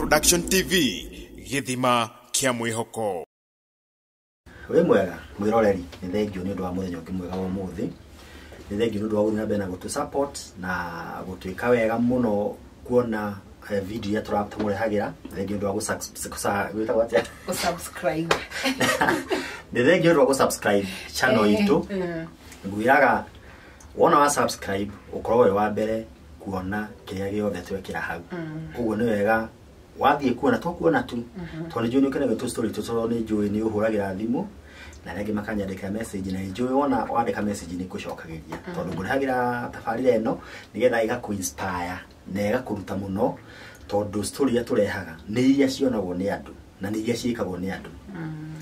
Production TV githima kia mwihoko. We mwega mwiroreri ni thengio ni undu wa muthenya ungi mwega wa muthi ni thengio ni undu wa guthina bena gutu support na gutuika wega muno kuona video ya trap tumurehagira thengio ni undu wa subscribe ni thengio ni undu wa subscribe channel itu ngwiraga wona wa subscribe ukorowe wa mbere kuona kiria giothe twekira hau uguo ni wega wathie kuona to kuona tu to ni juni kana wetu story to ni joy ni uhuragira thimu na rege makanyandika message na joy wona wandika message ni kucokagiria tondu ngurihagira tafarira eno nigetha igaku inspire na igakuruta muno tondu story ya turehaga ni iria cionagwo ni andu na ni iria ciikagwo ni andu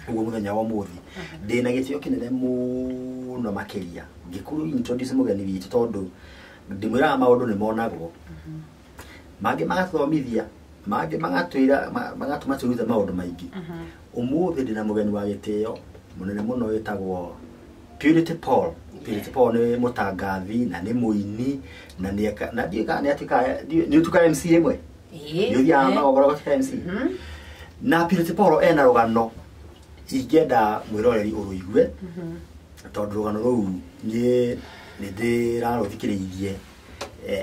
uguo muthenya wa muthi ndina gitio kinene muno makiria ngikuru introduce mugeni witu tondu ndimwira maundu ni monagwo mage magathomithia mage magatwira magatuma turuta maundu maingi umuthi ndina mugeni wa gitio munene muno wetagwo Purity Paul. Purity Paul ni mutangathi na ni muini na ni diga ni atika ni tuka MC emwe ni ya magoro kwa MC na Purity Paul ena rugano igenda mwiroreri uruigwe tondu rugano ruu ni ndira ruthikiririe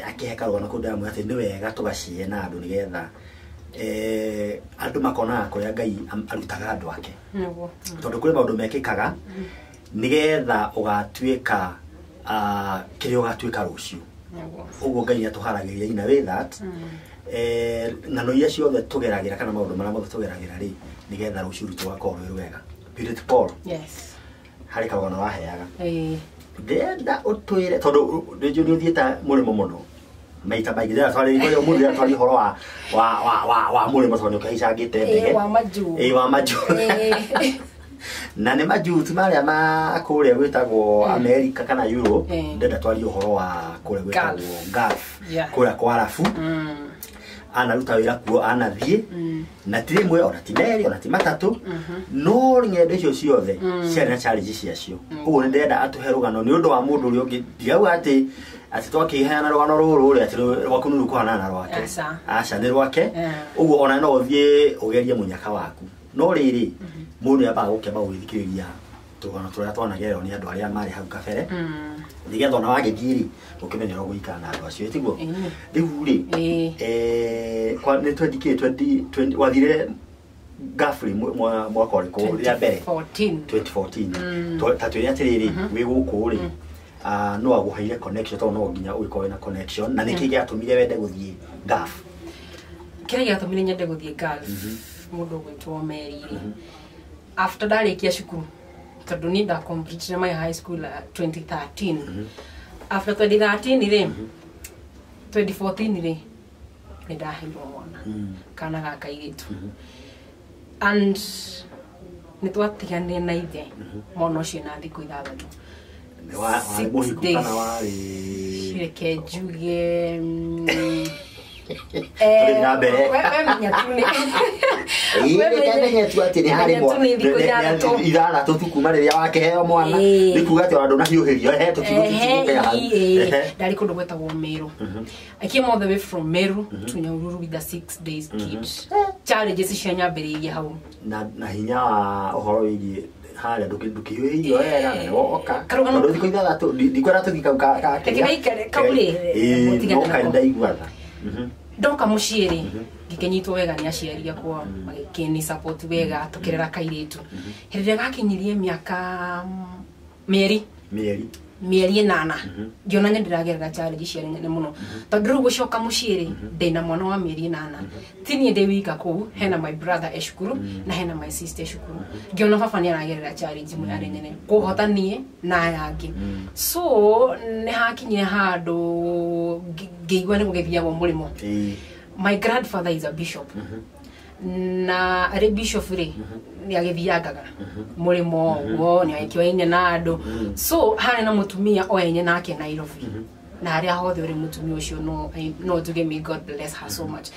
akiheka rugano kundamu ati ni wega tugacie na andu nigetha andu makona kuria Ngai arutaga andu ake tondu kuri maundu mekikaga nigetha ugatuika kiria ugatuika rucio uguo Ngai atuharagiria ina with that ngano iria ciothe tugeragira kana maundu maria mothe tugeragira ri nigetha rucio rutu wakorwo wega Purity Paul yes hari karugano waheaga ndenda utwire tondu ndio ni uthieta murimo muno maita baigi dira twari ngo mundi ya twari horo wa murimo tondu kaicangite ndege wa maju na ne maju tumaria ma kuria gwitagwo America kana Europe ndenda twari horo wa kuria gwitagwo Gulf kuria kwa arafu ana ruta wira kuo anathie na tirimwe ona tineri ona timatatu no ngendo icio ciothe ciari na challenge ciacio uguo ndenda atuherugano ni undu wa mundu uri ungi digau ati twakiheana rugano ruru ri ati rwakunuru kuhana na rwake aca ni rwake uguo ona no uthie ugerie munyaka waku no riri mundu yaba gukeba gwithikiriria tugano turia twanagerero ni andu aria mari hau kabere nigetha ona wagithiri ukimenyera guikana na andu acio tiguo riu ri kwa ni 20 wathire Gafri mwaka uriko ria mbere 2014 tatu ria tiriri wi guku ri no aguhaire connection to no nginya uiko na connection na niki giatumire wende guthie Gaf kire giatumire nyende guthie Gaf mundu gwitwo Mary after darikia cukuru tondu ni da complete my high school 2013 after 2013 ri 2014 ri ndahirwo mwana kana gaka iritu and nitwatigane na ithe mwana ucio na thiku ithathatu wa muhikana wari reke njuge na mbere wemenya tuni wemenya tu ati ni hari mo ithana tutukuma riria wakeheo mwana nikuga ati andu na hiuhirio tutigutuke ha ndari kundu gwetagwo Meru I came all the way from Meru to Nyahururu with the 6 days kid challenges cia nyambiriria hau na hinya wa uhoro wigi hali ndukihirio wega na woka tondu thiko ithathatu ndikwera tuthika ka tekimeikare kaure mutigana ndaiguaga ndoka muciiri ngikenyitwo wega ni aciari akwa magikini support wega tukirera kairitu hirire gakinyirie miaka mieri 8 ngiona ndiragerera challenge ciari nene muno tondu gucoka muciiri ndina mwana wa mieri 8 tini ndi wika ku hena my brother eshukuru na hena my sister eshukuru ngiona baba ni aragerera challenge mu yari nene kuhotanie na yangi so ne hakinyire handu ngeigwa ni kugethia bo murimo my grandfather is a bishop na ari bishop ri ni agithiangaga murimo wo ni aikiwaine na andu so hane na mutumia oenye nake Nairobi na ari hothe uri mutumia ucio no to give me God bless her so much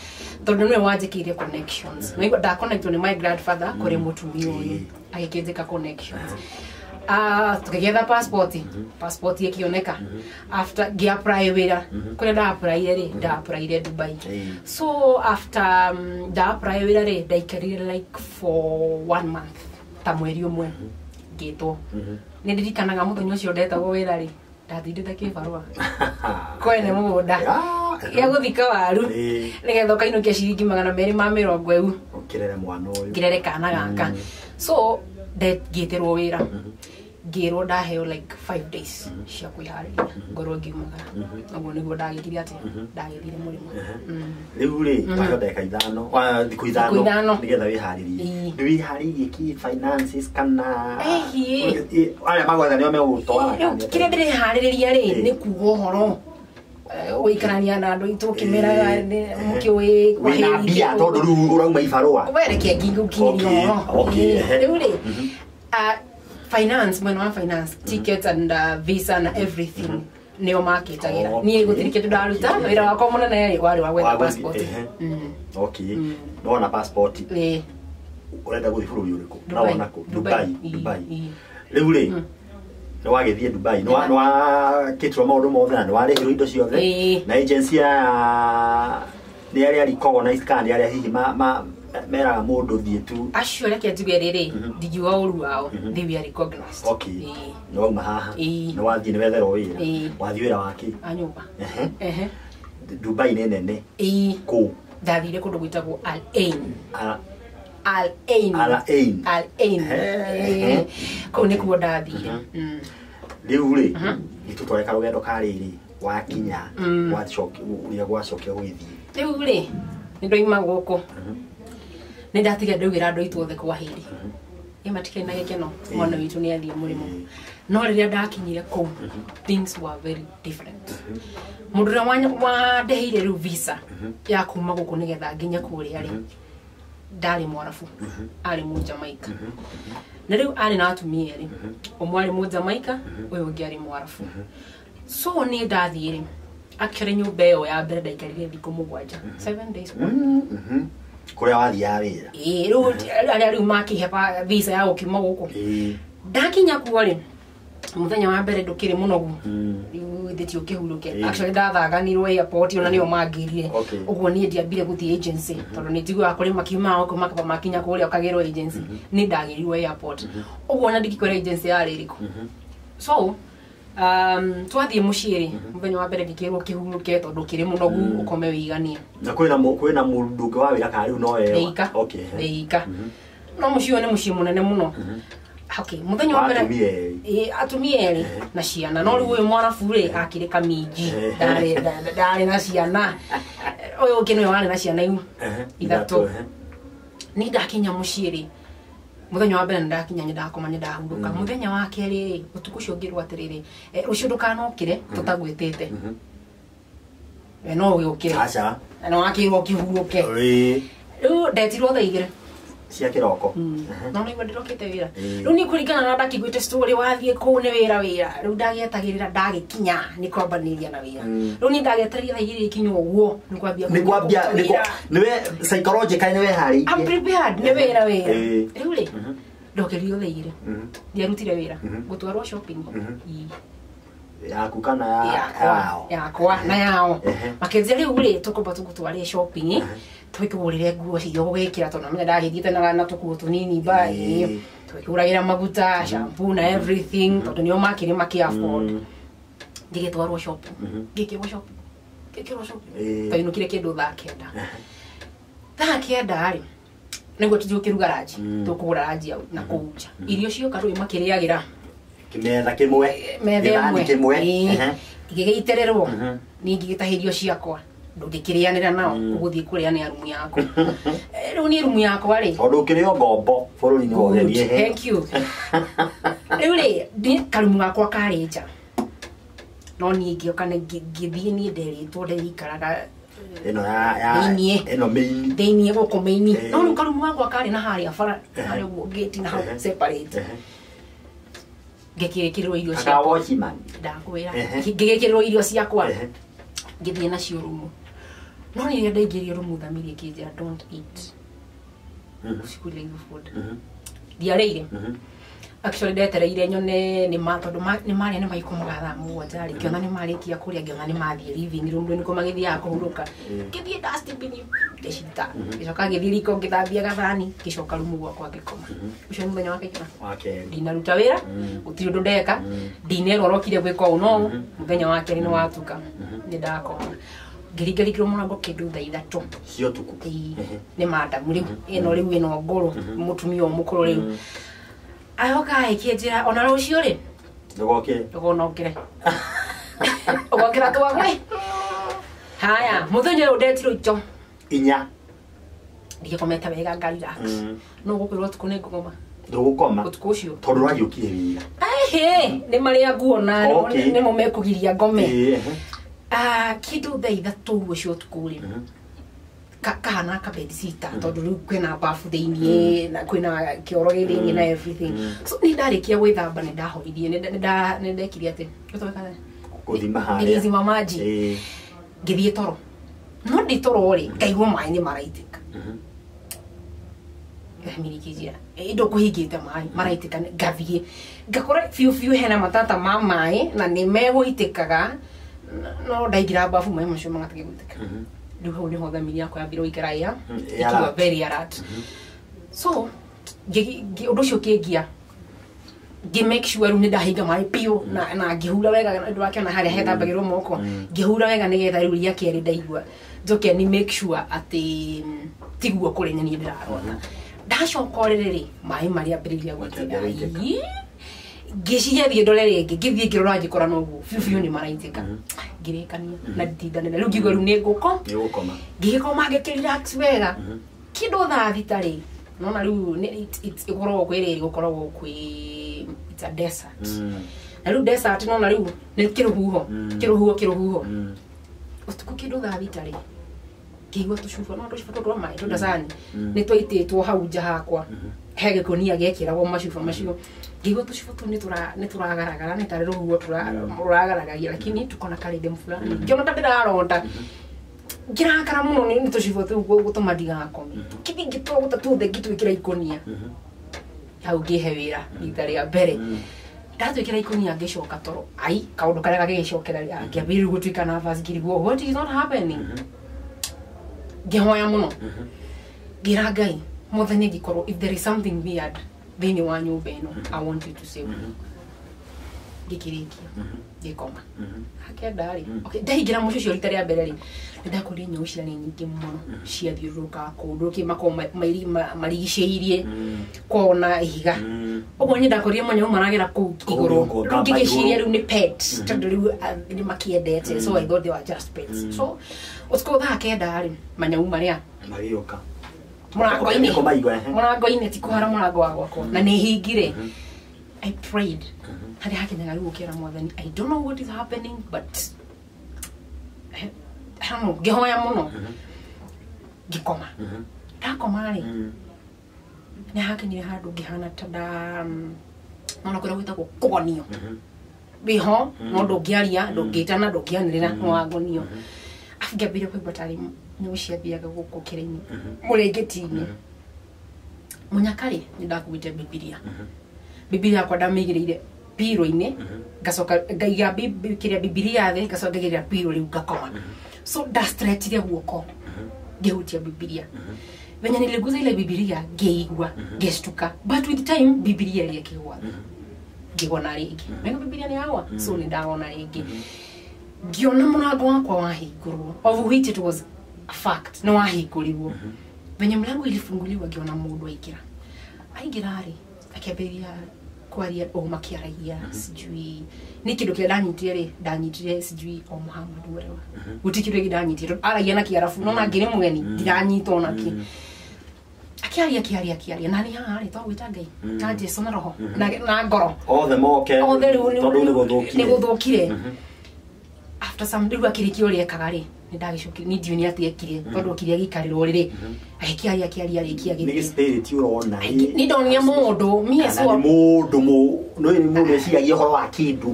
tondu nwe wajikire connections no da connect ni my grandfather kuri mutumia uyu agikithika connections tukigetha passport passport ikioneka after apply wira kule da apply ri da apply Dubai so after da apply wira ri da ikarire like for 1 month ta mweri umwe gito ni ndirikanaga muthenya ucio ndetagwo wira ri ndathindite kibarua kwene mugunda ya guthika waru nigetha kainukia ciringi 220 eu ukirere mwana uyu kirere kana gaka so that gitirwo wira gero ndaheo like 5 days cia kwihariria ngorwo ngiumagara uguo niguo ndagithire ati ndagithire murimo riu ri ndagetheka ithano wa thiku ithano nigetha wiharirie wiharirie ki finances kana aria magwetha nio megutwara kire ndire haririria ri ni kuga uhoro wikarania na andu itu kimera mukiwe kwa hina bia tondu riu urauma ibarua wereke ngingu kinyo riu ri finance mwena wa finance tickets and visa and everything neo market agira ni gutirike tudaruta wira wako munene wari wa gwetha passport okay no na passport urenda guthi bururi uriku naona ku Dubai riu ri no wagithie Dubai no wa kitwa maundu mothe na warihiro indo ciothe na agency ya ni aria recognize kandi aria hihi mera mundu thie tu acio reke tugerere ndigiwa uru wao they were recognized okay no mahaha no wathie ni wethero wira wathie wira waki anyumba Dubai nene ku ndathire kundu gwitagwo Al Ain ko ni kuo ndathire riu ri itutwareka rugendo kariri wakinya wacoke uria gwacoke gwithie riu ri ndoima guku ni ndatiga ndugira andu itwothe kwa hiri imatike na gekeno mwana witu ni athie murimo no riria ndakinyire ku things were very different mudura wa ndehire riu visa ya kuma guku nigetha nginya kuria ri ndari mwarafu ari mu Jamaica na riu ari na atumia ri umwari mu Jamaica uyu ungi ari mwarafu so ni ndathire akire nyumba yo ya mbere ndaikarire thiku 7 days kuria wathia wira riu ari makihepa visa ya ukima guku ndakinya kuo ri muthenya wa mbere ndukire munogu riu thiti ukihuruke actually ndathaganirwo airport ona nio mangirire uguo ni ndiambire guthie agency tondu ni njigua kuri makiuma oko makaba makinya kuria ukagirwo agency ni ndagirirwo airport uguo na ndikikwera agency ya ririku so twathie muciiri muthenya wa mbere ndikirwo kihuruke tondu kiri munogu ukome wigania na kwina mundu wa wira kari no wewe okay eika no mucio ni mucio munene muno okay muthenya wa mbere atumie na ciana no riu uyu mwana fure akire kamiji ndari na ciana uyu kino wale na ciana iu ithatu ni ndakinya muciiri muthenya wa mbere ndakinya ndakomanya ndahuruka muthenya wa keri utuku cio ngirwa atiriri rucio ndukanokire tutagwitite no ukire acha no akirwo kihuruke riu ndetirwo thaigire cia kiroko no ni ndirokite wira riu ni kuringana na ndakigwite story wathie ku ni wira riu ndagietagirira ndagikinya ni kwambaniria na wira riu ni ndageteria thaigire ikinyo uguo ni kwambia niwe psychological niwe hari I'm prepared ni wira riu ri ndokerio thaigire ndirutire wira gutwarwo shopping yaku kana yakwa na yao makenze riu ri tukomba tugutware shopping twikugurire nguo cio gwikira tondu menya ndagithiete na tukuo tunini bai twikuragira maguta shampoo na everything tondu nio makiri afford ndigitwarwo shop ngikirwo shop tainukire kindu thakenda ri niguo tujukiru garage tukugura raji au na kuuja irio cio karu makiriagira kimetha kimwe igigeitererwo ningi gitahirio ciakwa ndungikirianira nao uguthie kuriania rumu yako riu ni rumu yako ri tondu ukirio ngombo bururi ni wogerie thank you riu ri karumu gakwa karinja no ni ngioka ngithie ni nderitwo nderikaraga ino main thini guku main no riu karumu gakwa kari na haria bara haria uguo gate na hau separate ngikirikirwo irio ciakwa ndakwira ngikirikirwo irio ciakwa ngithie na cio rumu no ni ndaingirie rumu thamirie kinjira don't eat usikule food diareire actually ndetereire nyone ni ma tondu ni mari ni maikomaga thaa mũgwanja rĩ kĩona ni marikia kũrĩa ngĩona ni mathiĩ living room nĩko magĩthiaga kũhurũka ngĩthiĩ dustbin ngĩcita ngĩcoka ngĩthiĩ riko ngĩthambia gathani ngĩcoka rumu gwakwa ngĩkoma ũcio mũthenya wa kerĩ ndinaruta wĩra gũtirĩ ũndũ ndeka ndinerorokire gwĩka ũũ no mũthenya wa kerĩ nĩ watuka nĩ ndakoma ngĩringaringĩrwo mũrango kĩndũ thaa ithatũ cio tuku nĩ madamu rĩu ĩno ngũrũ mũtumia mũkũrũ rĩu ayoka ikĩnjĩra ona rũciũ rĩ ndũgonokire ũgokĩra twagwe haya mũthenya ũyũ ndetirwo icho inya ndikomete wega ngarelax no gũkwĩrwo ũtukũ nĩ ngũkoma ndũgũkoma ũtukũ ũcio tondũ ũragiũkire wĩra nĩ marĩa nguona nĩmo mekũgiria ngome kĩndũ thaa ithatũ ũcio ũtukũ rĩ kahana ka bed sitter tondu riu kwina bafu thĩinĩ na kwina kioro gĩthĩinĩ na everything so ni ndarikia gwĩthamba ni ndahoririe ni ndekire ati gũthima harĩa nilizima maji ngĩthiĩ toro no ndi toro rĩ ngaigua maĩ nĩ maraitĩka mirikijia indo kũhingĩte maĩ maraitĩka ngathiĩ ngakora biũ hena matata ma maĩ na nĩ megũitĩkaga no ndaingĩra bafu maĩ macio magatige gũitĩka rĩu hau nĩho thamiri yakwa yambire gũikara ikiwa very alert so ũndũ ũcio kĩngia make sure rĩu nĩ ndahinga maĩ piũ na ngĩhura wega na ndĩrakĩona harĩa hethambagĩrwo moko ngĩhura wega nĩgetha rĩu ria kerĩ ndaigua njoke ni make sure atĩ tiguo kũrĩ nyeni ndĩrarota ndacoka rĩrĩ maĩ marĩa ambĩrĩria gũitĩka ngĩciria thiĩ ndore rĩngĩ ngĩthiĩ ngĩrora ngĩkora noguo biũ nĩ maraitĩka ngĩrĩkania na nditindanĩra rĩu ngĩigua rĩu nĩ ngũkoma ngĩgĩkoma ngĩkĩrelax wega kĩndũ thaa thita rĩ nona rĩu ĩkoragwo kwĩ rĩrĩ gũkoragwo kwĩ it's a desert na rĩu desert nona rĩu nĩ kĩrũhuho ũtukũ kĩndũ thaa thita rĩ ngĩigua tũcuba no tũcuba twa maĩ tũndacani nĩ twaitĩtwo hau nja hakwa he gĩkũnia gĩekĩragwo macuba macio ngĩigua tũcuba tũu nĩ tũragaragara nĩ tarĩ rũhuho tũragaragaria lakini tukona karĩndĩ fulani ngĩona ta ndĩrarota ngĩrakara mũno nĩ tũcuba tũu gũtũma ndigakome kĩthi ngĩtwagũta tuothe ngĩtwĩkĩra ikũnia hau ngĩhe wĩra rita rĩa mbere ndatwĩkĩra ikũnia ngĩcoka toro kaũndũ karĩa gagĩgĩcokera ngĩambĩrĩria gũtuĩka nervous ngĩrigwo what is not happening ngĩhoya mũno ngĩra Ngai mũthenya ngĩkorwo if there is something weird thĩinĩ wa nyũmba ĩno I want you to save me ngĩkĩrĩkia ngĩkoma hakenda rĩ okay ndaingĩra mũciĩ ũcio rita rĩa mbere rĩ nĩndakorire nyamũ cia nyingĩ mũno ciathiũrũrũka kũndũ kĩmako marigicĩirie kona ihiga ũguo nĩ ndakorire manyamũ maragera kũu igũrũ ngĩgĩciria rĩu nĩ pets tondũ rĩu nĩ makĩendete so I thought they were just pets so ũtukũ thaa kenda rĩ manyamũ marĩa magĩũka mũrango-inĩ ti kũhara mũrango wa gwakwa na nĩ hingire I prayed harĩa hakinyaga rĩu ũkĩra mwathani I don't know what is happening but ngĩhoya mũno ngĩkoma ndakoma rĩ nĩ hakinyire handũ ngĩhana ta ona kũrĩa gwĩtagwo kũgonio wĩho no ndũngĩaria ndũngĩtana ndũngĩanĩrĩra nĩ wagonio ngĩambire kũigua tarĩ nyamũ ciathiaga gũkũ kĩrĩa-inĩ mũrĩngĩti-inĩ mũnyaka rĩ nĩ ndakuĩte bibilia yakwa ndamĩigĩrĩire biro-inĩ ngacoka ngaiga kĩrĩa bibilia thĩ ngacoka ngaigĩrĩra biro rĩu ngakoma so ndastretchire guoko ngĩhutia bibilia venye niliguza ile bibilia ngĩigua ngĩshtuka but with time bibilia ĩrĩa ĩkĩgwa ngĩgona rĩngĩ mena bibilia nĩ yagwa so nĩ ndagona rĩngĩ ngĩona mũrango wakwa wahingũrwo of which it was a fact no wahingũrirwo venye mlango ilifunguliwa ngĩona mũndũ aingĩra rĩ akĩambĩrĩria kwaria makiaragia sijui nĩ kĩndũ kĩrĩa ndanyitire sijui o Muhammad werewa gutikire ndanyitire aragia na Kiarabu no ngĩrĩ mũgeni ndiranyita onaki akiaria na nĩ haha rĩ twagwĩta Ngai na Jesũ na roho na ngoro othe moke tondũ nĩ gũthũkire after some rĩu akĩrĩkia ũrĩa ekaga rĩ nĩ ndagĩcokire nĩ ndiũni atĩ ekire tondũ kĩrĩa gĩkarĩrwo rĩrĩ akiaria rĩkia nĩ spirit urona nĩ ndonire mũndũ mie so mũndũ no nĩ mũndũ eciagia ũhoro wa kĩndũ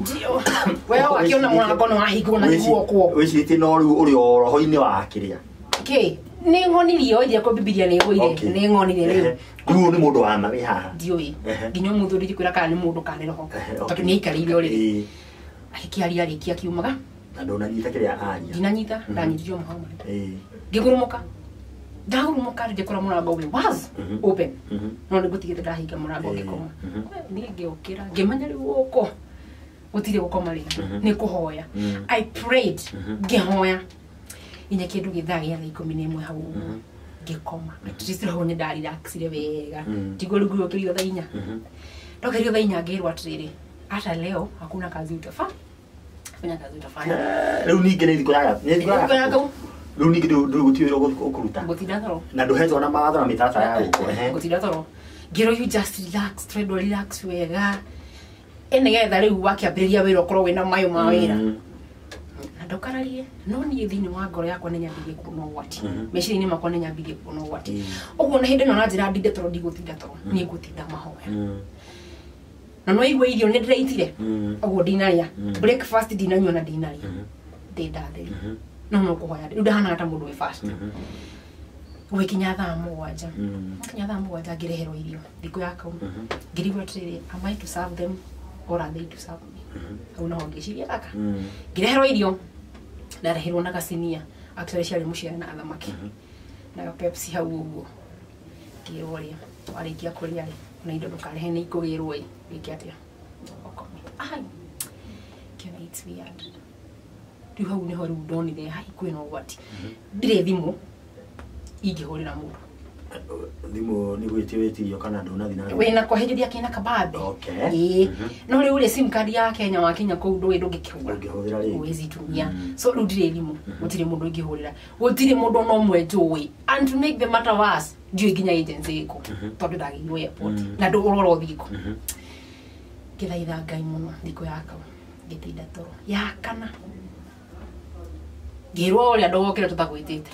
wewe wakiona mũrango no wahingwo na guoko wĩcirĩtie no rĩu ũrĩ o roho-inĩ wa kĩrĩa ni ngonirio ithia ko bibilia ni goire ni ngonire riu ni mundu wa mawe haha ndioi nginyo muthuri ndikwira kana ni mundu kana roho tondu ni ikarire ori akiaria rikia kiumaga na ndona nyita kiria aria dinanyita ndanyitio mahoma ngigurumuka ndagurumuka ndikora murango we was open no ndigutigite ndahinga murango ngikoma ni ngiukira ngimenya riu uko utire gukoma ri ni kuhoya I prayed ngihoya inya kindu githagia na 11 hau ngikoma atrisira ho ni ndari relaxire wega tiguru guo kirio thainya ndokerio thainya ngirwa atiriri hata leo hakuna kazi utafanya fanya kazi utafanya riu ninge ni thiko yaga riu ninge ndu gutiwira ukuruta gutinda thoro na nduhetwo na mawatho na mitata ya guko gutinda thoro ngiro you just relax try to relax wega ene getha riu wakiambiriria wira okoro wina mayo ma wira ndokararie no ni thini wa ngoro yakwa nenyambirie kuno wati mecirini makwa nenyambirie kuno wati oguo na hindi no na njira ndinde toro ndigutinda toro ni gutinda mahoya na no igwe irio ne ndiraitire oguo dinaria breakfast dinanywa na dinaria ndindatheri no kuhoya riu ndahana ta mundu we fast wikinya thaa mugwanja kinya thaa mugwanja ngireherwo irio ndiko yakau ngirigwa atiriri am I to serve them or are they to serve me au no ngiciria kaka ngireherwo irio ndarehirwo na gasinia actually ciari muciara na athamaki na Pepsi hau uguo ngiroria warikia kuria ri na indo ndukarehe ni ikugirwo iki atia okomi ai can it's weird tu hau ni horu ndonire hai kwino wati ndire thimu ingihurira mundu thimu ni gwitiwetirio kana ndona thina wena kwahejeria kina kababe no riu ri sim card ya Kenya wa Kenya kou ndui ndungikihura uwezi tumia so riu ndire thimu gutire mundu ingihurira gutire mundu no mwe njui and to make the matter worse ndiu nginya agency iko tondu ndagirwo airport na nduroro thiko kithaitha ngai muno thiko yakwa gitinda toro yakana ngirwo uri andogokira tutagwitite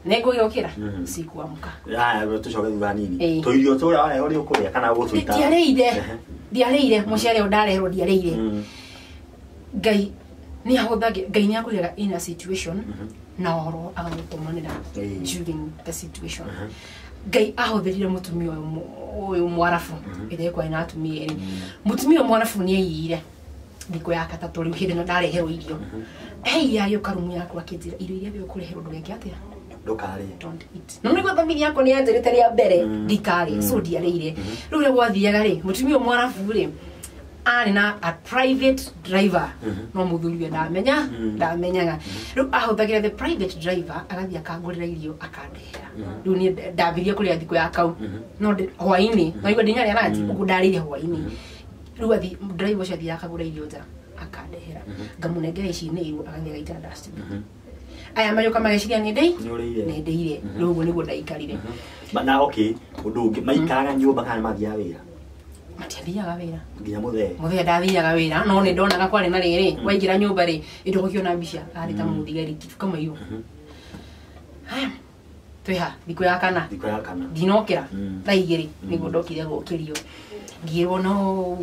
nego yokira sikuamka ya tucoke thutha nini toirio tura uri ukuria kana gutuita ndiareire muciare ndarehero ndiareire ngai ni ahothagia ngai ni akuriga in a situation na oro agamutumanira during the situation ngai ahotherire mutumia uyu mwarafu ire kwa ina atumia eri mutumia mwarafu ni eyire ndiko yakatatu riu hindi no ndareherwo irio ya yo karumu yakwa kinjira irio iria byo kureherwo ndugeke atia ndukari don't eat no niguo thamiri yako ni yanjirite ria mbere ndikari so ndiareire riu ria gwathiaga ri mutumia mwarafu ri ari na a private driver no muthuri ndamenyaga riu ahothagira the private driver agathia akangurira irio akandehera riu ni ndabiria kuria thiko yakau no hwaini no igwa ndinya ranji ugu ndarire hwaini riu athi driver ucio athia akagura irio nja akandehera ngamunengera ici ni irio agathia gaita dustbin aya mayoka mageciria ni ndeire riu ugu niguo ndaikarire na okay undu ungi maikaraga nyumba kana mathia wira matiathiaga wira nginya muthe ndathiaga wira no ni ndonaga kwari na riri waingira nyumba ri indo gukiona mbica ari ta muthigari kitu kama hiyo tweha thiko ya kana dinokira thaigiri niguo ndokire gukirio ngirwo no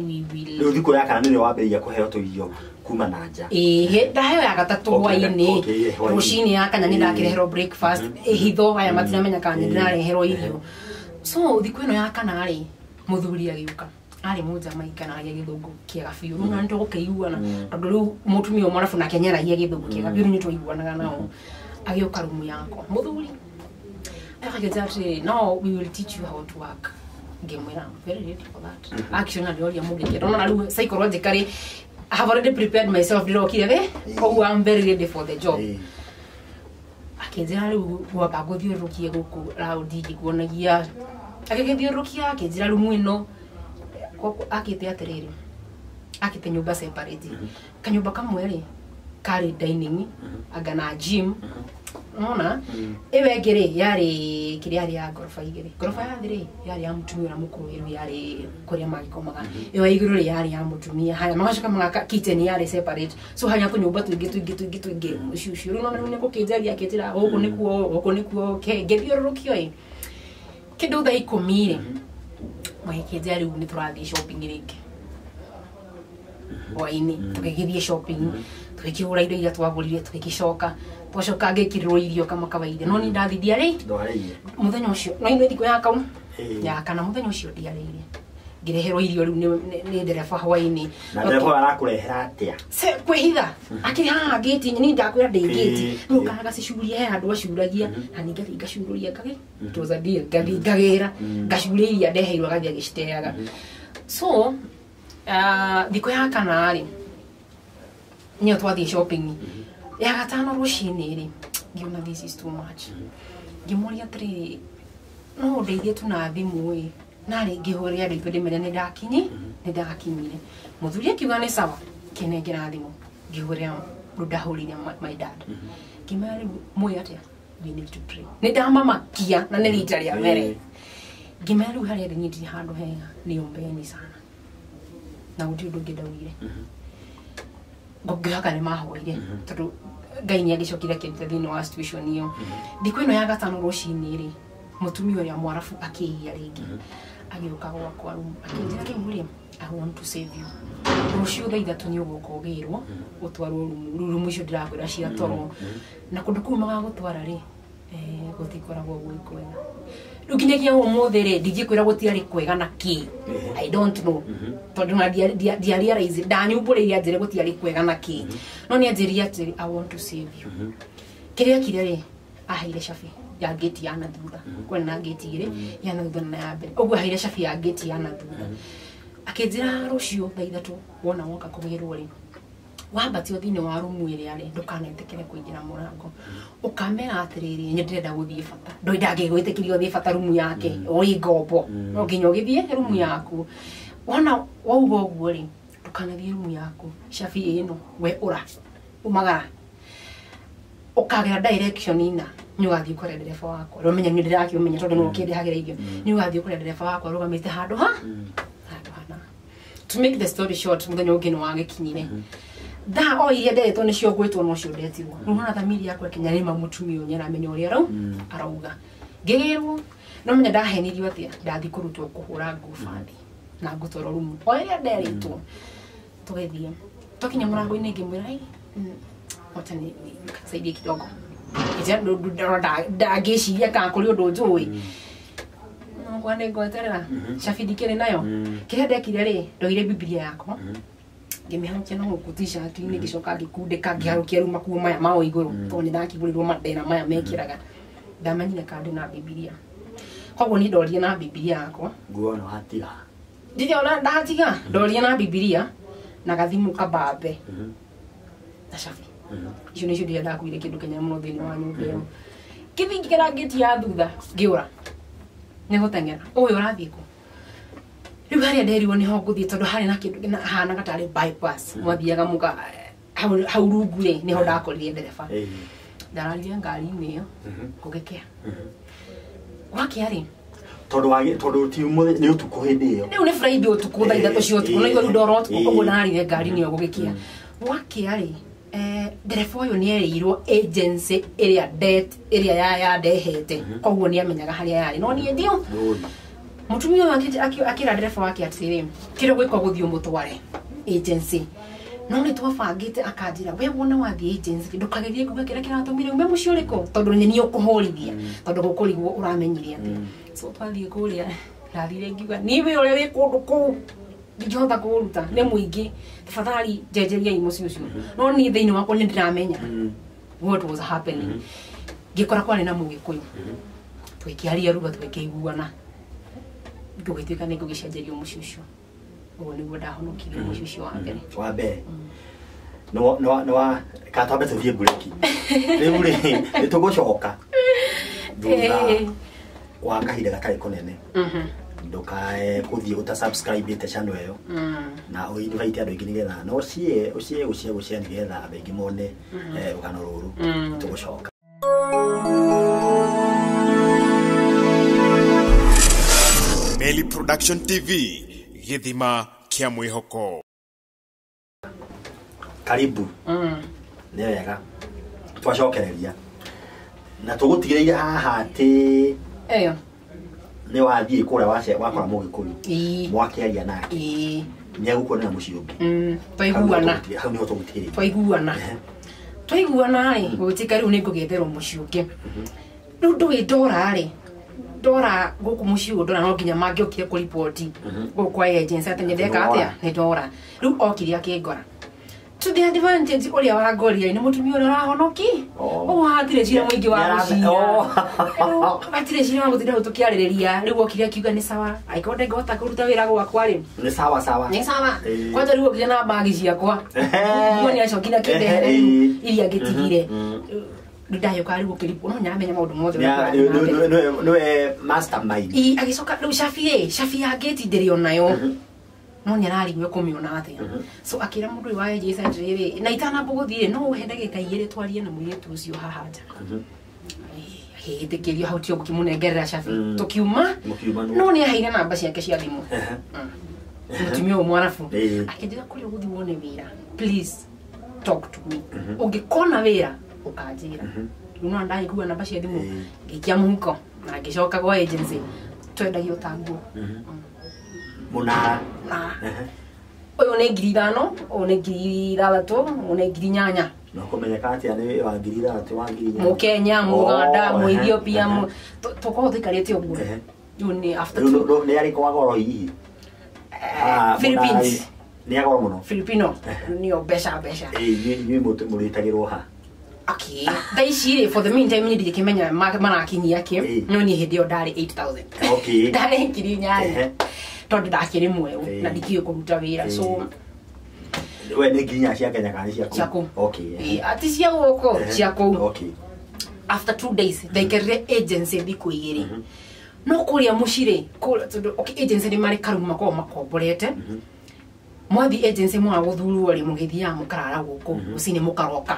riu thiko ya kana ni wamberia kuheo tuirio kuma na nja ndaheo ya gatatu hwaini rucini ya kana ni ndakirehero breakfast hitho aya matinamenya kana ni ndareherwo irio so thiko ino ya kana ri muthuri agiuka ari muja maikana agia githungu kiega biu no ndo gukiiguana tondu riu mutumia mwarafu na Kenya agia githungu kiega biu ni twaiguanaga nao agioka rumu yako muthuri akagezati no we will teach you how to work ngemwira very ready for that action alioria mugike no na riu psychologically I have already prepared myself ndiro kire oh I'm very ready for the job akejira riu gwaka guthiurukie guku raudi gikuonagia akigithiurukia akejira rumu ino akite atiriri akite nyumba separate kanyumba kamwe ri kari dining agana gym ona ewegere yari kiri yari ya gorofa igere gorofa ya thiri yari ya mutumia mukuru yari kuria magikomaga ewa iguru yari ya mutumia haya magashoka magaka kitchen yari separate so hanya kunyumba tuingi ushushu no na niko kijaria kitira huko nikuo ngethirurukio kindu tha ikumire mwekejea riu ni turathi shopping ringi waini tukigithie shopping twikihura indo iria twagurire twikicoka twacoka ngikirwo irio kama kawaida no ni ndathithia ri muthenya ucio no ino thiko yakau ya kana muthenya ucio ndiareire ngireherwo irio riu ni ndereba hwaini na ndereba arakurehera atia se kwihitha akiri haha gate ni ndakwira ndi gate no kana gacicurie he andu acuragia na ni ngathi ngacururia ngagi it was a deal ngagira ngacuria iria ndeheirwo gathi agiciteaga so thiko ya kana ri nyo twathie shopping ya gatano rucini ri ngiona this is too much ngimoria tri no ndeithie tu na thimu ĩ na rĩngĩ hũrĩa andũ itũ ndĩmere nĩ ndagakinyire mũthuri akiuga nĩ sawa kĩnengera thimũ ngĩhũrĩra ndahũrĩire my dad ngĩmera rĩu mũĩ atĩa we need to pray nĩ ndamamakia na nĩ rita rĩa mbere ngĩmera rĩu harĩa ndĩnyitire handũ hega nĩombeni sana na gũtirĩ ũndũ ũngĩ ndaugire ngĩhoka nĩ mahoire tondũ Ngai nĩ agĩcokire kĩndũ thĩinĩ wa situation ĩyo thikũ ĩno ya gatano rũcinĩ rĩ mutumia ũrĩa mwarabu akĩia rĩngĩ agĩũka gwakwa akĩnjĩra rĩu I want to save you rũciũ thaa ithatũ nĩ ũgũka ũgĩrwo ũtwarwo rumu icio ndĩrakwĩra cia toro na kũndũ kũu magagũtwara rĩ gũtikoragwo gwĩ kwega rĩu nginyagia ũmũthĩ rĩ ndingĩkwĩra gũtiarĩ kwega na kĩ I don't know tondũ na ndiarealize ndanyumbũrĩire anjĩre gũtiarĩ kwega na kĩ no nĩ anjĩrire atĩrĩ I want to save you kĩrĩa kire rĩ aheire cabi ya gate ya na thutha kwena gate igĩrĩ ya na thutha na ya mbere ũguo aheire cabi ya gate ya na thutha akĩnjĩra rũciũ thaa ithatũ wona woka kũgĩrwo rĩ wambatio thĩinĩ wa rumu ĩrĩa rĩ ndũkanetĩkĩre kũingĩra mũrango ũkamera atĩrĩrĩ nĩ ndĩrenda gũthiĩ bata ndoi ndangĩgwĩtĩkĩria ũthiĩ bata rumu yake ũrĩ ngombo no nginya ũgĩthiĩ rumu yaku wona wauga ũguo rĩ ndũkanathiĩ rumu yaku cabi ĩno we ũra umagara ũkagera direction ina nĩ ũgathiĩ kũrĩa ndereba wakwa rũmenya nĩ ndĩrakĩmenya tondũ nĩ ũkĩndehagĩra irio nĩ ũgathiĩ kũrĩa ndereba wakwa rũgamĩte handũ hana to make the story short mũthenya ũngĩ nĩ wagĩkinyire thaa o iria ndetwo nĩcio ngwĩtwo nocio ndetirwo nĩwona thamiri yakwa ĩkinya nĩ mũtumia ũyũ nĩaramenya ũrĩa arauga ngĩgĩrwo no menya ndahenirio atĩa ndathiĩ kũrutwo kũhũra ngubathi na ngũtwarwo rumu o ĩrĩa nderĩtwo tũgĩthiĩ twakinya mũrango-inĩ ngĩmwĩra wacha nikasaidie kidogo ndangĩciria kana kũrĩ ũndũ njũĩ ngwa nĩ ngweterera cabi ndikĩrĩ nayo kĩrĩa ndekire rĩ ndoire bibilia yakwa ngĩmĩharũkia na gũkũ t-shirt-inĩ ngĩcoka ngĩkundĩka ngĩharũkia rĩu makuo maya ma o igũrũ tondũ nĩ ndakĩgũrĩrwo mandera maya mekĩraga ndamenyire kana ndĩ na bibilia koguo nĩ ndorire na bibilia yakwa nguona watiga ndithia ona ndatiga ndorire na bibilia na gathimu kabambe na cabi icio nĩcio ndĩrĩa ndakuire kĩndũ kĩnene mũno thĩinĩ wa nyũmba ĩyo gĩthiĩ ngĩkĩra ngĩti ya thutha ngĩũra nĩ gũteng'era ũyũ ũrathiĩ kũ rĩu harĩa nderirwo nĩho ngũthiĩ tondũ harĩ na kĩndũ hana gatarĩ bypass mwathiaga mũka hau rungu rĩ nĩho ndakorire ndereba ndararire ngari-inĩ ĩyo ngũgĩkĩa gwakĩa rĩ tondũ ti ũmũthĩ nĩ ũtukũ hĩndĩ ĩyo rĩu nĩ Friday ũtukũ thaa ithatũ cia ũtukũ na igũrũ ndora ũtukũ koguo ndararire ngari-inĩ ĩyo ngũgĩkĩa gwakĩa rĩ ndereba ũyũ nĩ erĩirwo agency ĩrĩa yandehete koguo nĩ amenyaga harĩa yarĩ no niĩ ndio mũtumia ũyũ akĩra ndereba wake atĩrĩ kĩrĩa gwĩkwo gũthiĩ ũmũtware agency no nĩ twabangĩte akanjĩra we wona wathiĩ agency ndũkagerie kuga kĩrĩa kĩratũmire ume mũciĩ ũrĩkũ tondũ nĩ niĩ ũkũhũrithia tondũ gũkũrigwo ũramenyire atĩ so twathiĩ kũrĩa ndathire ngiuga niwe ũrĩa wĩ kũndũ kũu ndingĩhota kũruta nĩ mũingĩ tafadhali njenjeriai mũciĩ ũcio no niĩ thĩinĩ wakwa nĩ ndĩramenya what was happening ngĩkora kwarĩ na mũgĩkũyũ twĩkĩaria ruga twĩkĩiguana ngũgĩtuĩka nĩ ngũgĩcenjerio mũciĩ ũcio ũguo nĩguo ndahonokirie mũciĩ ũcio wa mbere katwambe tũthiĩ mburĩki rĩu rĩ nĩ tũgũcoka thutha wa kahinda gatarĩ kũnene ndukae kuthie uta subscribe ite channel ĩyo na o invite andũ aingĩ nĩgetha no ũcie nĩgetha andũ aingĩ mone rũgano rũrũ tũgũcoka Meli Production TV gĩthima kĩa mwĩhoko karibu nĩ wega twacokereria na tũgũtigĩrĩire haha atĩ eyo nĩ wathiĩ kũrĩa wakora mũgĩkũyũ mwakĩaria nake Nĩagũkuona na mũciĩ ũngĩ. Twaiguana. Hau nĩho tũgũtĩrĩte. Twaiguana. Twaiguana rĩ, gũtika rĩu nĩngũgetherwo mũciĩ ũngĩ. Rĩu ndũĩ Dora gũkũ mũciĩ ũyũ Dora no nginya mangĩokire kũ report gũkũ kwa agency atĩ nĩndeka atĩa nĩ Dora. Rĩu okire akĩngora. To the advantage ũrĩa wangorire nĩ mũtumia ũrĩa ũrahonoki. Ũguo hatirĩ cira mũingĩ wa gũcira. Hatirĩ cira wa gũtinda tũkĩarĩrĩria. Rĩu okire akiuga nĩ sawa. Angĩkorwo ndangĩhota kũruta wĩra gwakwa rĩ. Nĩ sawa. Nĩ sawa. Kwanja rĩu okire na bagi ciakwa. Nguo nĩacokire akĩndehere iria ngĩtigire. Ndayoka rĩu ũkĩripwo no nyamenya maũndũ mothe. Nĩwe mastermind. Agĩcoka rĩu Shafi ya gate ndĩrĩ onayo. No nyararigwe kũmĩona atĩa. So akĩra mũndũ ũyũ wa agency rĩrĩ na itanamba gũthiĩ no ũhe ndagĩka 2 twarie na mũirĩtu ũcio haha nja. Hĩndĩkĩrio hau tio gũkĩmũnengerera Shafi. Tũkiuma no nĩ aheire namba ciake cia thimũ. Mũtumia ũyũ mwarabu akĩnjĩra kũrĩa ũgũthiĩ wone wĩra. Please talk to me. Ũngĩkona wĩra ũkanjĩra. Rĩu no ndagĩkua namba cia thimũ ngĩikia mũhuko na ngĩcoka gwa agency twendagio ta nguo. Muna Ũyũ nĩ 5,000, ũyũ nĩ 6,000, ũyũ nĩ 8,000. no kũmenyeka atĩa nĩ wa 3,000 wa 4,000. Mũkenya, Mũganda, Mũethiopia, tũkorwo tũikarĩte ũguo. Rĩu nĩ after two. Nĩ arĩ kwa goro hihi. Philippines. Nĩ agoro mũno. Filipino. Nĩo mbeca. Nĩ mũrĩtagĩrwo ha. Okay. Thaici for the meantime nĩ ndikĩmenya marakinyia kĩ. No niĩ hĩndĩ ĩyo ndarĩ 8,000. Okay. Ndarĩ ngiri 8. Tondũ ndakĩrĩ mweũ na ndikĩũĩ kũruta wĩra. So we nĩ nginya cia Kenya kana cia kũ? Okay. Ati cia gũkũ cia kũ. Okay. After 2 days thaikarire agency thikũ 2. No kũrĩa mũcirĩ tondũ okay agency nĩ marĩ karuma kwa makomborete. Mwathi agency mwa gũthurwo rĩ mũgĩthiaga mũkarara gũkũ ũcinĩ mũkaroka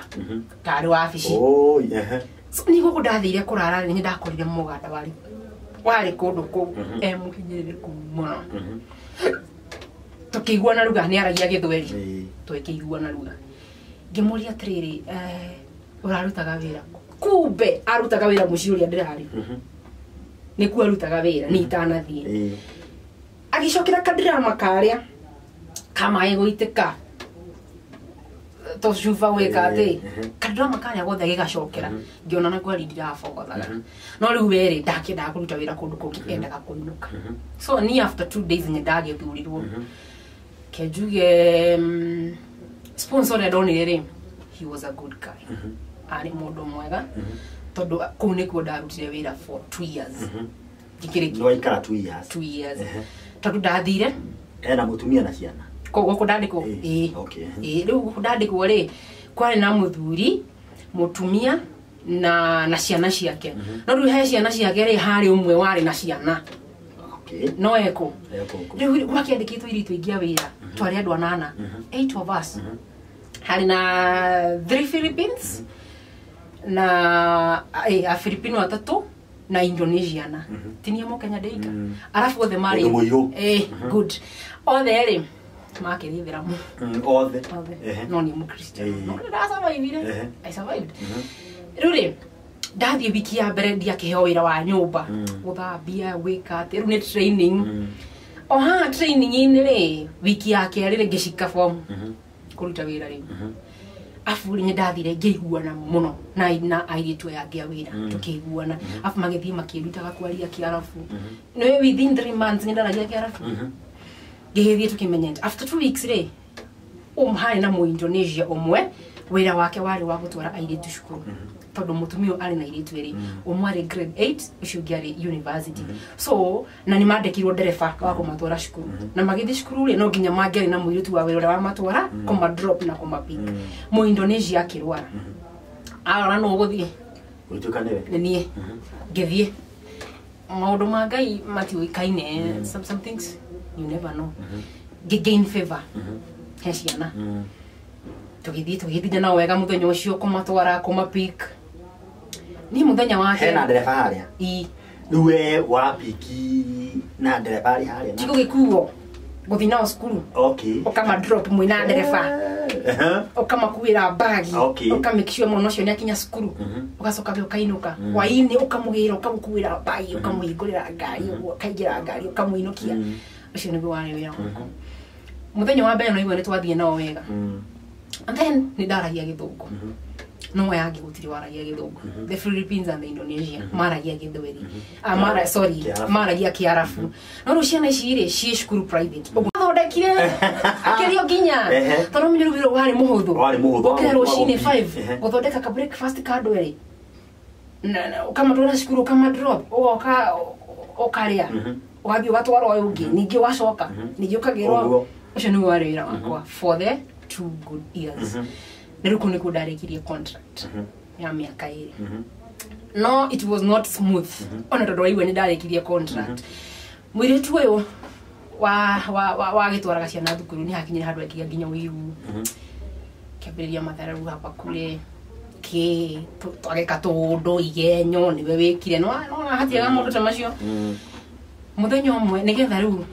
tarĩ wabici. Oh yeah. So nĩ gũkũ ndathire kũrara nĩ ndakorire Mũganda warĩ kũndũ kũu mũhinyĩrĩrĩku mũno. Tũkĩiguana ruga nĩ aragia Gĩthweri. Twĩkĩiguana ruga. Ngĩmũria atĩrĩrĩ ũrarutaga wĩra. Kumbe arutaga wĩra mũciĩ ũrĩa ndĩrarĩ. Nĩkuo arutaga wĩra nĩ itanathiĩ. Agĩcokera kadrama karĩa kamaĩ gũitĩka. Tũcuba wĩka atĩ kadrama karĩa gothe gĩgacokera. Ngĩona na kwari ndirabogothaga. No rĩu werĩ ndakĩendaga kũruta wĩra kũndũ kũngĩ endaga kũinũka. So ni after 2 days nĩ ndagĩthurirwo. Kenjuge sponsor ya Donny rĩ he was a good guy. Arĩ mũndũ mwega tondũ kũu nĩkuo ndarutire wĩra for 2 years. Gĩkĩrĩ no ikara 2 years. 2 years. Tondũ ndathire ena mũtumia na ciana. Gũkũ ndandĩkwo Okay. Rĩu gũkũ ndandĩkwo rĩ kwarĩ na mũthuri mũtumia na ciana ciake. No rĩu he ciana ciake rĩ harĩ ũmwe warĩ na ciana. Okay. No eko. Rĩu gwakĩandĩkĩtwo iritu ingĩa wĩra twarĩ andũ 8. 8 of us. Harĩ na 3 Philippines na a Filipino 3 na Indonesiana. Tinia Mũkenya ndeika. Arafu othe marĩ good. Othe rĩ makĩrithĩra mu. Othe. No nĩ Mũkristiano. No ndasurvivire. I survived. Rĩu rĩ ndathiĩ wiki ya mbere ndiakĩheo wĩra wa nyũmba. Gũthambia gwĩka atĩ rĩu nĩ training. Oha training-inĩ rĩ wiki ya kerĩ rĩ ngĩcika form. Kũruta wĩra rĩu. Afu nĩ ndathire ngĩiguana mũno na airĩtu yangĩ ya wĩra tũkĩiguana. Afu magĩthiĩ makĩrutaga kwaria Kĩarabu. No within 3 months nĩ ndaragia Kĩarabu. Ngĩhĩthiĩ tũkĩmenyete. After 2 weeks rĩ harĩ na Mũindonesia ũmwe wĩra wake warĩ wa gũtwara airĩtu cukuru. Tondũ mũtumia arĩ na airĩtu erĩ. Ũmwe arĩ grade 8 ũcio ũngĩ arĩ university. So na nĩ mandĩkirwo ndereba wa kũmatwara cukuru. Na magĩthiĩ cukuru rĩ no nginya mangĩarĩ na mũirĩtu wa wĩra wa matwara kũma drop na kũma pick. Mũindonesia akĩrwara. Arora no gũthiĩ. Gũtuĩka nĩwe. Nĩ niĩ. Ngĩthiĩ. Maũndũ ma Ngai matiũĩkaine. Some things you never know. Gain favor. He ciana. Tũgĩthiĩ na wega mũthenya ũcio kũmatwara kũma pick. Ni mũthenya wake. Hena ndereba harĩa. Niwe wa piki na ndereba harĩa. Tiko gĩkuo. Gũthiĩ nao cukuru. Okay. Ũkama drop mwĩna ndereba. Ũkamakuĩra bagi. Ũkamake sure mũno ũcio nĩ akinya cukuru. Ũgacoka be ũkainũka. Hwaĩ-inĩ ũkamũgĩra ũkamũkuĩra bagi ũkamũhingũrĩra ngari ũguo ũkaingĩra ngari ũkamũinũkia. Ũcio nĩguo warĩ wĩra wakwa. muthenya wa mbere no igwe ni twathie nao wega and then ni ndaragia githungu no yangi gutiri waragia githungu the Philippines and the Indonesia maragia githweri mara sorry maragia kiarafu no ruciana iciri ci cukuru private thondekire akerio ginya tono mnyu rubiro wari muhuthu okero cine 5 guthondeka ka breakfast kadweri na kama tuna cukuru kama drop okaria wathi watwara oyo ungi ningi wacoka ningi ukagirwo ucio ni warira wakwa for the 2 good years niruko ni kudarikirie contract ya miaka iri no it was not smooth ona tondu iwe ni ndarikirie contract mwire tuyo wa gitwaraga ciana thukuru ni hakinyira handu akinya nginya wiru kiambiriria mathararu hapa kule ki twageka tundu igenyo niwe wikire no hatiaga mundu ta macio muthenya umwe nigetha riu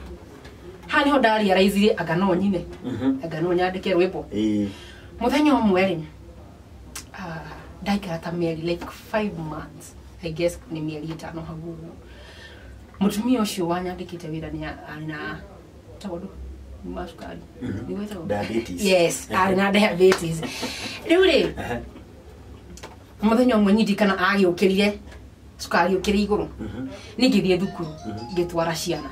hani ho ndari araizire agano nyine agano nyandike rwipo muthenya umwe ri ndaikara ta mieri like 5 months I guess ni mieri 5 hagu mutumia ucio wanyandikite wira ni ana tawodo masukari ni weta diabetes yes ana diabetes riu muthenya umwe nyidikana agiukirire sukari ukiri iguru ningithie thukuru ngitwara ciana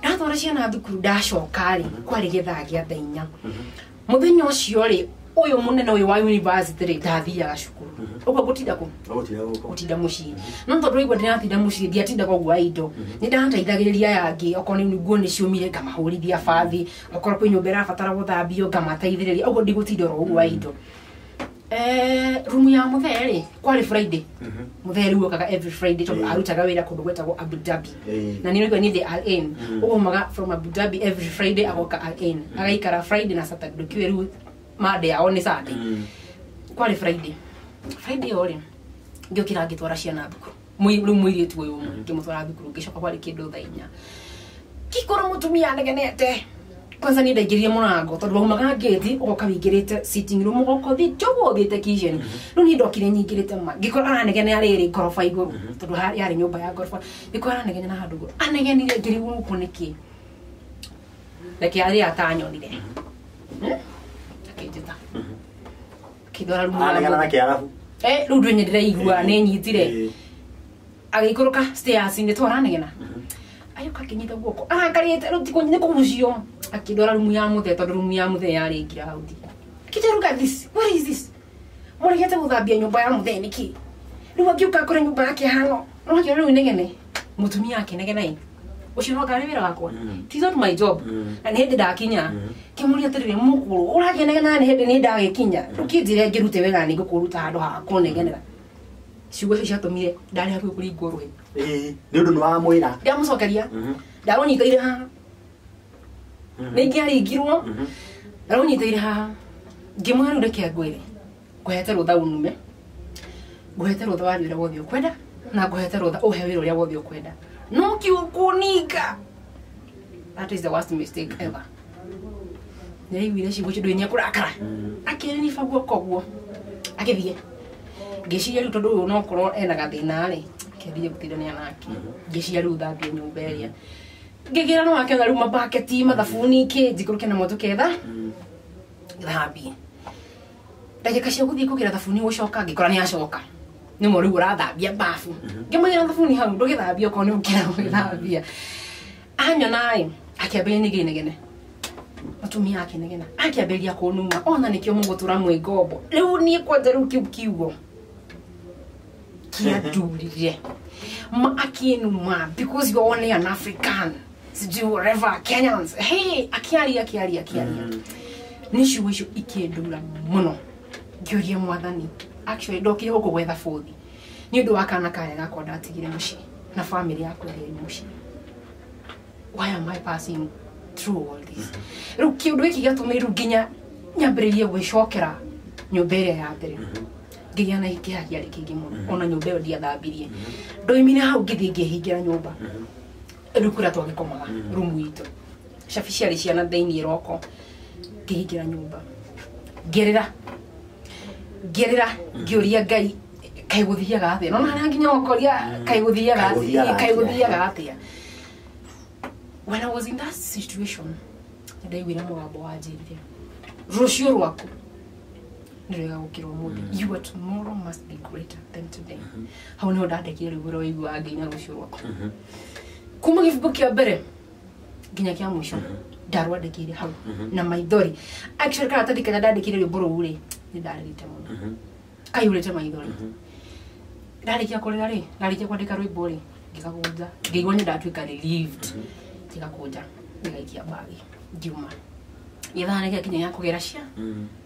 ndatwara ciana thukuru ndacoka ri kwari githagia thainya muthenya ucio ri uyu munene uyu wa university ri ndathiaga cukuru uko gutinda mucii no tondu igwe ndiratinda mucii ndiatinda kogwa indo ni ndanteithagiriria yangi okoni nguo ni ciumire ngamahurithia bathi okoro kwi nyumba irabatara guthambio ngamateithiriria ugo ndigutinda ro ugwa indo rumu ya mutheri kwari Friday mutheri wokaga every Friday to arutaga wira kundu gwetagwo Abu Dhabi na ni nigwa ni the Al-Ain ugomaga from Abu Dhabi every Friday agoka Al-Ain agaikara Friday na Saturday kwiru Monday aone Sunday kwari Friday ori ngikira ngitwara ciana thukuru mwiri tu uyu ngimutwara thukuru ngicoka kwari kindu thainya kikoro mutumia negenete kwanza ni ndagirie murango tondu baumaga gate ugoka wingirite sitting room ugoko thi jogo thite kitchen no ni ndokire nyingirite ma ngikora anegene ariri gorofa iguru tondu yari nyumba ya gorofa ngikora anegene na handu anegenire ngiri guku niki leke ari atanyonire akijita kidora rumu anegana na kiarafu rundu nyendira igua ne nyitire agikuruka stairs ni twara anegena ayo kakinyita guoko karite rutiko nyine kugucio akidora rumu ya muthe tondu rumu ya muthe yari ngira hauti kiteruka this what is this murigete guthambia nyumba ya muthe niki riu akiuka kore nyumba yake hano no kire riu negene mutumia yake negene ucio no kare wira wakwa it is not my job na ni hindi ndakinya kimuria tirire mukuru uragenegena ni hindi ni ndagikinya ukindire ngirute wega ni ngukuruta handu ha kunegenera ciugo cia tumire ndari haku kuri ngorwe ni undu wa mwira ndamucokeria ndaronyitaire ha ningi aringirwo ndaronyitaire ha ngimwaru ndeke ngwire nguhete rutha unume nguhete rutha wa wira wothe ukwenda na nguhete rutha uhe wira uria wothe ukwenda no kiukunika that is the worst mistake ever nei wira ciugo cio ndwinya kurakara akiri ni faguo koguo akithie ngeciria riu tondu no korwo ena gathina ri kĩambia gũtindania nake ngĩcia rĩu thambia nyũmba ĩrĩa ngĩgĩra no wake rĩu mabaketi mathabuni njikũrũke na moto ketha thambie ndagĩka cia gũthiĩ kũgĩra thabuni gũcoka ngĩkora nĩ acoka nĩ mo rĩu ũrathambia bafu ngĩmwĩra thabuni hau ndũgĩthambia okorwo nĩ ũkĩra gũgĩthambia anyona akĩambĩrĩria nĩ gĩnegene mutumia akinegena akĩambĩrĩria kũnuma ona nĩkĩo mũgũtũra mwĩ ngombo rĩu niĩ kwanja rĩu kĩu kiugo kiadurire ma akinuma because you are only an African sijui whatever Kenyans hey akiaria nishu wishu ikendura muno ngioria mwathani actually ndokire huko gwetha fothi ni undu wakana kaya gakwa ndatigire muci na family yakwa iri muci why am I passing through all this ru kiundu iki gatumiru ginya nyambiririe gwicokera nyumba ĩrĩa ya mbere nginya na ikihagia rĩkĩngĩ mũno ona nyumba ĩyo ndiathambirie ndoimire hau ngĩthiĩ ngĩhingĩra nyumba rĩu kũrĩa twagĩkomaga rumu itũ cabi ciarĩ ciana thĩinĩ roko ngĩhingĩra nyumba ngĩrĩra ngĩũria Ngai kaĩ gũthiaga atĩa no na nginya okoria kaĩ gũthiaga atĩa when I was in that situation ndaiguire mũgambo wanjĩrire rũciũ rwaku nĩrwega gũkĩra ũmũthĩ. Your tomorrow must be greater than today. Hau nĩho ndandĩkire rĩu ũrĩa waiguaga Ngai na rũciũ rwaku. Kuma gĩbungo kĩa mbere nginya kĩa mũico ndarwandĩkĩire hau na maithori. Actually karatathi karĩa ndandĩkire rwĩmbo rũu rĩ nĩ ndarĩrĩte mũno kaihũrĩte maithori. Ndarĩkia kũrĩra rĩ ndarĩkia kwandĩka rwĩmbo rĩ ngĩkagũnja ngĩigua nĩ ndatuĩka relieved ngĩgakũnja ngĩgaikia bagi ngiuma. Yethana nĩkĩ kinya ya kũgera cia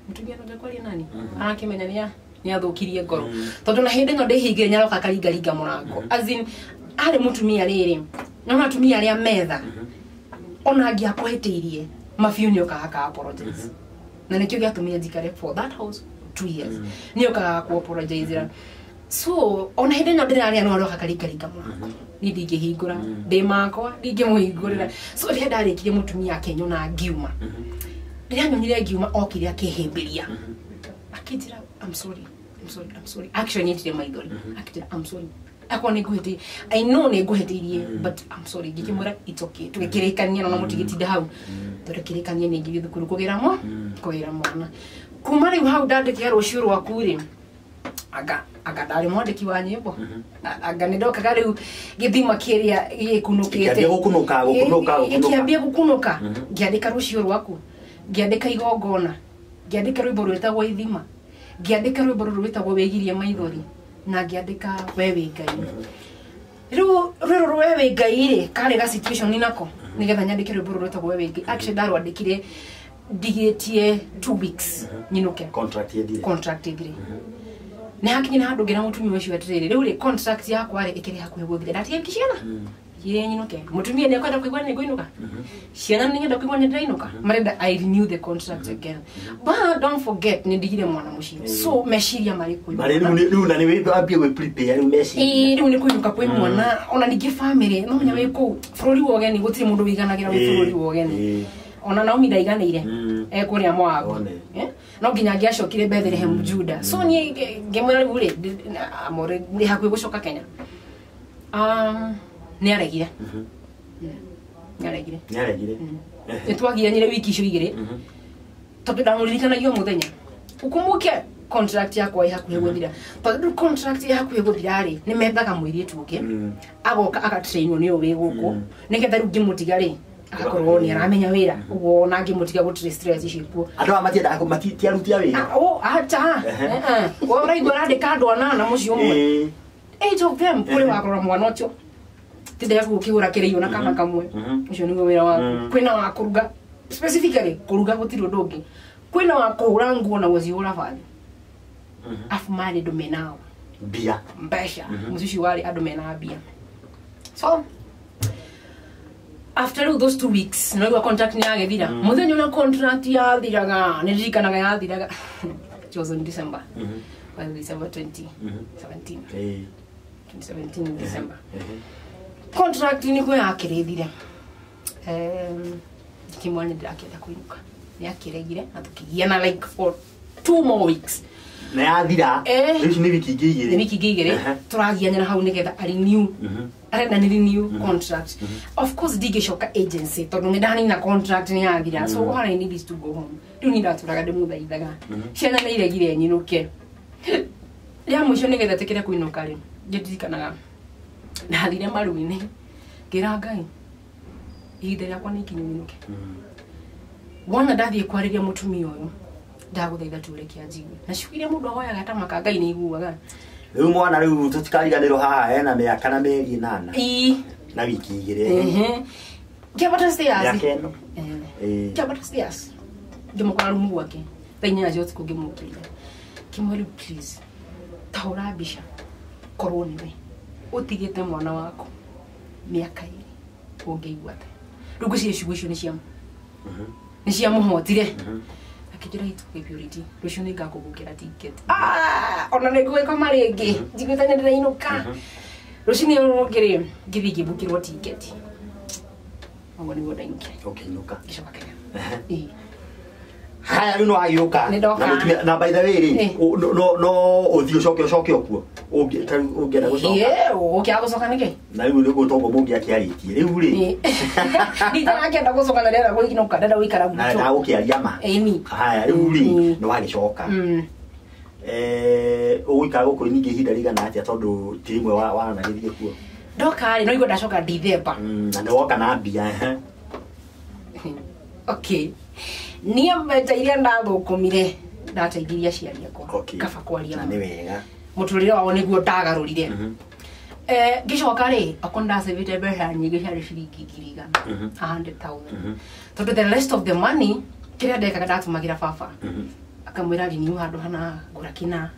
mũtumia ndo ngakwaria nani arakĩmenya nĩ athũkirie ngoro tondũ na hĩndĩ ĩno ndĩhingire nyaroka karingaringa mũrango as in arĩ mũtumia rĩrĩ na mũtumia arĩa metha ona angĩakũhĩtĩirie mabiũ nĩ okaga apologize na nĩkĩo gĩatũmire njikare for that house 2 years nĩ okaga ku apologize. So ona hĩndĩ ĩno ndĩrarĩa no aroka karingaringa mũrango nĩ ndingĩhingũra ndĩ makwa ndingĩmũhingũrĩra. So rĩrĩa ndarĩkire mũtumia akenyo na ngiuma rĩrĩa nyonire ngiuma okire akĩhĩmbĩria akĩnjĩra I'm sorry actually nĩtire maithori akĩnjĩra I'm sorry akwa nĩ ngũhĩtĩirie I know nĩ ngũhĩtĩirie but I'm sorry ngĩkĩmwĩra it's okay tũgĩkĩrĩkania na mũtigĩtinda hau tũgĩkĩrĩkania nĩ ngĩthiĩ thukuru kũgĩra mwana. Kuma rĩu hau ndandĩkĩra rũciũ rwaku rĩ anga ndarĩ mwandĩki wa nyĩmbo anga nĩ ndokaga rĩu gĩthima kĩrĩa gĩkunũkĩte gĩkĩambia gũkunũka ngĩandĩka rũciũ rwaku ngĩandĩka igongona ngĩandĩka rwĩmbo rwĩtagwo ithima ngĩandĩka rwĩmbo rwĩtagwo wĩgirie maithori na ngĩandĩka we wĩ Ngai. Rĩu rwĩrũ we wĩ Ngai rĩ karĩ ga situation nako nĩgetha nyandĩke rwĩmbo rwĩtagwo we wĩ Ngai. Actually ndarwandĩkire ndigĩtie 2 weeks nyinũke contract ithire nĩ hakinyire handũ ngĩra mũtumia ũcio atĩrĩrĩ rĩu rĩ contract yakwa rĩ ĩkĩrĩ hakuhĩ gũthira ndatige ciana yeye nyinũke mũtumia nĩ akwenda kũigua nĩ ngũinũka ciana nĩ ngenda kũigua nĩ ndĩrainũka marenda I renew the contract again but don't forget nĩ ndigire mwana mũciĩ so meciria marĩ kũinũka rĩu na nĩ wambie gwĩ prepare rĩu meciria rĩu nĩ kũinũka kwĩ mwana ona ningĩ family no menya wĩ kũu bũrũri wa ũgeni gũtirĩ mũndũ wĩiganagĩra wĩ bũrũri wa ũgeni ona Naomi ndaiganĩire ekũrĩa Moabu no nginya angĩacokire Bethlehem Juda. So niĩ ngĩmwĩra rĩu rĩ amore nĩ hakuhĩ gũcoka Kenya nĩ aregire nĩtwagianire wiki icio igĩrĩ tondũ ndamũririkanagio mũthenya ũkũmũke contract yakwa ĩ hakuhĩ gũthira tondũ contract ĩ hakuhĩ gũthira rĩ nĩ methaga mũirĩtu ũngĩ agoka agatrainwo nĩ ũyũ wĩ gũkũ nĩgetha rĩu ngĩmũtiga rĩ agakorwo nĩ aramenya wĩra ũguo na ngĩmũtiga gũtirĩ stress icio kuo andũ aya matiendaga matiarutia wĩra acha ũraigua arandĩka andũ anana mũciĩ ũmwe 8 of them kũrĩ wakũrora mwana ũcio tindega gũkĩgũra kĩrĩio na kana kamwe ũcio nĩguo wĩra waku kwĩna wa kũruga specifically kũruga gũtirĩ ũndũ ũngĩ kwĩna wa kũhũra nguo na gũcihũra bathi afu marĩ andũ menao mbia mbeca mũciĩ ũcio warĩ andũ mena mbia. So after those 2 weeks no your contract ni agethira muthenya na contract yathiraga ni ririkanaga yathiraga it was in December December 2017 2017 December contract ni kwa akirethire kimwani ndakenda kuinuka ni akiregire na tukigiana like for 2 more weeks na yathira rĩu nĩ wiki igĩrĩ tũragiana na hau nĩgetha renew arenda ni renew contract of course ndingĩcoka agency tondũ nĩ ndanina contract nĩ yathira so what I need is to go home rĩu nĩ ndatũraga ndĩmũthaithaga ciana nĩ iregire nyinũke rĩa mũico nĩgetha tĩkĩre kũinũka rĩ ndirikanaga ndathire maru-inĩ ngĩra Ngai ihinda rĩakwa nĩ ikinyu nyinũke wona ndathiĩ kwarĩria mũtumia ũyũ ndagũthaitha tũreke anjigue na ciukirie mũndũ ahoyaga ta maka Ngai nĩ iguaga rĩu mwana rĩu tũtikariganĩrwo haha ena mĩaka na mĩeri 8 na wiki igĩrĩ ngĩambata stairs ngĩambata stairs ngĩmũkora rumu gwake thaini ya joti kũngĩmũkĩrire kimweri please tahũra mbica korwo nĩwe ũtigĩte mwana wako mĩaka 2 ũngĩigua ta rĩu ngwĩciria ciugo icio nĩ ciamũhotire akijira itu purity rũciũ nĩ ngakũgũkĩra ticket ona nĩ ngwĩka marĩngĩ njiguĩte nĩ ndĩrainũka rũciũ nĩ ngĩrĩ ngĩthiĩ ngĩbukĩrwo ticket ũguo nĩguo ndainũkire ũkĩinũka gĩcoka Kenya haya rĩu no agĩũka na by the way no ũthiĩ ũcoke okuo ũngĩenda gũcoka ũkĩaga gũcoka nĩkĩ na rĩu nĩguo tongo mũngĩ akĩarĩtie rĩu rĩ ndakĩenda gũcoka na ndĩrenda gũikinoka ndĩrenda gũikara gwitũ na gũkĩaria ma haya rĩu rĩ no agĩcoka ũgũikara gũkũ ningĩ ihinda rĩigana atĩa tondũ ti rimwe wanagĩthiĩ kuo ndoka rĩ no igua ndacoka December na nĩ woka na mbia okay niĩ mbeca iria ndathũkũmire ndateithirie aciari akwa kaba kwaria na nĩ wega mũtũrĩre wao nĩguo ndagarũrire ngĩcoka rĩ akorwo ndacĩvĩte mbeca nyingĩ ciarĩ ciringi 100,000 tondũ the rest of the money kĩrĩa ndekaga ndatũmagĩra baba akamwĩra rĩniu handũ hana ngũra kĩna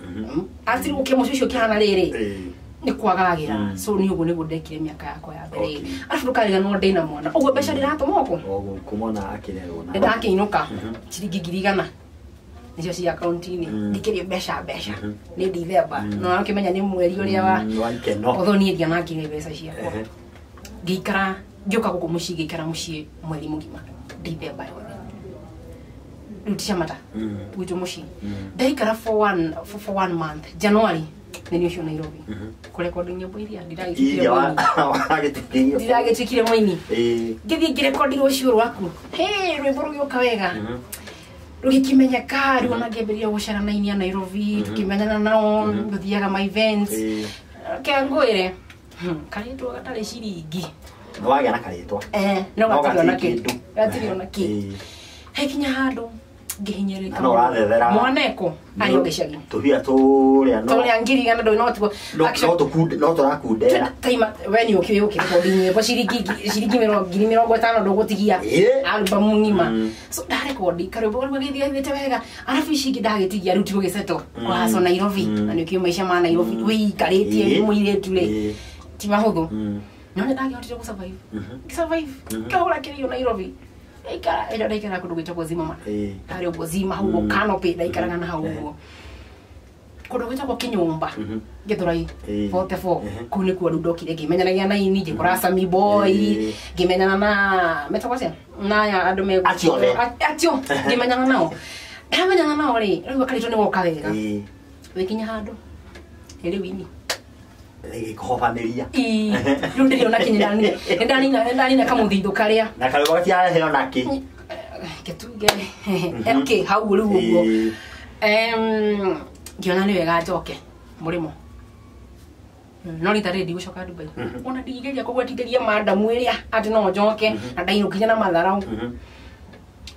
atiri ũkĩmucio ũcio kĩhana rĩrĩ nĩ kwagagĩra so nĩ ũguo nĩguo ndekire mĩaka yakwa ya mbere arabu ndũkariganĩrwo ndĩna mwana ũguo mbeca ndĩratũma gũkũ kumona akĩrerwo na ndakĩinũka ciringi 100,000 nĩcio cia akaunti-inĩ ndikĩrie mbeca nĩ December no akĩmenya nĩ mweri ũrĩa wa although niĩ ndianangire mbeca ciakwa ngĩikara ngĩũka gũkũ mũciĩ ngĩikara mũciĩ mweri mũgima December yothe rĩu ti camata gwitũ mũciĩ ndaikara for one month January nĩ ũcio Nairobi kũrekondi nyĩmbo iria ndiragĩtikire mũini ngĩthiĩ ngĩrekondi rũciũ rwaku rwĩmbo rũgĩũka wega rũgĩkĩmenyeka rĩu ona ngĩambĩrĩria gũcaranainĩa Nairobi tũkĩmenyana nao gũthiaga my events kĩangwĩre karĩtwo gatarĩ ciringi no wagĩa na karĩtwa no gatirĩ ona kĩ hekinya handũ ngihinyĩrĩka no rathethera mwaneko ari ogĩcagi tũhia tũrĩa ngirigana ndũ no tũrakundera taima when you recording kwa shiringi 50,000 ndũgũtigia album ngima so ndarekondi karĩmbo karĩa gĩthiĩte wega arabu ici ingĩ ndagĩtigia rĩu ti gũgĩsettle kwa haso Nairobi na nĩkĩo maica ma Nairobi wĩikarĩtie mũirĩtu rĩ ti mahũthũ no nĩ ndagĩhotire gũsurvive kahũra kĩrĩo Nairobi ndaikara kũndũ gwĩtagwo Zimmerman harĩ ũguo Zima hau ũguo Canopy ndaikaraga na hau ũguo kũndũ gwĩtagwo Kĩnyũmba Gĩthũrai 44 kũu nĩkuo rĩu ndokire ngĩmenyanagia na ini ngĩkora Sami Boy ngĩmenyana na metagwo cia naya andũ me atio ngĩmenyana nao ndamenyana nao rĩ rĩu akarĩtwo nĩ woka wega wĩkinya handũ rĩu ini gĩkũhobanĩria rĩu ndĩrĩona kinya ndanina kamũthithũ karĩa na karĩmbo gatiareheo nakĩ gĩtuge okay hau rĩu ũguo ngĩona nĩ wega njoke mũrĩmo no rita rĩndĩ gũcoka Dubai ona ndigĩgeria kũgwatithĩria madamu ĩrĩa atĩ no njoke na ndainũkinya na matharau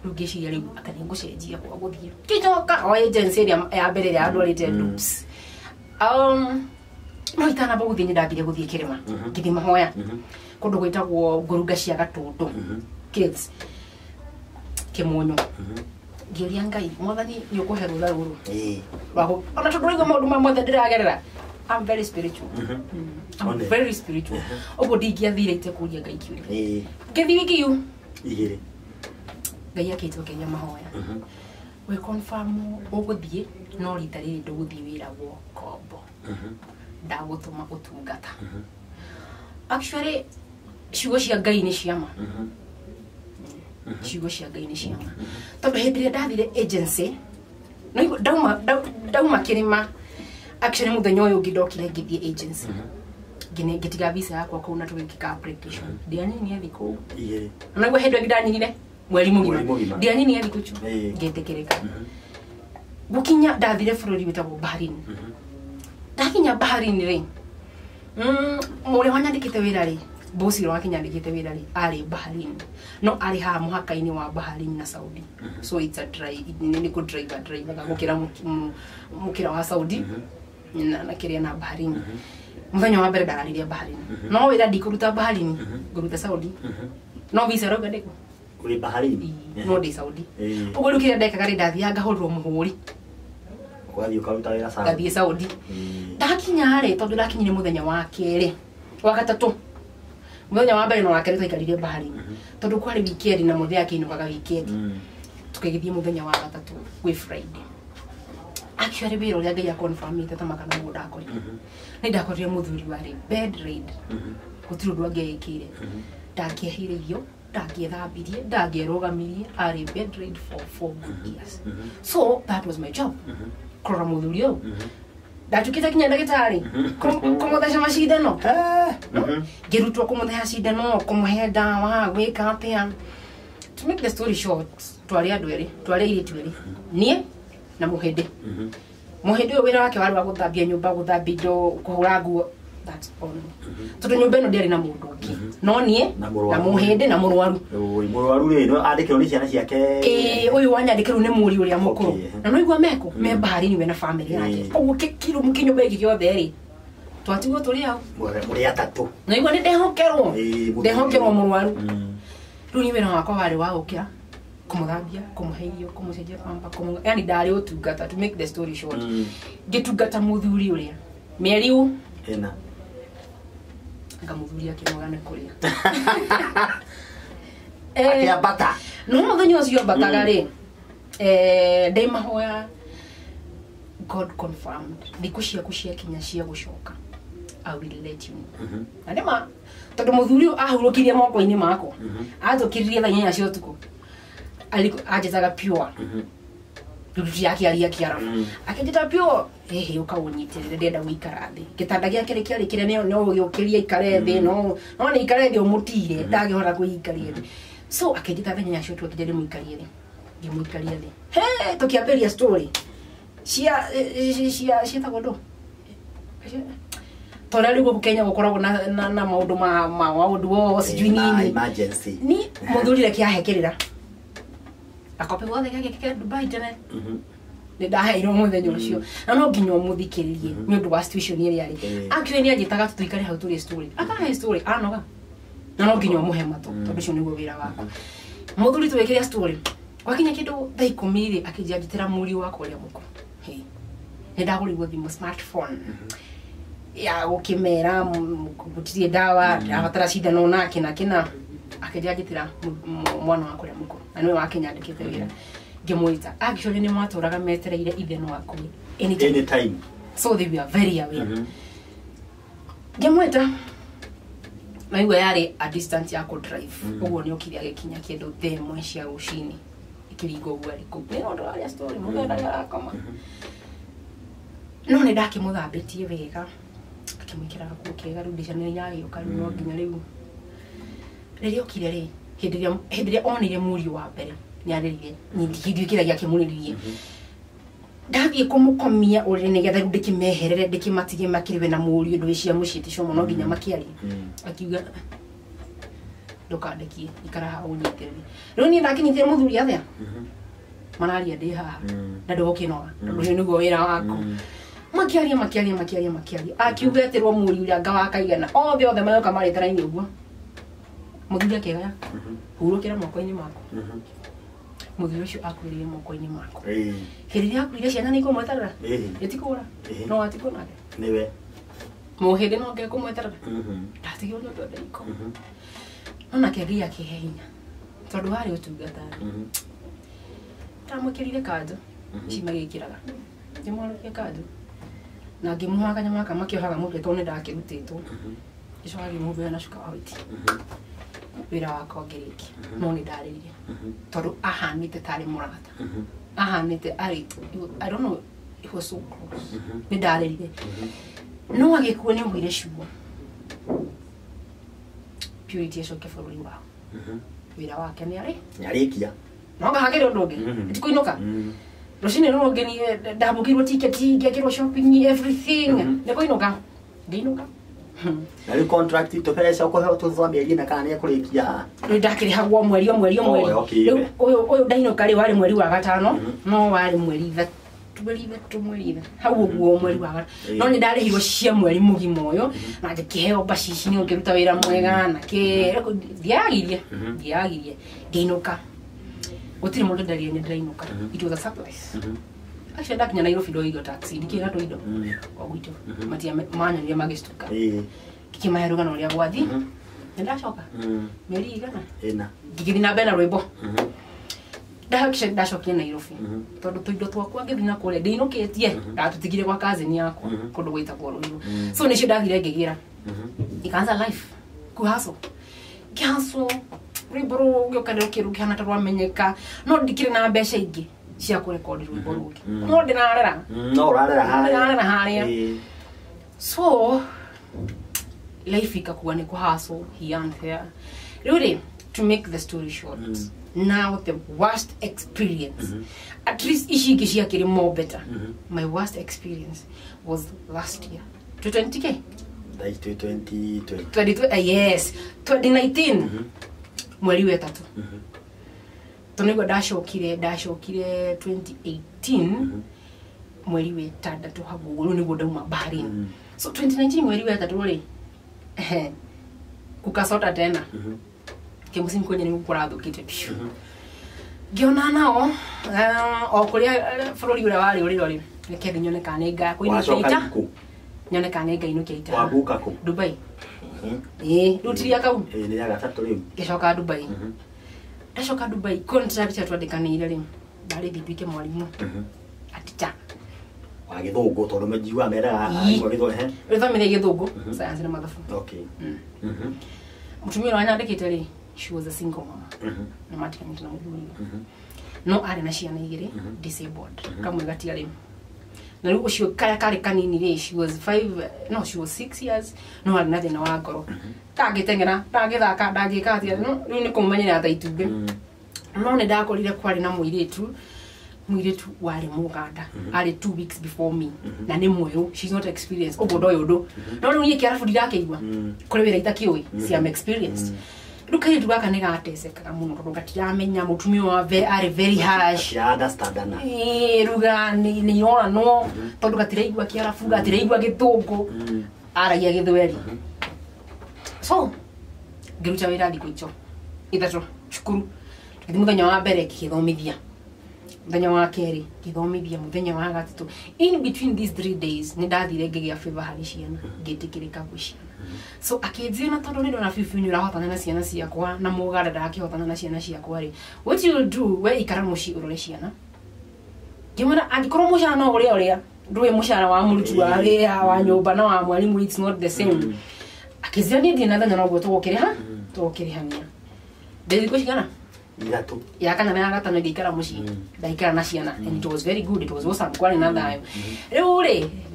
rĩu ngĩciria rĩu atĩ ngũcenjia kwa gũthiĩ ngĩcoka o agency ĩrĩa ya mbere ya andũ arĩte Dupes no itana bo gũthiĩ ndambire gũthiĩ kĩrĩma ngĩthiĩ mahoya kũndũ gwĩtagwo ngũrunga cia Gatũndũ kids Kĩmũnyũ ngĩũria Ngai mwathani nĩ ũkũhe rũtha rũrũ ona tondũ rĩu maũndũ mamwe ndĩragerera I'm very spiritual I'm very spiritual ũguo ndingĩathire itekũria Ngai kĩũria ngĩthiĩ wiki yu igĩrĩ Ngai akĩtwo Kenya mahoya we confirm ũgũthiĩ no rita rĩrĩ ndũgũthiĩ wĩra wo kombo ndagũtũma ũtungata actually ciugo cia Ngai nĩ ciama ciugo cia Ngai nĩ ciama tondũ hĩndĩ ĩrĩa ndathire agency no ndauma kĩrĩma actually mũthenya ũyũ ũngĩ ndokire ngĩthiĩ agency ngĩtiga visa yakwa kũu na tũgĩka application ndianini athi kũu na nĩguo hĩndĩ ĩngĩ ndanyinyire mweri mũgima ndianini athi kũu ngĩtĩkĩrĩka gũkinya ndathire bũrũri wĩtagwo Bahrain ndakinya Bahrain rĩ mũrĩa wanyandĩkĩte wĩra rĩ boss ĩrĩa wakinyandĩkĩte wĩra rĩ arĩ Bahrain no arĩ haha mũhaka-inĩ wa Bahrain na Saudi so it's a nĩ kũ driver gũkĩra wa Saudi na kĩrĩa na Bahrain mũthenya wa mbere ndararĩria Bahrain no wĩra ndikũruta Bahrain ngũruta Saudi no visa rauga ndĩkũ kũrĩ Bahrain no ndĩ Saudi ũguo rĩu kĩrĩa ndekaga rĩ ndathiaga ngahũrĩrwo mũhũri ũgathiĩ ũkaruta wĩra Saudi ngathiĩ Saudi ndakinya rĩ tondũ ndakinyire mũthenya wa kerĩ wa gatatũ mũthenya wa mbere no wakerĩ twaikarire Bahrain tondũ kwarĩ weekend na mũthenya akĩinũkaga weekend tukagĩthiĩ mũthenya wa gatatũ gwĩ Friday actually wĩra ũrĩa Ngai akonfirmĩte ta makana mũndũ ndakorire nĩ ndakorire mũthuri warĩ bed raid gũtirĩ ũndũ angĩekire ndakĩahire irio ndagĩthambirie ndangĩrũgamirie arĩ bedridden for 4 good years. So that was my job. Kũrora mũthuri ũyũ ndatukĩte kinya ndagĩtarĩ kũmũtheca macindano ngĩrutwo kũmũtheca cindano kũmũhe ndawa gwĩka atĩa. To make the story short, twarĩ andũ erĩ twarĩ airĩtu erĩ niĩ na mũhĩndĩ. Mũhĩndĩ ũyũ wĩra wake warĩ wa gũthambia nyũmba gũthambia indo kũhũra nguo. That's all. Tondũ nyũmba ĩno ndĩarĩ na mũndũ ũngĩ no niĩ na mũhĩndĩ na mũrwaru. Mũrwaru rĩ no andĩkĩrwo nĩ ciana ciake. Ũyũ wanyandĩkĩrwo nĩ mũriũ ũrĩa mũkũrũ na no igua meko me bahari-inĩ we na family yake. Ũguo kĩrũ kĩnyũmba gĩkĩ gĩothe rĩ twatigwo tũrĩ hau mũrĩ atatũ. Na igua nĩ ndehokerwo mũrwaru. Rĩu niĩ wĩra wakwa warĩ wa gũkĩra kũmũthambia kũmũhe irio kũmũcenjia pampa yani ndarĩ ũtungata. To make the story short, ngĩtungata mũthuri ũrĩa mĩeri ĩna ngamũthuri akĩnoga nĩ kũrĩa akĩambata. No mũthenya ũcio ambataga rĩ ndaimahoya God confirmed thikũ ciaku ciakinya cia gũcoka I will let you know. Na nĩma tondũ mũthuri ahurũkirie moko-inĩ makwa atũkĩririe thaa 4 cia ũtukũ anjĩtaga pure nduti yake aria kiarabu akĩnjĩta pure ũka ũnyitĩrĩre ndenda gũikara thĩ. Gĩtanda gĩake kĩarĩ kĩnene no ũgĩũkĩria ikare thĩ no nĩ ikare thĩ ũmũtire ndangĩhota kwĩikaria thĩ. So akĩnjĩta thaa 4 cia ũtukũ akĩnjĩra ndĩmũikarie thĩ ngĩmũikaria thĩ tũkĩambĩrĩria story ciĩtagwo ndũ tondũ rĩu gũkũ Kenya gũkoragwo na maũndũ ma maũndũ wothe sijui nini emergency ni mũthuri reke ahekĩrĩra akope wothe gake Dubai tene nĩ ndaheirwo mũthenya ũcio na no nginya ũmũthikĩrĩrie nĩ ũndũ wa situation ĩrĩa arĩ. Actually nĩ anjĩtaga tũikare hau tũrĩ story akahe story anoga na no nginya ũmũhe matũ tondũ ũcio nĩguo wĩra wakwa. Mũthuri twĩkĩria story wakinya kĩndũ thaa 10 akĩnjagitĩra mũriũ wakwa ũrĩa mũkũrũ nĩ ndagũrĩirwo thimũ smartphone ya gũkĩmera gũtirĩ ndawa ndabatara cindano nake na kĩna akĩnjagitĩra mwana wakwa ũrĩa mũkũrũ na nĩwe wakĩnyandĩkĩte wĩra ngĩmwĩta actually nĩ matũraga metereire ithe no akũrĩ anytime. So they were very aware. Ngĩmwĩta na igwe yarĩ a distance ya kũ drive ũguo nĩ okire agĩkinya kĩndũ thaa 1 cia rũcinĩ ikĩringa ũguo arĩ kũu nĩ ũndũ wa story mũthenya ndarakoma no nĩ ndakĩmũthambĩtie wega akĩmwĩkĩra gakuo kega rĩu ndĩcanĩrĩ yagĩũka rĩu no nginya rĩu rĩrĩa okire rĩ hĩndĩ ĩrĩa onire mũriũ wa mbere nĩarĩrire hĩndĩ kĩrĩa gĩakĩmũrĩririe ndathiĩ kũmũkomia ũrĩa nĩgetha rĩu ndĩkĩmeherere ndĩkĩmatige makĩrĩwe na mũriũ ndũ cia mũciĩ ti como no nginya makĩaria akiuga ndũkandekie ikara haha ũnyitĩrĩre rĩu niĩ ndakinyitire mũthuri athĩa mararia ndĩ haha na ndũgũkĩnoga tondũ ũcio nĩguo wĩra waku makiaria akiuga aterwo mũriũ ũrĩa anga wakaigana othe mayoka marĩtara-inĩ ũguo mũthuri akĩgaya hurũkĩra moko-inĩ maku mũthuri ũcio akwĩrĩire moko-inĩ maku hĩndĩ ĩrĩa akwĩrire ciana nĩ ikũmweterera ĩtikũra no atikũ nake nĩwe mũhĩndĩ no ngekũmweterera ndatigirwo nĩ ũndũ wa ndĩiko no nake Ngai akĩhe hinya tondũ warĩ ũtungata ndamwĩkĩrire kanjũ ici magĩkĩraga ndĩmwarũkia kanjũ na ngĩmũha kanyama aka makĩohaga mũtwe tondũ nĩ ndakĩrutĩtwo gĩcoka ngĩmũhũmbĩra na cuka wa white wĩra wakwa ngĩrĩkia no nĩ ndarĩrire tondũ ahanĩte tarĩ mũrata ahanĩte arĩ I don't know it was so close nĩ ndarĩrire no agĩkuo nĩ ũgwire cuo Purity acoke bũrũri wao wĩra wake nĩ arĩkia no ngahagĩre ũndũ ũngĩ tikũinũka rũcinĩ rũrũ ngĩ ndamũkĩirwo tiketi ngĩakĩrwo shopping everything nĩ kũinũka ngĩinũka na rĩu contract tũbereca ũkũheo tũthwa mĩeri na kana nĩ ekũrĩkia rĩu ndakĩrĩhagwo mweri rĩu ũyũ ndainũka rĩ warĩ mweri wa gatano no warĩ mweri ithatũ hau ũguo mweri wa gatano no nĩ ndarĩhirwo cia mweri mũgima ũyũ na ngĩkĩheo bacici nĩ ũngĩruta wĩra mwega na ndiagirie ngĩinũka gũtirĩ mũndũ ndarire nĩ ndĩrainũka it was a surprise actually ndakinya Nairobi ndoigo taxi ndikĩga tũindo o gwitũ manyonire magĩstuka ngĩkĩmahe rũgano rũrĩa gwathiĩ nĩ ndacoka mĩeri igana ngĩgĩthiĩ na mbere na rwĩmbo ndacokia Nairobi tondũ tũindo twakwa ngĩthiĩ na kũrĩa ndĩinũkĩtie ndatũtigire gwa cousin yakwa kũndũ gwĩtagwo Rũirũ so nĩcio ndathire ngĩgĩra ikaanza life kuhaso rwimbo rugi ukane ukirugi hana tarwa menyeka no ndikire na mbeca ingi cia kurekodi rwimbo rugi no ndinarera no rarera haria so life ikakuwa ni kuhustle here and there really to make the story short now the worst experience at least ishiki ciakire more better my worst experience was last year 2020k like 2020 yes 2019 mweri wa 3 tonigo dashokire 2018 mweri wa 3 hagu ni goda mabari so 2019 mweri wa 3 role kukasota tena kemusi mkonye ni kuradho kite giona nao okuria forori ura wari uri reke nyone kanega ko ini keita nyone kanega ino keita wabuka ko Dubai rutiria kau ni ya gatatu riu geshoka Dubai geshoka Dubai contract ya twandikanire ri ndari thibike mwalimu aticha wa githungu tondu mejiwa mera aigwa githungu rithomire githungu science na mathabu okay mutumira wanyandikite ri she was a single mom na matika mtu na muthuri no ari na ciana igire disabled kamwe gatiari na rugo cio kare kanini ri she was 6 years no ari na thina wa ngoro tangitengera tangithaka ndangika atia no riu ni kumumenyera ata itumbe no ne ndakorire kwari na muiritu wari muganda ari 2 weeks before me na ni mweru she's not experienced obodo yodo no riu ni kiarafu ndirakeigwa kore wira itakioi si am experienced Lukai tuwaka nega ateseka muno tondu gatiramenya mutumio wa ari very harsh ya understand na ruga ni yona no tondu gatireigwa kiarafu gatireigwa githungu aragia githweri so girucha wira ndiko icho ithato cukuru muthenya wa mbere kithomithia muthenya wa keri kithomithia muthenya wa gatatu in between these 3 days ni ndathire ngigia favor hari ciana ngitikirika guciana so akijina tondu ni ndona fifi ni rahotana na ciana ciakwa na mugara ndakihotana na ciana ciakwa ri what you will do we ikara muci urore ciana kimana angikoro mushana no uria nduwe mushara wa murutu wa ria wa nyumba na wa mwalimu it's not the same akizia ni ndina ndanya no gweto gukiri hania ndiri kushigana iratu ya kana na gatano ngikara muci ndaikara na ciana and it was very good it was awesome kwani na thayo riu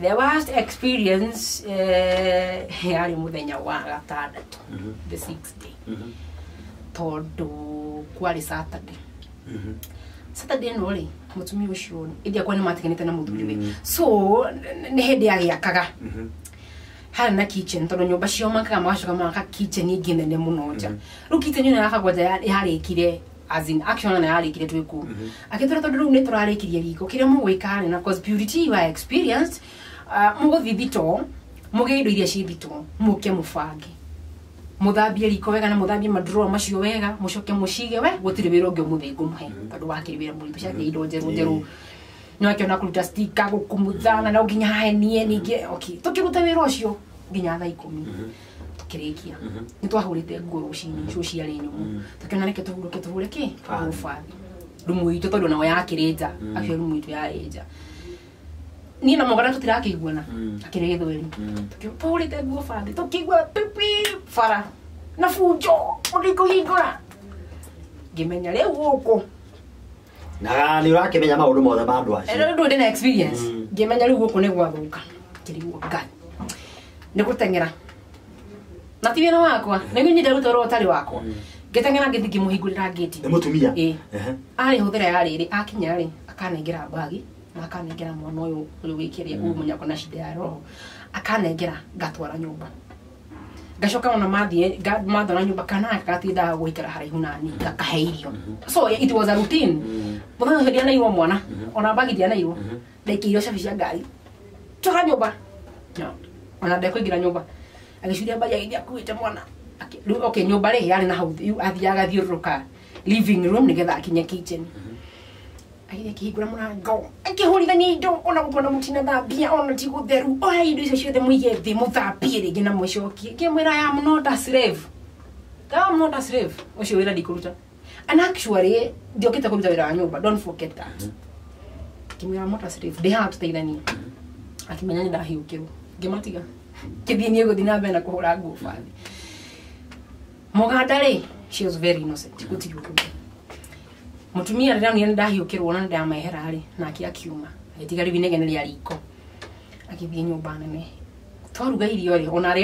the worst experience yari muthenya wa gatandatu the 6th day tondu kwari Saturday no ri mutumi ucio idia kwani matikanite na muthuri so ni hindi agiakaga hari na kitchen tondu nyumba cio makaga macoka maka kitchen ingine ne muno nja ru kitchen ino yakagwaja yari ikire as in action na yari ikire twiku akithora tondu ru ni turarikirie riko kire mugwikana na cause purity you are experienced muguthi thito mugiindo iria ci thito muke mubangi muthambie riko wega na muthambie madro macio wega mucoke mucige we gutire wira ungi muthingu muhe tondu wakiri wira muri cia indo njeru no akiona kuruta sticker gukumuthana na nginya henie ninge okay tukiruta wira ucio nginya thaa 10 tukirikia ni twahurite nguo rucini cio ciari nyumu tukiona reke tuhure ki ufathi rumu itu tondu nawe yakirita afia rumu itu yareja ni na mogana tutirakiguana akire githweri tukihurite nguo fathi tukigwa pipi fara na fujo ndiko hingora ngimenya riu guku na ni urakimenya maundu mothe ma andu acio ndo ndina experience ngimenya riu guku ni gwathuka kiriguo ngai ni gutengera na tiwe na wakwa ni ngi ndaruta ro tari wakwa ngitengera ngithiki muhingurira gate ni mutumia ari huthira yari ri akinya ri akanengera bagi na akanengera mwana uyu wikiria umunyako na shida ya roho akanengera ngatwara nyumba gashoka ona mathie mathona nyumba kana akatinda gwikara haraihu nani gakaheirio so it was a routine mwana hedia na iwo mwana ona bagi dia na iwo ndaikirio cabi ngari twara nyumba no ona ndekuingira nyumba agishuria baya idia kuite mwana okay nyumba ri yari na hau athiaga thiuruka living room nigetha akinya kitchen aire kihigura murango akihurithania indo ona gukona mutina thambia ona ti gutheru oya indo icio ciothe muige thi muthambie ringi na mucokie kimwira I am not a slave ucio wira ndikuruta and actually ndiokite kuruta wira wa nyumba don't forget that kimwira I'm not a slave they have to teithania akimenya ndahiukirwo ngimatiga kithini guthina mbere na kuhura nguo fathi Muganda ri, she was very innocent. Kuti yuko. Mutumia rira ni ndahiukirwo na ndamehera ri na akiuma. Agitigari binegene ya riko. Agithie nyumba nene. Twaruga irio ri ona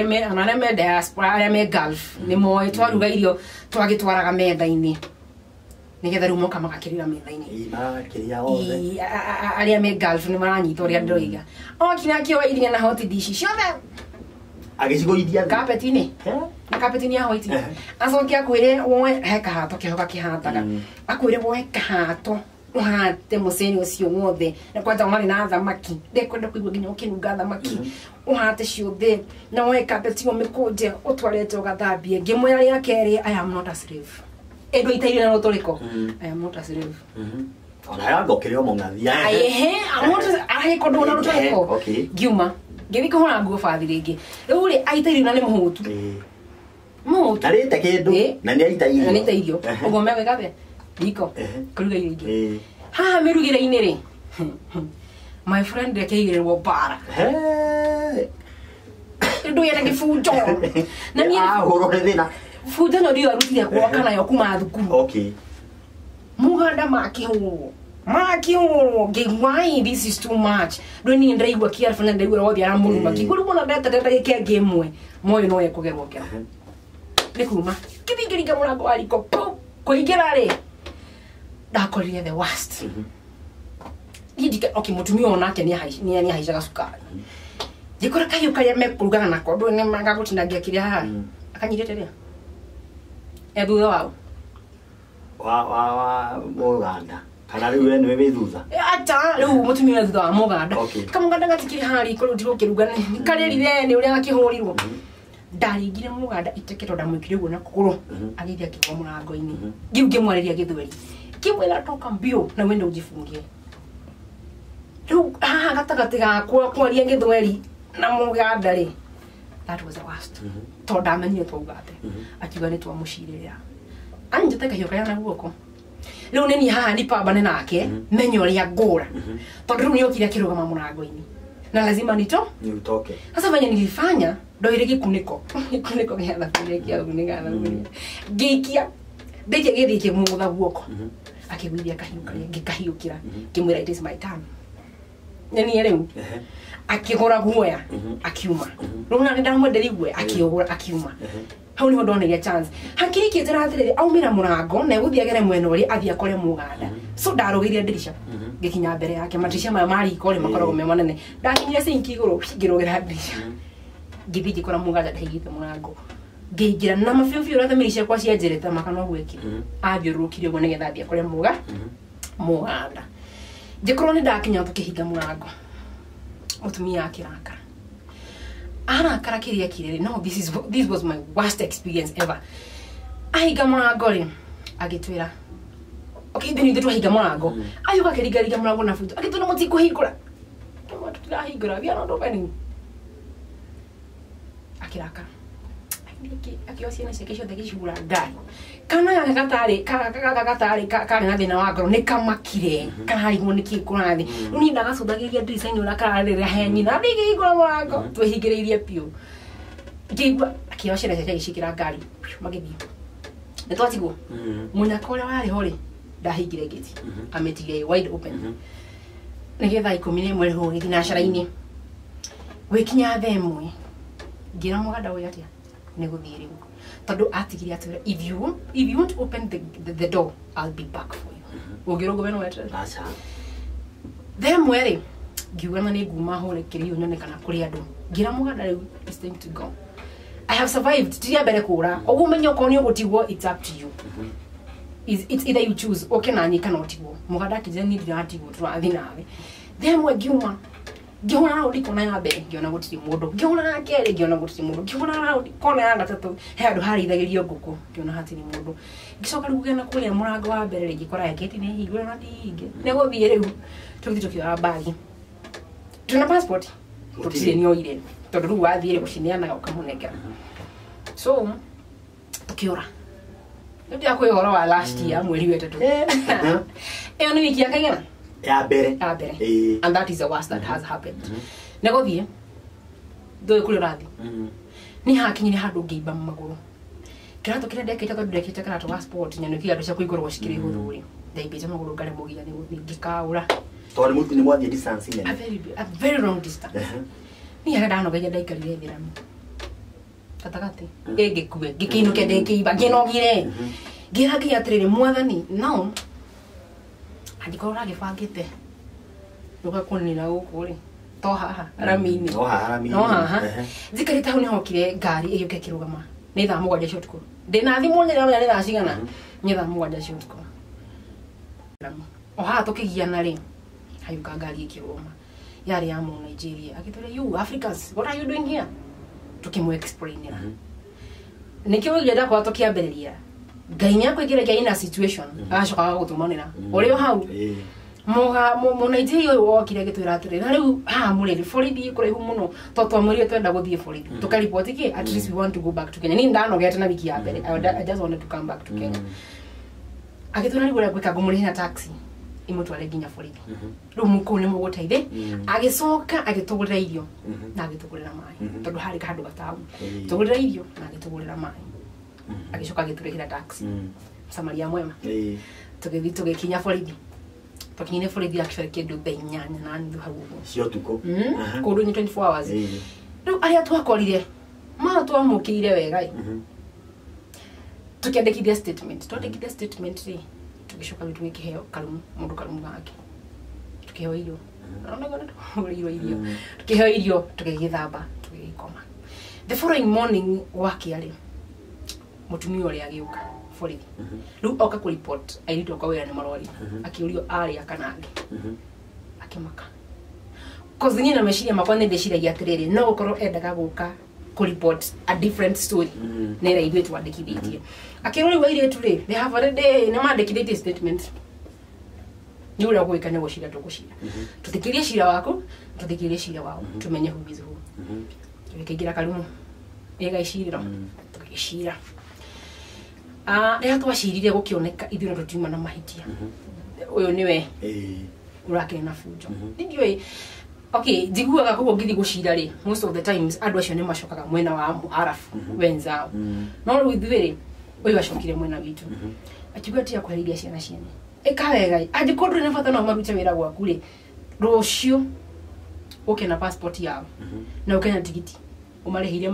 me diaspora aria me Gulf ni moe twaruga irio twagitwaraga metha-ini. Nigetha riu moka magakirira metha-ini. Makiria othe. Aria me Gulf ni maranyita uria ndoiga. Okina kio iria na hot dish ciothe. Agicigũithia Carpet-ini. Na carpet-ini ya white. Acokia kwire woe he kahato kihoka kihataga. Akwire woe kahato uhate museni ucio wothe. Na kwanja mari na thamaki. Ndekwenda kuigua nginya ukinuga thamaki. Uhate ciothe. Na woe carpet-ini umikuje utwarete ugathambie. Ngimwira ria keri I am not a slave. Endo itaire na rotoriko. I am not a slave. Ona ya ngokire omongathia. Ehe, ahe kondo na rotoriko. Okay. Giuma. Ngithi kuhona nguo bathi ringi. Riu ri aitaire na ni muhutu. Muhutu. Arite kindu na ni aitairio. Na ni aitairio. Ugo mewe gabe. Diko. Kuruga iringi. Ha mirugire-ini ri. My friend de keigirwo bara. Ndu yeta gifujo. Na ni horo thina. Fujo no dio arutire kwa kana yo kuma thukuru. Okay. Muganda makihwo. Why this is too much? Don't need to go here for the day where they are moving. But you could want to get game way. More no ya kuge woke. Lekuma. Kibigiri gamura go aliko. Ko igerare. Da ko rie the worst. Yidika okay mutumi ona ke ni haisha sukari. Jikora kayo kaya me kuruga na ko do ne manga gutindagia kiria ha. Akanyireteria. Edu wao. Wa Muganda. Kana riu we niwe thutha. Ata riu mutumia thutha wa Muganda. Kamuganda gatikiri hari ko ndiro kiruga ni kareri ni uria akihurirwo. Ndaringire Muganda iteketo ndamwikire guo na kuguru. Agithia kiko murango-ini. Ngiu ngimwareria githweri. Kimwira toka mbio na wende ujifungie. Riu gatagati gakwa kwaria githweri na Muganda ri. That was the worst. Tonda amenye twugate. Akiuga ni twa mucirĩria. Anjete kahio kaya na guoko. Riu neni haha ni pambane nake menyo ria ngura. Tondu riu ni okire kirugama murango-ini. Na lazima nito ni utoke. Sasa venye nilifanya ndo ile gikuniko. Gikuniko gya thaburia kia uninga thaburia. Gikia. Ndike githi kimutha guoko. Akigwithia kahiu karia ngikahiukira. Kimwira it is my time. Neni riu. Akigora guoya akiuma. Riu na ndamwenderi guoya akiogora akiuma. Hau ni ndona ya chance. Hakiri kitira atiriri aumira murango na guthia gere mwena uri athia kore Muganda. So ndarogiria ndirisha. Gikinya mbere yake madirisha mari kore makoro me manene. Ndakinyire sinki iguru ngirogera ndirisha. Githiji kora Muganda ndahigite murango. Ngigira na mafiofio ratha mirisha kwa cianjereta makano gwiki. Athiurukire go nigetha athia kore Muganda. Ngikoro ni ndakinya tukihinga murango. Mutumia akirakara. Ana karakiria kirere. No, this was my worst experience ever. Ahiga murango ri agitwira. Okay, then you higa murango. Ayuka kiriga murango na futo. Agituna muti kuhigura. Kama tutahigura we are not opening. Akiraka. Akiosia na sekesho dekishura gari. Kana ya gatari kana na thina wa ngoro ni kamakire kana hari ngo niki kurathi uni ndagacuthagiriria design ura kararira henyi na ndigi igura murango twihingiriirie piu ngigwa akiocia na sekeshikira gari magithi nitwatigwo munyaka uria wari hori ndahingire gate ametige wide open nigetha 11 ho githina caraini wikinya themwe ngira Muganda uyu atia ni guthiri tondu atigiri atwira if you won't open the door I'll be back for you ugirogo beno wetre Acha. Themwe ri ngiuga na ni nguma hore kiri nyone kana kuri andu ngira Muganda riu it's time to go. I have survived tiria mbere kura ogumenyo ko ni ugutigwo it's up to you. It's either you choose okay na nyika na utigwo Muganda kije ni ndiratigwo turathi nawe themwe ngiuma ngihona na uri kona ya mbere ngiona gutiri mundu ngihona na kere ngiona gutiri mundu ngihona na uri kona ya gatatu he andu harithagirio nguku ngiona hatiri mundu ngicoka riu gena kuria murango wa mbere ngikora gate ni hingura na ndihinge ne guthie riu tukithukira bagi tuna passport tutire ni oire tondu riu wathire gucineana ukamunengera so tukiora ndio akwe horo wa last year mweri wetatu eo ni wiki yakagena ya bere and that is the worst that has happened negothie do kule rathi ni hakinyire handu ngiimba maguru kirato kira ndekete tondu ndekete kirato wa sport nyano kia cia kuigorwo cikire iguru ri ndaibite maguru ngare mugia ni ngikaura tondu mutu ni mwathie distance nyene a very long distance ni ara ndano geje ndaikarire thirami katagati ngikue ngikinuke ndekiiba nginogire ngiragia atiriri mwathani no andikora gibangite nuka kunina guku ri to haha ramini no haha zikarita hu ni hokire ngari iyuke kirugama ni thaa mugwanja cio tuko ndina thimu nyina ni thaa cigana ni thaa mugwanja cio tuko o haha tukigiana ri hayuka ngari ikiruma yari ya mu Nigeria akitore you Africans what are you doing here tukimu explain ira nikio ngenda kwa tukiambiriria gainya kwikira ina situation ashoka gutumanira uri o hau mo Nigeria yo kire gitwira atire na riu muri foridi kuraihu muno toto muri twenda guthie foridi tukaripoti ki at least we want to go back to Kenya ni ndanogete na wiki ya mbere I just wanted to come back to Kenya agitwira riu gwika gumuri na taxi imutware ginya foridi riu muko ni muguteithe agicoka agitugurira irio na agitugurira mai tondu hari kandu gatamu tugurira irio na agitugurira mai agicoka agiturehira taxi samaria mwema tugithi tugikinya foridi tukinyine foridi actually kindu benyanya na ndu hau cio tuko kundu ni 24 hours riu aria twakorire ma twamukire wega tukiandikithia statement twandikithia statement ri tugicoka bitu kiheo karumu mundu karumu gake tukiheo irio irio tukiheo irio tukigithamba tugikoma the following morning wakiari mutumia uri agiuka foridi riu oka ku report airito kwa wera ni marori akiurio ari akanange akimaka cause nyina meshiria makwa ne ndeshiragia atiriri no gukoro endaga guka ku report a different story nera ithuĩ twandĩkithĩtie akĩrori wa iretu rĩ they have already nĩ mandĩkithĩtie statement ni ule gwĩka nĩ gũcira tũgũcira tũthikĩrie cira waku tũthikĩrie cira wao tumenye who is who tũkĩingira karumu ega icirĩro tũgĩcira rĩa twacirire gũkĩoneka ithuĩ no tũtiuma na mahitia ũyũ nĩwe ũrakĩrĩ na bunjo ndiũĩ okay jiguaga kugo ngithi gucira ri most of the times andu acio ni macokaga mwena wa arafu wenzao no ru ithuiri uyu acokire mwena witu akiuga tia kwariria ciana ciene ikawega aje kodru ne fata no marucha wira gwaku ri rucio uke na passport yao na uke na tigiti umarehire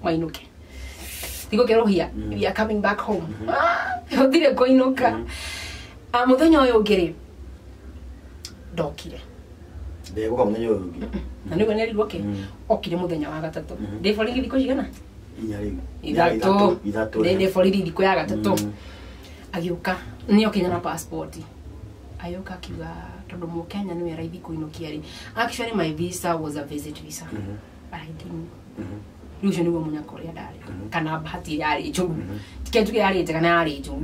mainuke tigo kerohia we are coming back home hodire koinuka muthenya uyu ngiri ndokire ndego kamwe nyo na niwe neri roke okire muthenya wa gatatu de foridi diko jigana ithatũ de foridi diko ya gatatu agiuka ni okinya na passport ayoka kiga tondu mu Kenya niwe raithi kuinukia ri actually my visa was a visit visa I didn't rujo ni munya korea dali kana bahati yari juu tiketuke yari kana yari juu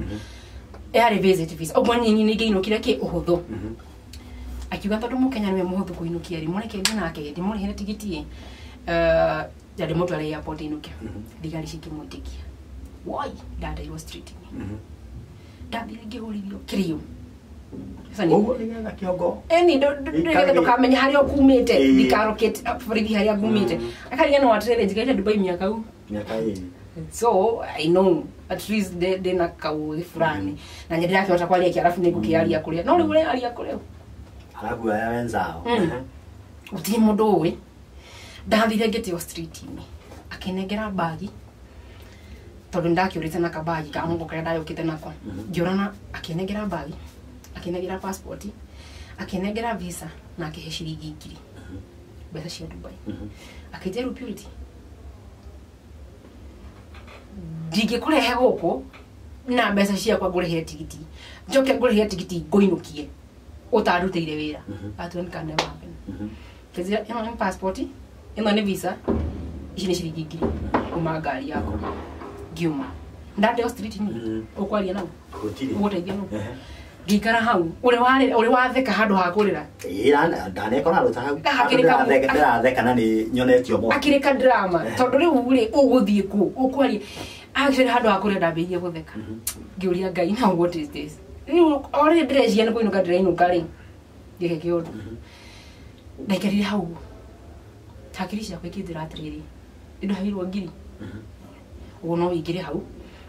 yari visit visa obonye ni ngiinukira ki uhuthu akiuga tondu mu Kenya niwe muhuthu kuinukia ri mone kendi nake ndi mone hene tigiti yari moto ali airport inuke digari shikimutikia why dada was treating me dada ngihuririo kirio sasa ni kiongo eni ndo tukamenya hari okumite dikarokete foridi hari agumite akari no atrele jikaita Dubai miaka hii so I know at least de na kauli fulani na nyeri yake watakwali yake alafu nikukialia kulia no ule alia kulia alafu ya wenzao uti mundu we ndathire ngete street ini akinegera bagi tondu ndakiurite na kabagi ka mungu kaya ndayukite nako njorana akinegera bagi akinegera passport akinegera visa na akihe ciringi 2,000 mbeca cia Dubai akijera purity ndingikurehe guku na mbeca cia kwa ngurihire tigiti njoke ngurihire tigiti ngoinukie utarutire wira atu can never happen kizira ino ni passport ino ni visa ici ni ciringi 2,000 kuma ngari yako giuma ndade street ni ukwaria nao uteithia no gikara hau uri watheka handu ha kurira ira ndanekora ruta hau ndatheka na ni nyonetio mo akirika drama tondu riu ri uguthie ku ukwaria actually handu ha kurira ndambirie gutheka ngiuria ngai na what is this riu ori dress yani kuinuka drainuka ri gike kiundu ndaikarire hau takirisha kwikithira atiriri indo hairwo ngiri uno wigire hau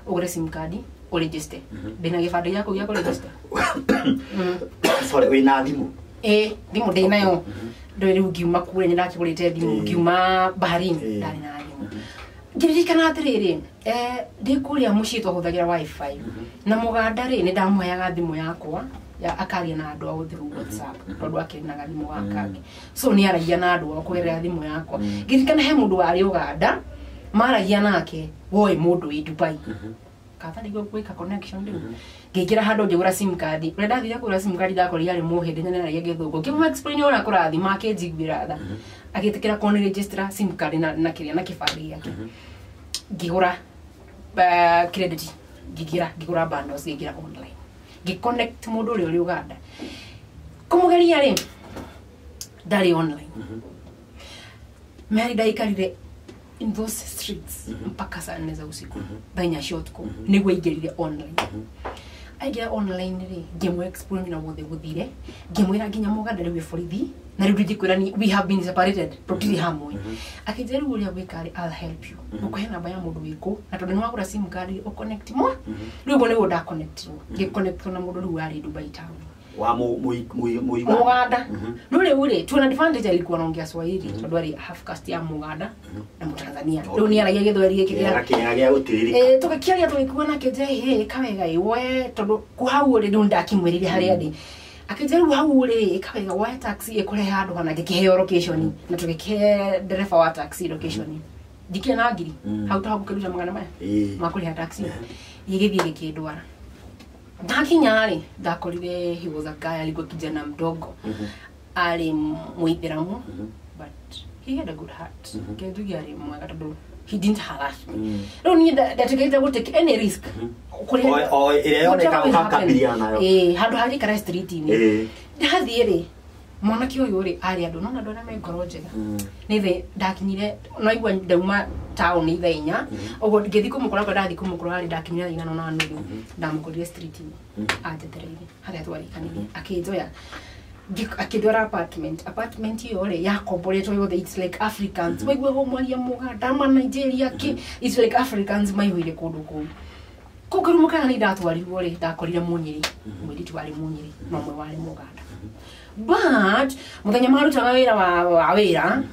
ugure sim card o register ndina gibande yako gya ko register sorry we na thimu thimu ndina yo ndo riu ngiuma kure ni ndakigurite thimu ngiuma Bahrain ndari na thimu ngiririkana atiriri ndikuria mucii twahuthagira wifi na muganda ri ni ndamuheaga thimu yakwa ya akaria na andu au through WhatsApp tondu akiri na thimu wakage so ni aragia na andu akugerera thimu yakwa ngirikana he mundu wari Uganda maragia nake woi mundu i Dubai kathari go gwika connection ndu ngikira handu ngigura sim card urenda thira kugura sim card ndakori yari muhinde nyene na githungu kimu explain ona kurathi make njiguira tha agitikira kon register sim card na kiria na kibandi yake ngigura credit ngigura bundles ngigira online ngiconnect mundu uri Uganda kumugeria ri ndari online meri ndaikarire in those streets mpaka saa 4 za usiku thanya shotko niguo ingirire online aigira online ri ngimwe explain na wothe guthire ngimwira nginya muganda riu borithi na riu ndikwira ni we have been separated totiri hamwe akijeru uria gwikari I'll help you ukohe namba ya mundu wiko na tondu ni wagura sim card o connect mo riu bo nigo da connect ngi connect na mundu riu ari Dubai town wa Muganda nule ule tuna advantage alikuwa anaongea Swahili tondu ari half caste ya Muganda na Mtanzania riu ni aragia githweri ya gutiriri tukakiaria twikuona keje kawega iwe tondu kuhau ule ndu ndakimwirire hari andi akijeru hau ule kawega wa taxi ekore handu hana ngikiheo location na tukike dereva wa taxi location dikia na ngiri hau tahabukiruja magana maya makuri ha taxi yigithie gikindwara ndakinyari ndakorire he was a guy alikuwa kijana mdogo ali muithiramu but he had a good heart kedugi ali mwanga tondu he didn't harass me no ni that would take any risk ile yone kama kabiria nayo handu hali kara street ni ndathire mwanake uyu ri ari andu nona ndona me ngoro njega ni the ndakinyire no igwa ndauma town ithenya ogo ngithi kumukora kwa ndathi kumukora ari ndakinyira ingana na nuru ndamukorire street ni atetereire haria twarikanire akinjoya akidora apartment hiyo ri ya corporate yothe it's like Africans wigwe go mwaria Muganda ma Nigeria ki it's like Africans maihwire kundu ku kugurumuka ni ndatwarirwo ri ndakorire munyiri mwiri twari munyiri nomwe wari Muganda but muthenya marutaga wira wa wira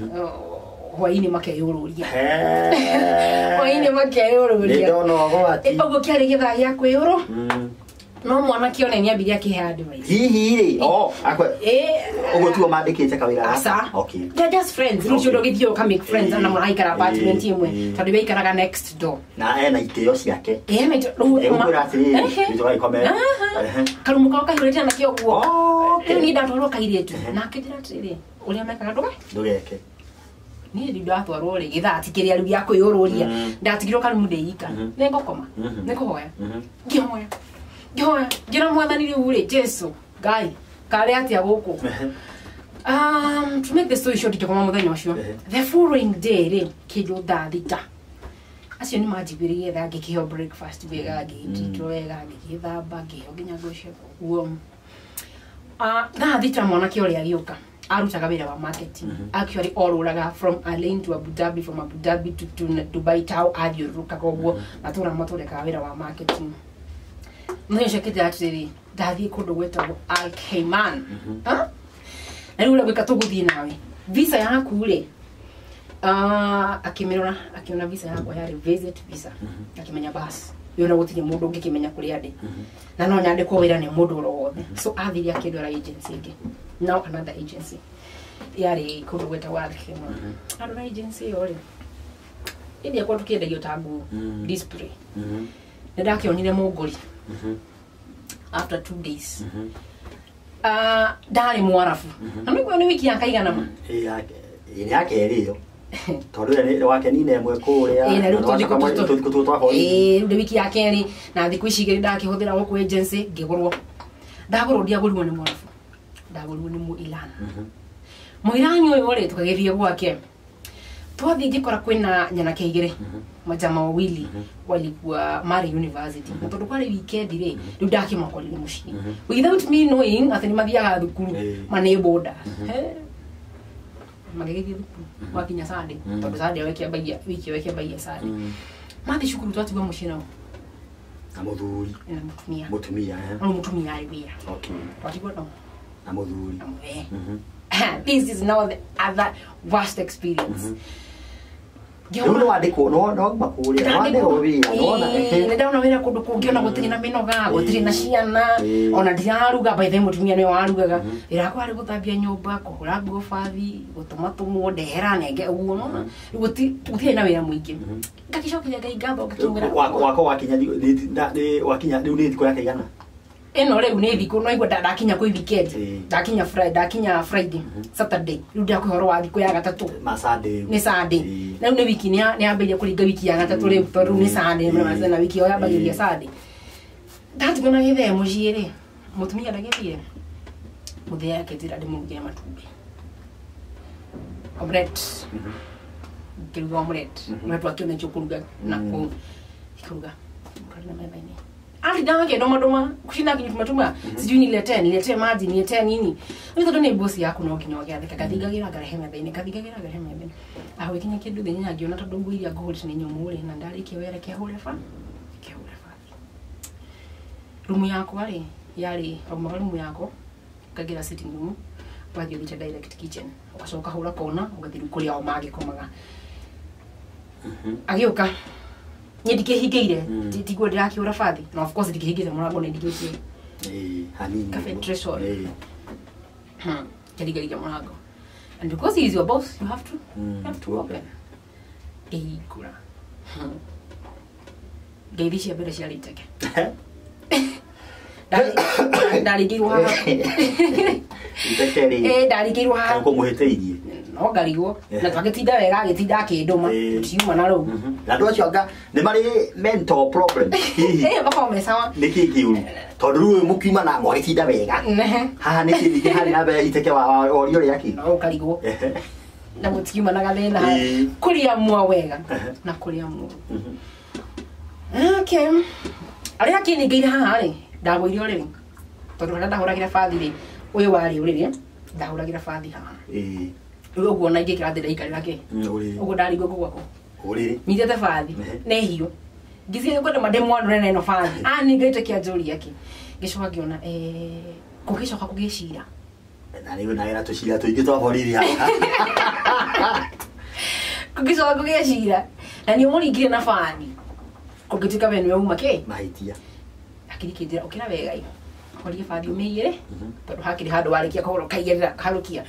hwaini makeyururia hwaini makeyururia ndono go ati ogo kiari githa ya kwiyuru no mwana kione ni abiria ki advice hihi ri akwe ogo tuo mandikite kawira okay they're just friends rucho dogithio ka make friends na muraikara apartment imwe tondu beikaraga next door na na iteo ciake na ukura ati nitoka ikomera kalumuka kahirete na kio guo ni ndatoro kairitu na akijira atiri uria mekaga ndugeke ni ndio atwarwo ri githati kiria riu ya kwiyururia ndatigirwo karumu ndeika nengokoma nekohoya ngimoya gira mwathani riu ri Jesu Ngai kare atia guku to make the story short tukoma muthenya ucio the following day ri kido thita acio ni majibirie tha ngikiheo breakfast wega ngitito wega ngithamba ngiheo nginya gucio guo thita mwana kio ri agioka arutaga wira wa marketing actually oruraga from Alain to Abu Dhabi from Abu Dhabi to Dubai town agiuruka koguo natura matureka wira wa marketing no shekete atiri ndathi kundu gwetagwo Al Cayman na riu gwika tuguthie nawe visa yaku ri akiona visa yako yari visit visa akimenya basi yona gutire mundu ngikimenya kuri andi na no nyande ko wira ni mundu urothe so athiri akindora agency ingi now another agency yari kundu gwetagwo Al Cayman another agency yori ndi akwa tukiendagio tangu display ndakionire muguri after 2 days dali mwarafu amekuwa ni wiki yakaigana ma yake iriyo tondu ni wake ni nemwe kuria na wiki yake ri na thiku ici igiri ndakihuthira go ku agency ngigurwo ndagurwo ndiagurwo ni mwarafu ndagurwo ni mu Ilan muiranyo uyu ri tukagithie gwake twathi ngikora kwina nyana keigire majama wawili walikuwa Mari University na tondu kwari weekend ri riu ndakimakorire mucii without me knowing athani mathiaga thukuru mane boda magigithie thukuru wakinya Sunday tondu Sunday weke baia wiki weke baia Sunday mathi cukuru twatiga mucii nao na muthuri mutumia mutumia ari wira okay watigwo no na muthuri this is now the other worst experience no wandiko no makuria wandiko wira no ndaona wira kundu kungiona gutiri na minoga gutiri na ciana ona ndiraruga by the mutumia ni warugaga irakwa ari guthambia nyumba kuhura nguo bathi gutuma tumu ndehera nenge uguo no gutiri na wira muingi ngakicokia ngai ngatho ngatungira wako wakinya ni wakinya riu ni thiko yake igana eno riu ni thiko no igwa ndakinya ku weekend ndakinya Friday Saturday riu ndakwihoro wa thiko ya gatatu Sunday ni Sunday na ni wiki ni ambeje kuringa wiki ya gatatu riu toru ni Sunday na wiki yo yabagiria Sunday ndati kuna githe muciiri mutumia ndagithire muthia yake tira ndimurugia matumbi omelette kiruga omelette no twakiona chokuruga na ku ikuruga kana mbaini ali dange doma kushinda kinituma sijui niletee maji niletee nini mimi ndo ni boss yako no kinyoge athika kathigagira gareheme thini kathigagira gareheme thini aho ikinya kindu thini ngiona tondu ngui iria ngohoti ni nyumure na ndari kiwere kihure fa rumu yako ari yari rumu yako kagira sitting room bathi ulicha direct kitchen ukacoka hura kona ugathiru kuria o magi komaga agiuka nyendikihingeire tiguo ndirakiura bathi no of course ndikihingire murango nendikitie hanini cafeteria kadigaria murango and because he is your boss you have to open kura gairisha bere cia liteke ndarigirwa itekeri ndarigirwa ko muheteirie no garigwo na twagitinda wega agitinda akinduma tiuma na ru na ndo acio anga ni mari mental problem bakome sawa niki kiuru tondu ru mukiuma na mwagitinda wega haha niki niki hari na be iteke wa orio yaki no garigwo na mutiuma na gathina kuria mwa wega na kuria mu okay ari akini ngeire haha ri ndagwire uri tondu hana ndahuragira bathi ri uyu wari uri ri ndahuragira bathi haha ugo guona ingi kirathi ndaikarira ke ugo ndarigo gwako uri nyitete bathi nehio ngithie kwenda mademo ndo nene no bathi ni ngaite kia njuri yake ngicoka ngiona kugicoka kugicira na riu na era tucira tuingi twa borithi haha kugicoka kugicira na ni umuringire na bathi kugitika bene uma ke mahitia akiri kindira ukira wega iyo horie bathi umeire tondu hakiri handu warikia kuhoro kaigerera harukia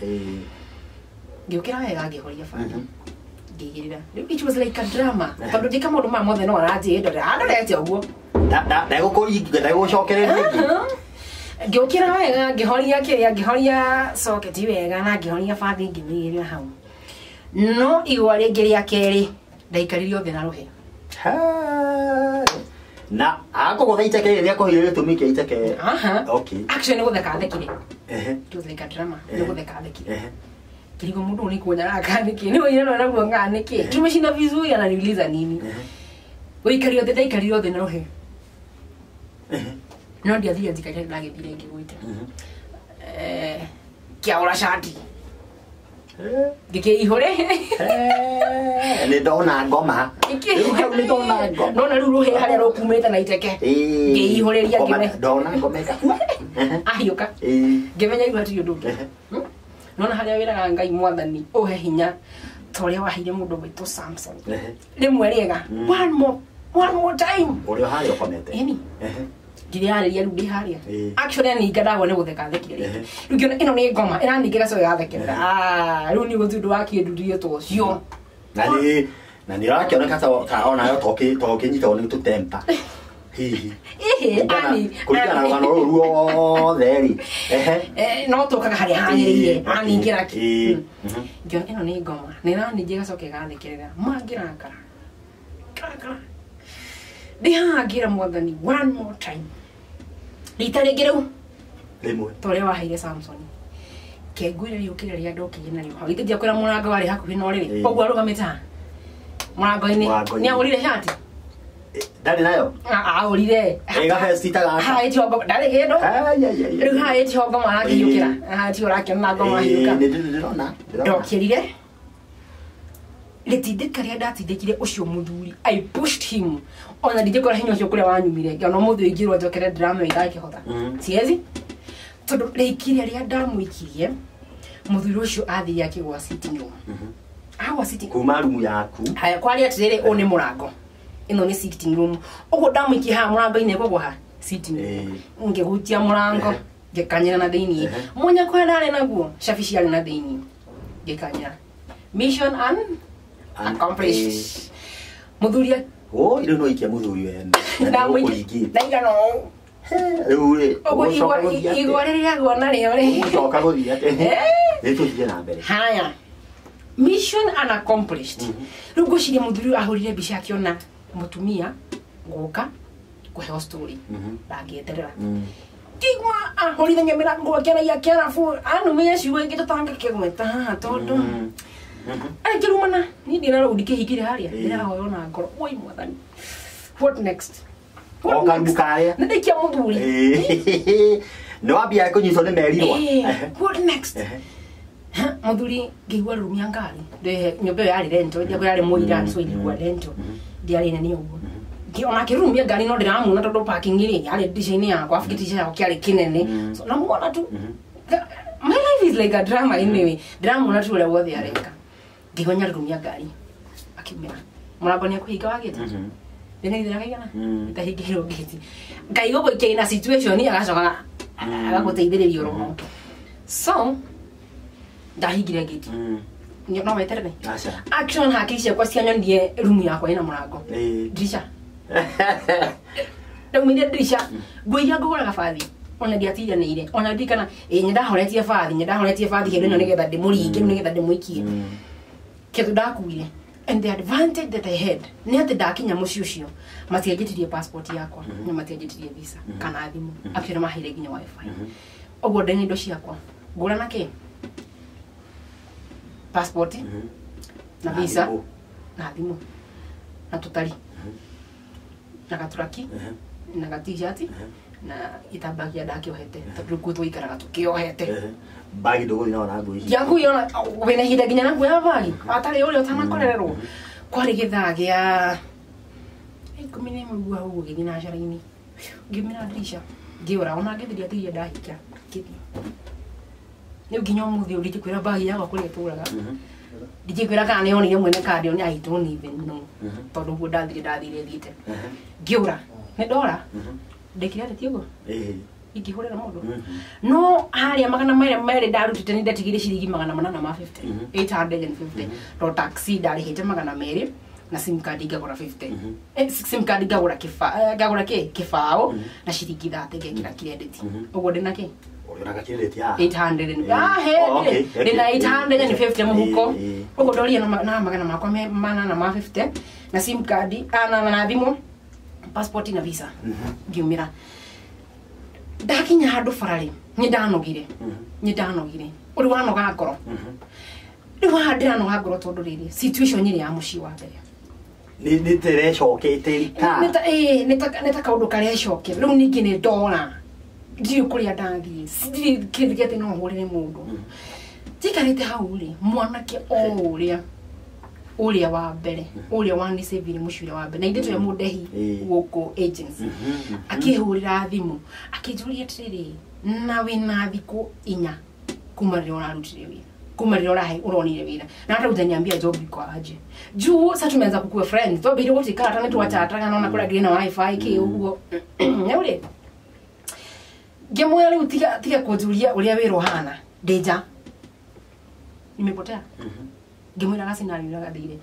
ngiukira wega ngihoria bathi ngigirira it was like a drama tondu ndika mundu ma mothe no aranjie ndo ndorete uguo ndagucokereria ngiukira wega ngihoria socket wega na ngihoria bathi ngimigirira hau no igwa ringiria keri ndaikaririo the na ruhe na ako ko iteke ria ko hire tumike iteke okay actually no theka thekire it was like a drama no theka thekire kiligo mundu ni kuona akaniki ni wira no naguo nganiki tumeshina vizuri ananiuliza nini uikario the daikario the na ruhe no dia thia zikaje ndagithire ngiguite kiaura shati ihore ni ndona ngoma ni ndona ngoma no na ruhe haria rokumete na iteke ngiihoreria ngime ndona ngoma ahiuka ngimenya iru hati yundu no na haria wiraga ngai mwathani uhe hinya toria wahire mundu witu Samson rimwe riega one more time urio haria ukomete eni ngiriaria ru ndiharia actually ni ngadago ni gutheka thekire ru ngiona ino ni ngoma ina ningira so yathekera ru ni guthudu wakiendurie to cio na ni rakiona kata ona yo toke nyita oni tutempa hihi ani kulingana na ruo theri no tokaga haria hangiriire ani ngira ki ngiona ino ni ngoma ni na ningira so kigathekera mangira kara ndihangira mwathani one more time ritaregereu rimwe toria waheire Samson kengwire yukire ria ndokije na rio hagithia kwira murango wari hakuhi no riri ogwa rugamita murango ini ni aurire shati ndari nayo aurire ega festita ga ha eti ogo ndari gendo riu ha eti ogo mara kiyukira ha eti ora kena ngoma hiuka ndona ndokirire letindika ria ndatindikire ucio muthuri I pushed him ona ndikora hinya ucio kuria wanyumire ngano muthu ingirwo njokere drama igakihota siezi tondu reikire ria ndamuikirie muthuri ucio athiri akigwa sitting room awa sitting kuma room yaku haya kwali atirire one murango ino ni sitting room ugo ndamuikia ha murango ine gwo ha sitting room ngehutia murango gekanyira na deini munya kwa ndare naguo shafishi ali na deini gekanyira mission accomplished muthuria ilo no ikia muthuri wena ndaiga no igorere gona reo re ucoka guthia ate eto thie na mbere haya mission unaccomplished rugo shiri muthuri ahurire bica akiona mutumia ngoka kuhe story ndangieterera tigwa ahurire nyamira ngokera ya kera fu anu me ciwe ngitotanga kigweta tondu kirumana ni ndina rudike hikire haria ndira hoyona ngoro oi mwathani what next okambukaya ndikia muthuri no abia kunyitwo ni merirwa what next muthuri ngigwa rumia ngari de nyobe yari rento ndio yari muira so igwa rento ndiari nani ugo ona kirumia ngari no ndiramuna tondu parking iri yari design yakwa afikitisha yako kiari kinene so namuona tu my life is like a drama anyway ndramuna tu ule wothe areka ngigonya rumia ngari akimira murabania kuhiga wagete ndene ndiraigana ndahigiro geti ngai gogo ikeina situation agacoka agaguteithiriria roho so ndahigire geti no weterere action hakisha kwa cianyo ndie room yakwa ina murango dirisha ndumire dirisha guiya ngugura gabathi ona ndiatira neire ona ndikana nyendahoretie bathi hendo no nigetha ndimuringe nigetha ndimuikie kitu ndakuire and the advantage that I had ni ati ndakinya muci ucio matiajitirie passport yakwa ni matiajitirie visa kana thimu akira mahire ginya wifi ogo ndeni ndo ciakwa ngura nake passport na visa na thimu na tutari na gaturaki na gatishati na itabagia ndakiohete tondu kuthwo ikaraga tukiohete bagi dogo ina ona ngui yangu yona wena hida ginya nangu ya bagi atari ule utana korererwo kwari githagia ikumine mugua hugo githina asharaini gimina dirisha giora ona githiria tiria ndahika kithi ni ginya muthi uri kwira bagi yakwa kuri turaga ndikwira kana ni onire mwene kadi oni I don't even know tondu gu ndathire thiite giora ni dora ndekira tigo igihurira mundu no haria magana mere ndarutite ni ndatigire ciringi 850 850 to taxi ndari hite magana mere na sim card igagura 50 sim card igagura kifao na ciringi 30 ngekira credit ugo ndina ki urionaga credit ya 800 ndina 850 muhuko ugo ndoria na magana makwa na 50 na sim card na thimu passport na visa ngiumira ndakinya handu farari ni ndanogire uri wanoga ngoro uri ndiranoga ngoro tondu riri situation iri ya muci wa mbere ni terechokete rika nita kaundu karia coke riu ningi ni ndora ndiyo kuria ndathie sindiri kindu gete no hurire mundu tikarite hau ri mwanake uria wa mbere uria wani saving mucire wa mbere na inde twa mudehi guku agency akihurira thimu akijuria tiriri na wina thiku inya kumarira urarutire wira kumarira uronire wira na hata utaniambia job iko aje juu sasa tumeanza kukua friends to bili wote kala tana tuwachatanga naona kula gina wifi ki ugo nyaure gemwe tika kujuria uria wiro hana deja nimepotea ngimwira gasi na rira gathire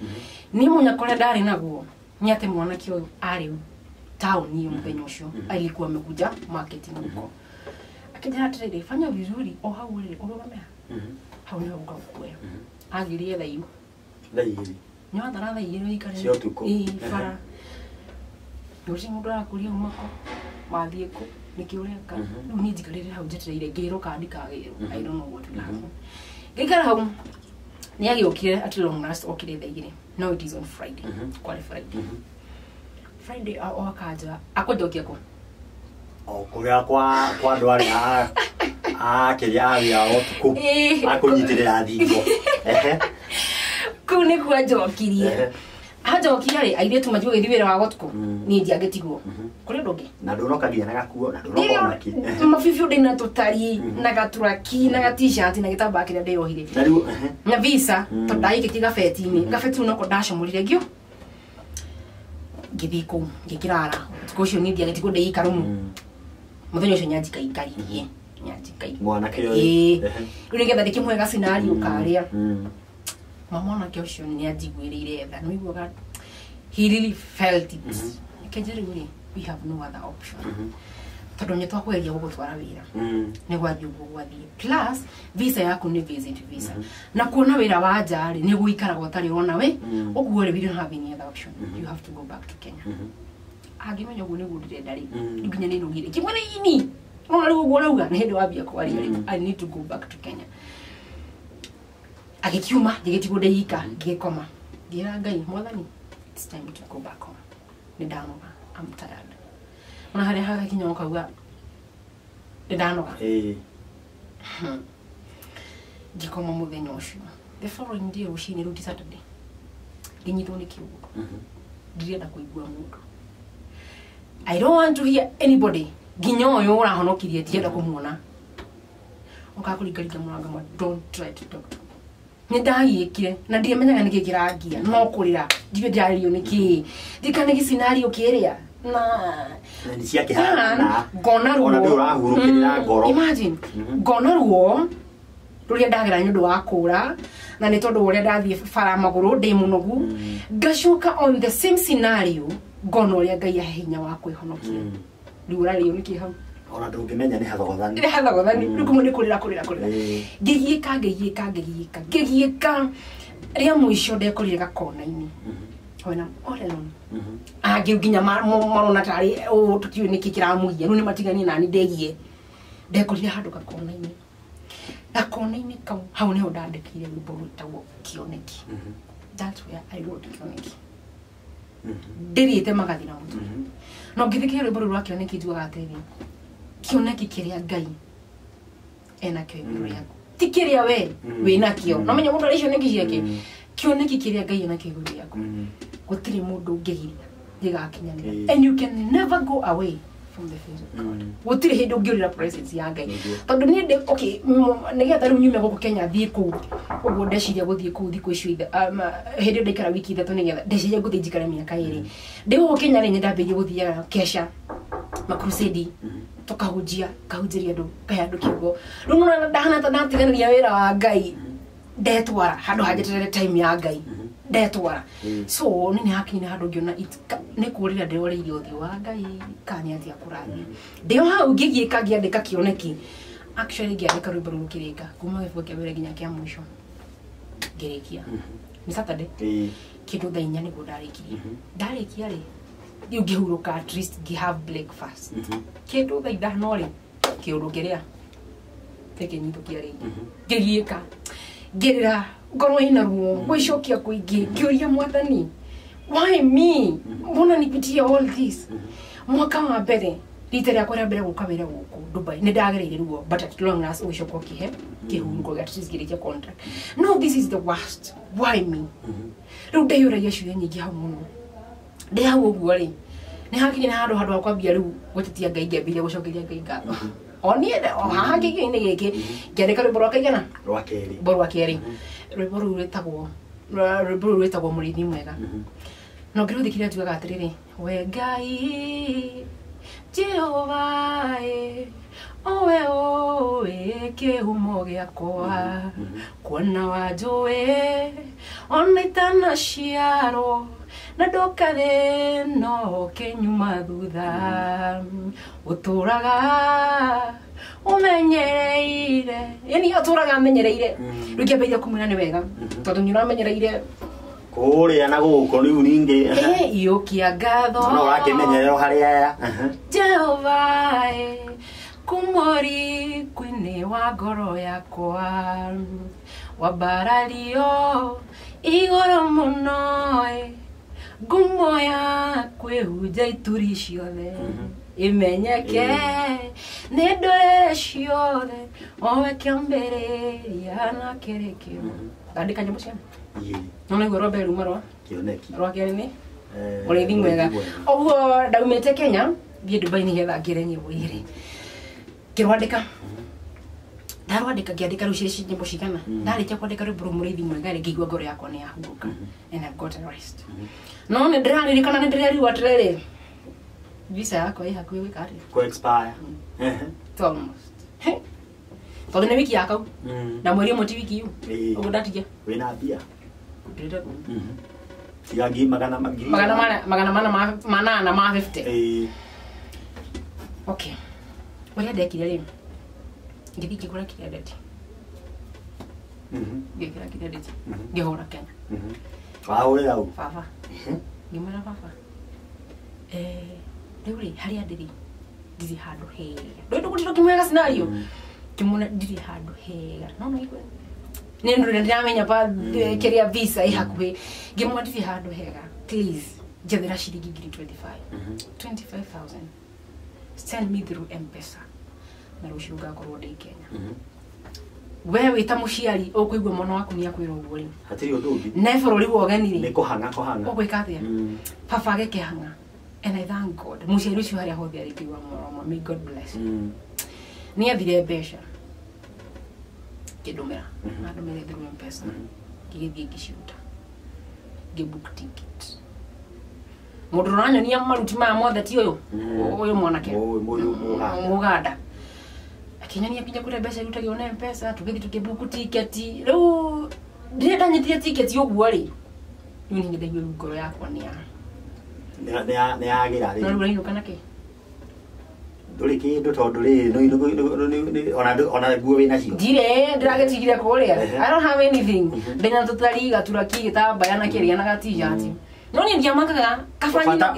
ni munya kore ndari naguo nyate mwanake uyu ari town hiyo mpenyo ucio alikuwa amekuja marketing huko akija atirire fanya vizuri o hau ile uromea hau ni ukakuwa agirie thaiu nyota na thaiu ikare fara ndoci mundu akuria umako mathieko nikiureka riu ni njikarire hau njetereire ngiro kandi kagiro I don't know what will happen gikara hau ni agiokire at long last okire thigire no it is on Friday qualified Friday akaja akojokia ko kuria kwa ndwari kiria ya otuku akunyitirira thingo kune kwa jokirie hajokia ri aire tu majuge thiwira wa gotko ni ndiagetigwo kuri ndonge na ndonoka nginya na gakuo na ndonoka maki mafifi ndina totari na gaturaki na t-shirt na gitamba kire ndeyohire na visa to ndaike kiga fetini gafeti no ko dasha murire gyo githiko gikirara tukocio ni ndiagetigwo ndeika rumu muthenya ucio nyajika ikaririe nyajika mwana kio uri getha ndikimwega scenario karia mama na kio cio ni ajigwirire tha no igwa he really felt it kejeri we have no other option tondu nyetwa kweria gugutwara wira ni gwathi uguo gwathi plus visa yaku ni visit visa na kuona wira wa njari ni guikara gotari ona we uguo we don't have any other option you have to go back to Kenya agimenya uguo ni gudire ndari nginya ni rugire kimwene ini no ri uguo rauga ni hindi wambia kwaria I need to go back to Kenya agikiuma ndigitigo ndeika ngikoma ngira ngai mwathani it's time to go back home ni ndanoga I'm tired ona hari haga kinyo kauga ni ndanoga ngikoma muthenya ucio the following day ucini ruti Saturday nginyitwo ni kiugo ndirenda kuigua mundu I don't want to hear anybody ginyo yo urahonokirie tienda kumuona ukakuringaringa muranga ma don't try to talk to me ni ndagiikire na ndiamenyaga niki kirangia no kurira ndibe ndiario niki dikane gi scenario kiria na ni cia kihana gona ruo ona ndurahurukirira ngoro imagine gona ruo ruria ndagira nyundu wa kura na ni tondu uria ndathie fara maguru ndi munogu ngacoka on the same scenario gona uria ngai ahinya wa kwihonokia riura rio niki hau ona ndungimenya ni hathogothani rikumu ni kurira gigiika ria muico ndekorire gakona-ini wena all alone nginya marona tari tutiwe niki kiramugia nu ni matigani nani ndegie ndekorire handu gakona-ini kau hau niho ndandikire rwimbo rwitagwo Kioneki that's where I wrote Kioneki ndiriite magathi na mutu no ngithikire rwimbo rwa Kioneki njugaga atiri Kioneki kiria ngai ena kio iguru yaku ti kiria we wina kio no menya mundu aricio neki ciake Kioneki kiria ngai ena kio iguru yaku gutiri mundu ungigiria gigakinyanira and you can never go away from the face of God gutiri hindu ungiurira presence ya ngai tondu ni de okay nigetha riu nyume guku Kenya thie ku uguo ndeciria guthie ku thiku icio hindi ndikara wiki ithatu nigetha ndeciria guthie njikare miaka iri ndi guku Kenya ri ndambirie guthia kesha makrusedi tukahujia kahunjiria andu kayandu kiugo riu no ndahana ta ndatiganaria wira wa ngai ndetwara handu hajeterere time ya ngai ndetwara so nini hakini handu ngiona ni kurira ndorire uthio wa ngai kani atia kurathi ndio hau ngigiika ngiandika Kioneki actually ngiandika rwimbo ruru kirika kuma gifo kia mbere nginya kia mwisho ngirikia ni Saturday kindu thaa 4 niguo ndarikia ri you gihuruka at least have breakfast kindu thaa 5 ri kiundu kiria teke nyito kia ri ngigiika ngirira ngoro ina ruo gwicokia kuingi ngiuria mwathani why me mbona nipitia all this mwaka wa mbere rita ria kwa mbere guka wira guku Dubai ni ndagereire ruo but at long last gwicokia kihe kihurungo at least ngirikia contract no this is the worst why me riu ndeyuragia ciuria nyingi hau muno ndi hau uguo ri ni hakinya handu akwambia riu gutitia ngai ngambire gucokeria ngai ngatho oniende haha kigini giki ngiandika rwimbo rwa kaigana rwa keri rwimbo ruru rwitagwo murithi mwega no ngiruthikire njugaga atiriri we ngai Jehova owe owe kihumo giakwa kuona wanjũĩ ona itanaciarwo na ndũkathe no kinyuma thutha utũraga umenyereire yani atũraga amenyereire rĩu kĩambĩrĩria kũmwĩra nĩ wega tondũ nĩ ũramenyereire kuria na guko riu ningi iukia ngatho no wakimenyerero haria Jehova kumori kwini wa ngoro yakwa wabarario igoro muno ngumo ya kwihunja ituri ciothe imenyeke nĩ ndũrĩ ciothe owe kĩambĩrĩria na kĩrĩkĩro andĩka nyĩmbo ciana no no goro beru marwa kioneki rwake ni ore thi mwega oguo ndaumete Kenya thie Dubai ni getha ngire nyimbo iri kirwandika ndarwandika ngiandika rucici nyimbo cigana ndarikia kwandika rwimbo murithi mwega ri ngigua ngoro yakwa ni yahuruka and I've got a rest no ni ndiraririkana ni ndiriariwa atiriri visa yako ĩ hakuhĩ gwĩka atĩa ko expire almost tondũ nĩ wiki yakau na mweri ũmwe ti wiki iu ũguo ndatigia wĩna mbia tigangi magana manana ma 50 okay ũrĩa ndekire rĩ ngĩthiĩ ngĩgũra kĩrĩa ngĩkĩra kĩrĩa ngĩhũra Kenya wahũrĩra u baba ngĩmwĩra baba rĩu harĩa ndiri handũ hega ndũndũ gũtiro kĩmwega scenario kimuna ndiri handũ hega no ikwe nĩ ndũrĩ ndĩramenya pa kĩrĩa visa ĩ hakuhĩ ngĩmwĩra ndiri handũ hega please njethera ciringi 25,000 send me through M-Pesa na rũciũ ngakorwo ndĩ Kenya we wita mũciari ũkũigua mwana waku nĩ akwĩra ũguo rĩ hatirĩ ũndũ ũngĩ ne bũrũri wa ũgeni rĩ nĩ kũhanga ũgwĩka atĩa baba agĩkĩhanga and I thank God mũciari ũcio harĩa hothe arĩ kĩigua mwana may God bless nĩ athire mbeca kĩndũmĩra na ndũmĩre through M-Pesa ngĩgĩthiĩ ngĩciruta ngĩbook ticket mũndũ ũranyonia maruti maya mothe ti ũyũ mwanake Mũganda akinyonia kinya kũrĩa mbeca irutagio na M-Pesa tũgĩthiĩ tũkĩbook ticket rĩu ndĩrenda nyitire ticket ũguo rĩ rĩu nĩ ndaigua ngoro yakwa nĩ yagira rĩ no rĩu rĩinũka nakĩ ndũrĩ kĩndũ tondũ rĩ ona nguo wĩna cio ndire ndĩragĩtigire kũrĩa I don't have anything ndĩna tũtari gaturaki gĩtambaya na kĩrĩa na gatijati no nĩ ndiamakaga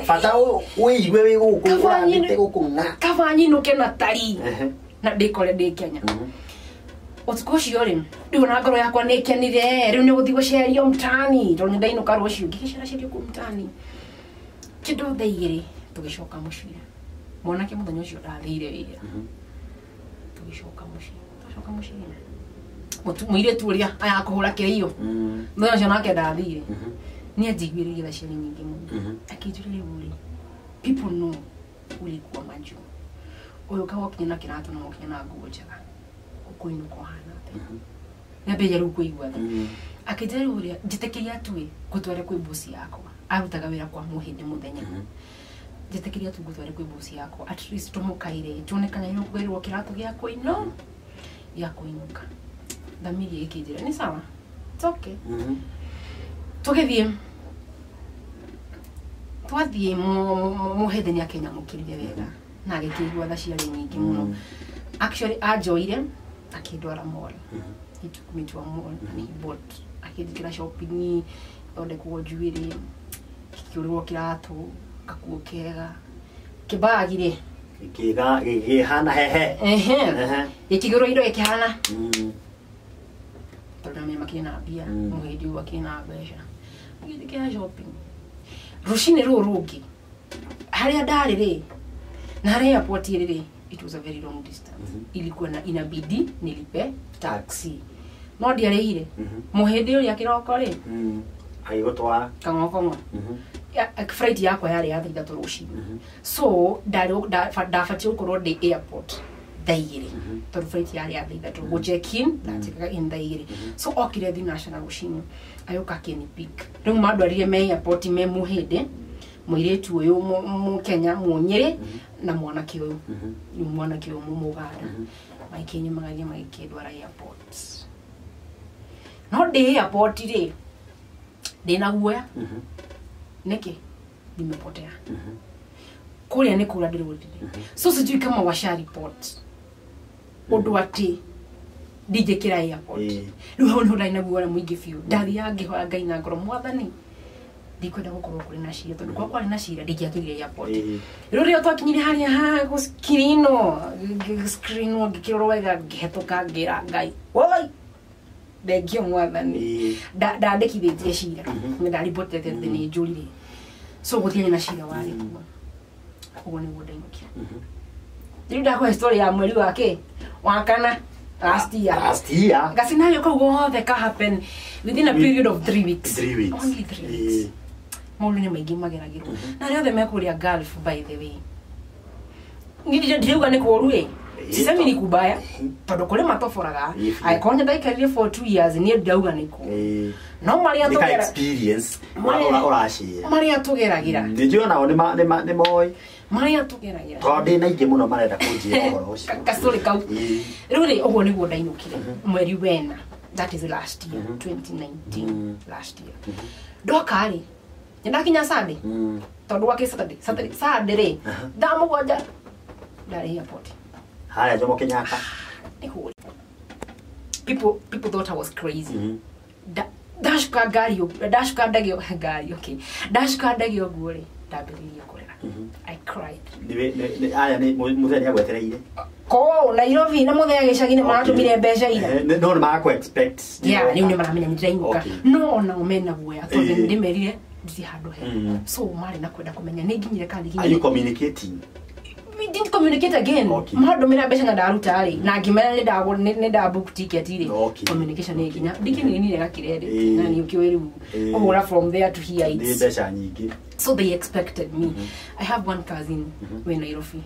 bata ũigue wĩ gũkũ ũrandĩte gũkũ na kabanyinũke na tari na ndĩkore ndĩ Kenya ũtukũ ũcio rĩ rĩu na ngoro yakwa nĩ kenire rĩu nĩ gũthiĩ gũcerio mtaani tondũ ndainũka rũciũ ngĩgĩceracerio kũ mtaani kĩndũ thaa igĩrĩ tũgĩcoka mũciĩ mwanake mũthenya ũcio ndathire wĩra tũgĩcoka mũciĩ mũirĩtu ũrĩa aya kũhũra kĩrĩio mũthenya ũcio nake ndathire nĩ anjiguĩrĩire tha ciarĩ nyingĩ mũno akĩnjũria rĩu people know ulikuwa maju ũyũ kagokinya na kĩratũ na mũkinya na nguo njega ũkũinũka hana atĩa nĩambĩrĩria rĩu kũigua tha akĩnjĩra rĩu ũrĩa njĩtĩkĩria tuĩ ngũtware kwĩ bosi yakwa arutaga wĩra kwa mũhĩndĩ mũthenya njĩtĩkĩria tu ngũtware kwĩ bosi yakwa at least tũmũkaire tuone kana nĩ ũkũgĩrĩrwo kĩratũ gĩa kũinũ gĩa kũinũka thamiri ĩkĩnjĩra nĩ sawa it's okay tũgĩthiĩ twathiĩ mũhĩndĩ nĩ akĩnyamũkĩrire wega na agĩkĩigua tha ciarĩ nyingĩ mũno actually anjoire akĩndwara mall he took me to a mall and he bought akĩnjĩkĩra shopping thondekwo njuĩrĩ kĩũrĩrwo kĩratũ gakuo kega kĩbagi rĩ gĩkĩhana hehe gĩkĩgũrwo indo gĩkĩhana tondũ nĩ makĩrĩ na mbia mũhĩndĩ ũyũ akĩrĩ na mbeca agĩthikĩra shopping rũcinĩ rũu rũngĩ harĩa ndarĩ rĩ na harĩa airport rĩ it was a very long distance ilikuwa na inabidi nilipe taxi no ndiarĩire mũhĩndĩ ũrĩa kĩroko rĩ agĩgũtwara Kang'ong'o flight yakwa yarĩ ya thaa ithatũ rũcinĩ so ndabatiĩ gũkorwo ndĩ airport thaa igĩrĩ tondũ flight yarĩ ya thaa ithatũ gũ check in ndatĩkaga in thaa igĩrĩ so okire thi national rũcinĩ agĩũka akĩnipick rĩu mandwarire me airport me mũhĩndĩ mũirĩtu ũyũ Mũkenya Mũnyĩrĩ na mwanake ũyũ mwanake ũyũ Mũganda magĩkĩnyumagaria magĩkĩndwara airport no ndĩ airport rĩ ndĩna guoya nĩkĩ nimepotea kũrĩa nĩ kũra ndĩrũtire so sijui kama washa report ũndũ atĩ ndingĩkĩra airport rĩu hau nĩ ndaina guoya mũingĩ biũ ndathiaga ngĩhoya Ngai na ngoro Mwathani ndikwenda gũkorwo kũrĩ na cira tondũ kwarĩ na cira ndingĩatũire airport rĩu rĩo twakinyire harĩa ha screenwo ngĩkĩrorwo wega ngĩhetũka ngĩra Ngai woi ndengio Mwathani ndandĩkithĩtie cira ndaribotete nĩ njũrire so gũthiĩ na cira warĩ kuo ũguo nĩguo ndainũkire rĩu ndakũhe story ya mweri wa kana last year. Last year. Gasinayo ko gothe ka happen within a period of 3 weeks. 3 weeks. Only 3 weeks. Maulu ni maigi mageragiro. Na rĩo the mekuria Gulf by the way. Ndiuga ni koru sisemi ni kubaya tondu kuri matoforaga aikonya ndaikarire for 2 years ni ndauga ni ku no mari atugera experience urashia mari atugeragira ndijo nao ni moi mari atugeragira tondu na ingi muno marenda kunjira uhoro ucio kastori kau riu ri uguo niguo ndainukire mweri wena that is last year 2019 last year ndokari ndakinya Sunday tondu wake Saturday ri ndamugwanja ndari airport haya Jomo Kenyatta people thought I was crazy dashka ndagio okay dashka ndagio gore ndabiririo kurera I cried aya ni muthenya agwetereire ko Nairobi na muthenya gicagine maratumire mbeca ira no ni mako expect ni maramenya ndirainuka no na umena guoya tondu ndimerire ndi handu he so mari na kwenda kumenya ni nginyire kandi are you communicating? We didn't communicate again. Mahado mira besha na daruta ari na ngimena ni da book ticket ire communication ni ginya dikini ni ga kirede na ni ukiweru ora from there to here it's besha nyingi so they expected me. I have one cousin when Nairobi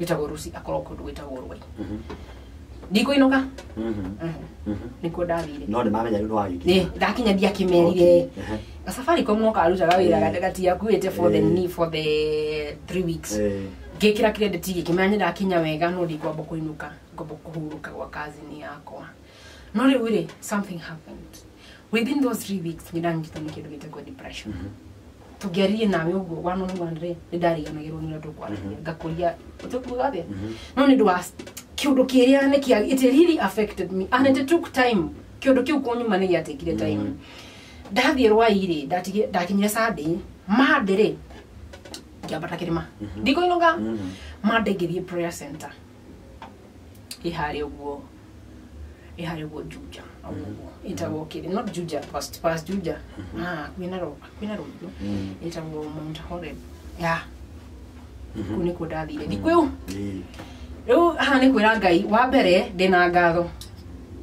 itagorusi akoroko witagorwe diko inoga niko davire no ni mamenya ni wa yuki ni dakinya dia kimerire safari ko mwoka aruta gawira gatagati yakuete for the 3 weeks gekira credit gikimanya dakinya wega no ndikwa bokuinuka ngobo kuhuruka kwa kazi ni yako no really something happened within those 3 weeks ngidanjita nikido gitego depression tugerie nawe ugo wano ngwandre ndari yanagero ni ndo kwa gakuria utukugathe no ni dwas kiundo kiria ne kia it really affected me and it took time kiundo kiu kunyuma ne yatekire time ndathie rwaire ndakinya Sunday madere kiabata kirima ndiko inoga madegirie prayer center ihari ugo Juja itawokire not Juja past Juja kwina ro itawo Mount Horeb kuni kudathire ndikwe riu hani kwira Ngai wa mbere ndina ngatho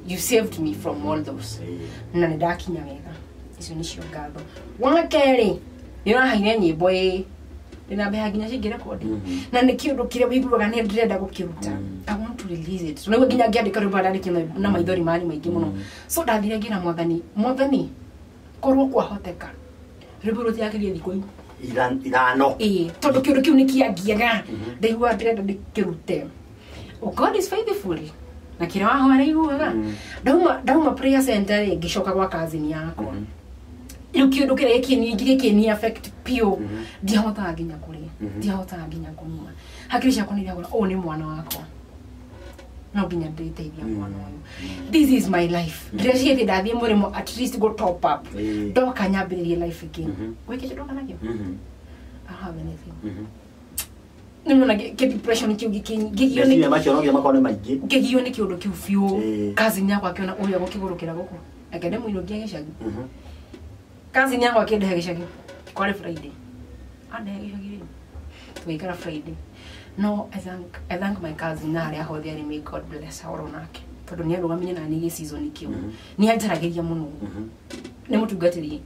you saved me from all those na ndakinya wega icio ni cio ngatho wa keri nirahaire nyimbo ndina beha ginya cingira kodi na ni kiundu kire wiguaga ni ndirenda gukiruta I want to release it so niwe ginya ngiandika ruba ndandike na maithori mani maingi muno so ndathire ngira mwathani korwo kwa hoteka rubu yake thiko irano tondu kiundu kiu ni kiangiaga ndigua ndirenda ndikirute God is faithful na kira waho araiguaga ndauma prayer center ngicoka gwa kazini yako kiundu kire kini affect pio ndihota nginya kuri ndihota nginya kumuma hakiri ciakwa ni ndagora o ni mwana wakwa no nginya nditeithia mwana uyu this is my life ndeciete ndathie murimo at least go top up ndoka nyambiririe life again weke ndoka nakio I have anything nuna ke depression kiu gigio ni machonogia makone maingi gigio ni kiundu kiu fiu kazi nyakwa kiona uyu agukigurukira guku akende muino gia gicagi kazi nyakwa kende gicagi kwale Friday ande gicagi tuikara Friday no I thank my cousin na aria hothe ari may God bless her onake tondu ni arugamenye na ni season kiu ni atarageria muno ni mutungatiri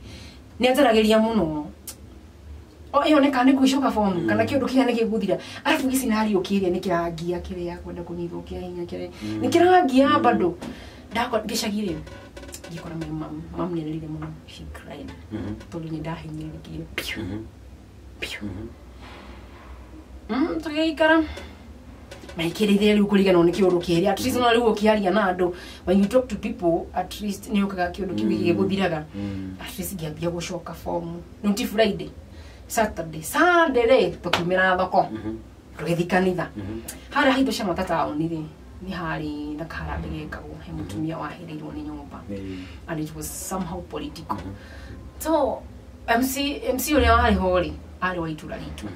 ni atarageria muno iyo neka ni kuishoka form kana kiundu kia ni kiguthira arafu gi scenario kiria ni kirangia kiria kwenda kunithukia hinya kiria ni kirangia bado ndako gicagire gikora mam ni nilile muno she cried tondu ni ndahinyire kiria tugeikara maikirithia riu kurigana ni kiundu kiria at least no riu ukiaria na andu when you talk to people at least ni ukaga kiundu kiu giguthiraga at least giambia gucoka form no Friday Saturday Sunday tukimira thoko tugithi kanitha hara hindo cia matata onire ni hari na karambe gekagwo he mutumia wahirirwo ni nyumba and it was somehow political so MC uria wari hori ari wa itura ritu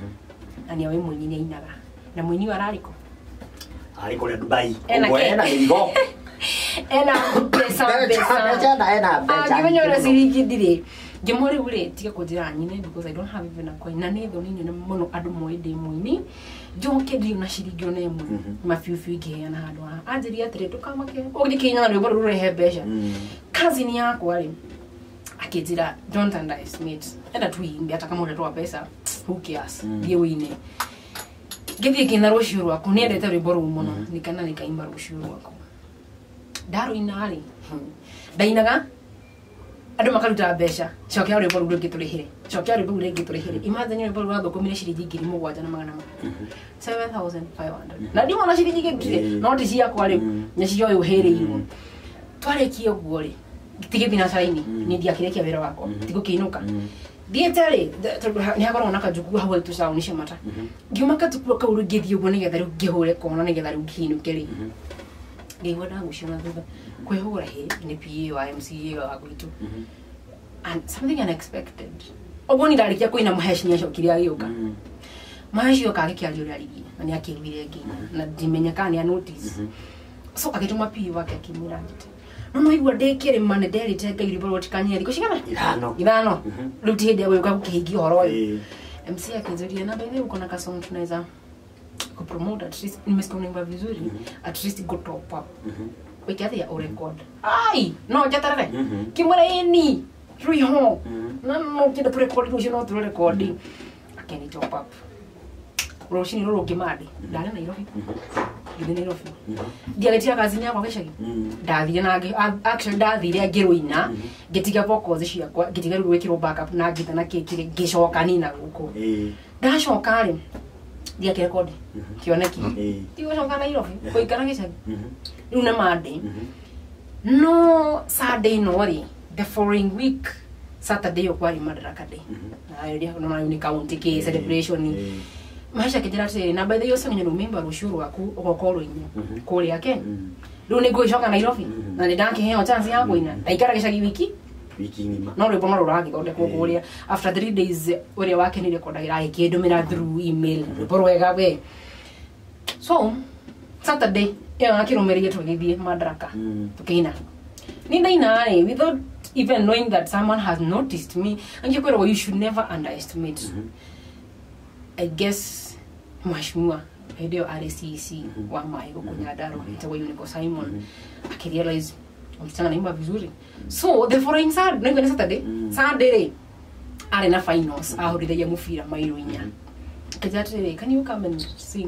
ani awe munyi ni inaga na munyi arariko ariko le Dubai ena iligo ena pesa ena givenyo na siriki dire Gemore ule tika kujira nyine because I don't have even a coin. Na netho nini na mono adu moide muini. Joke di na shirigyo ne mu. Mafiufiu ige na hadwa. Ajiri atre to kama ke. Ogdi Kenya na rebo rure hebesha. Kazi ni yako wale. Akijira don't underestimate. Enda tuimbi hata kama unatoa pesa. Who cares? Ye wine. Gethie kina roshuru wako ni ndete rebo rumono. Nikana nikaimba roshuru wako. Daru inali. Dainaga adu makaruta besha chokya rebo rugo giturehire chokya rebo rugo giturehire imagine rebo rugo gokomire shiringi 7,500 na ndimo na shiringi gitire no tisi yakwa ri nyaciyo yuhere iru twarekie guore tige bina saini ni dia kire kia wera wako tigo kinuka dietare ni hakora na kajuku hawo tu sauni shemata giumaka tukuka uru githie ugo ni getharu gihore kona ni getharu kinukeri ngiwona gushona thutha kwehura he ni PA wa MCA wa gwitu and something unexpected ogoni ndarikia kuina muheshi nyasho kiria yoka maheshi yoka akiario rarigi na ni akirwire ngina na dimenya kana notice so akituma PA wake akimira ngite no igwa ndekire mane nderi teka iribo rotikanya thiko cigana ithano ruti hindi ya gwiuka gukihingi horo uyu MCA akinzuria na bethe uko na kasong tunaweza ku promote at least nimesikia vizuri at least go top up wekiathi ya record ai no jatarare kimwera ini riho no kida tu record tu no tu record akeni top up roshini roro kimadi dale na irofi gide na irofi dialetia kazi yako keshagi dathire na actually dathire ngiruina gitiga vocals ciakwa gitiga rwekiro backup na gita na kekire gicoka nina guko ndacoka ri dia ke record kioneki tiwo shoka na irofi koikara gicagi una made no Saturday no ri the following week Saturday okwari Madaraka Day na idea no ni county ke celebration maisha kijira tse na by the way sanga remember rushuru waku okokoro inyo kole yake ru ni go shoka na irofi na ni danke heo chance yako ina aikara gicagi wiki ngima no repo no ruragi konde kokoria after 3 days ore wake ni recordagira ikidumira through email repo wega we so Saturday yeah akirumeria tugithie Madaraka tukina ni ndaina without even knowing that someone has noticed me and you should never underestimate I guess mashmua video RCC wa maigo kunyadaro itawa Unico Simon akirealize msichana naimba vizuri so the following Saturday Saturday are na finals ahurire ya mufira mairuinya kajatire can you come and sing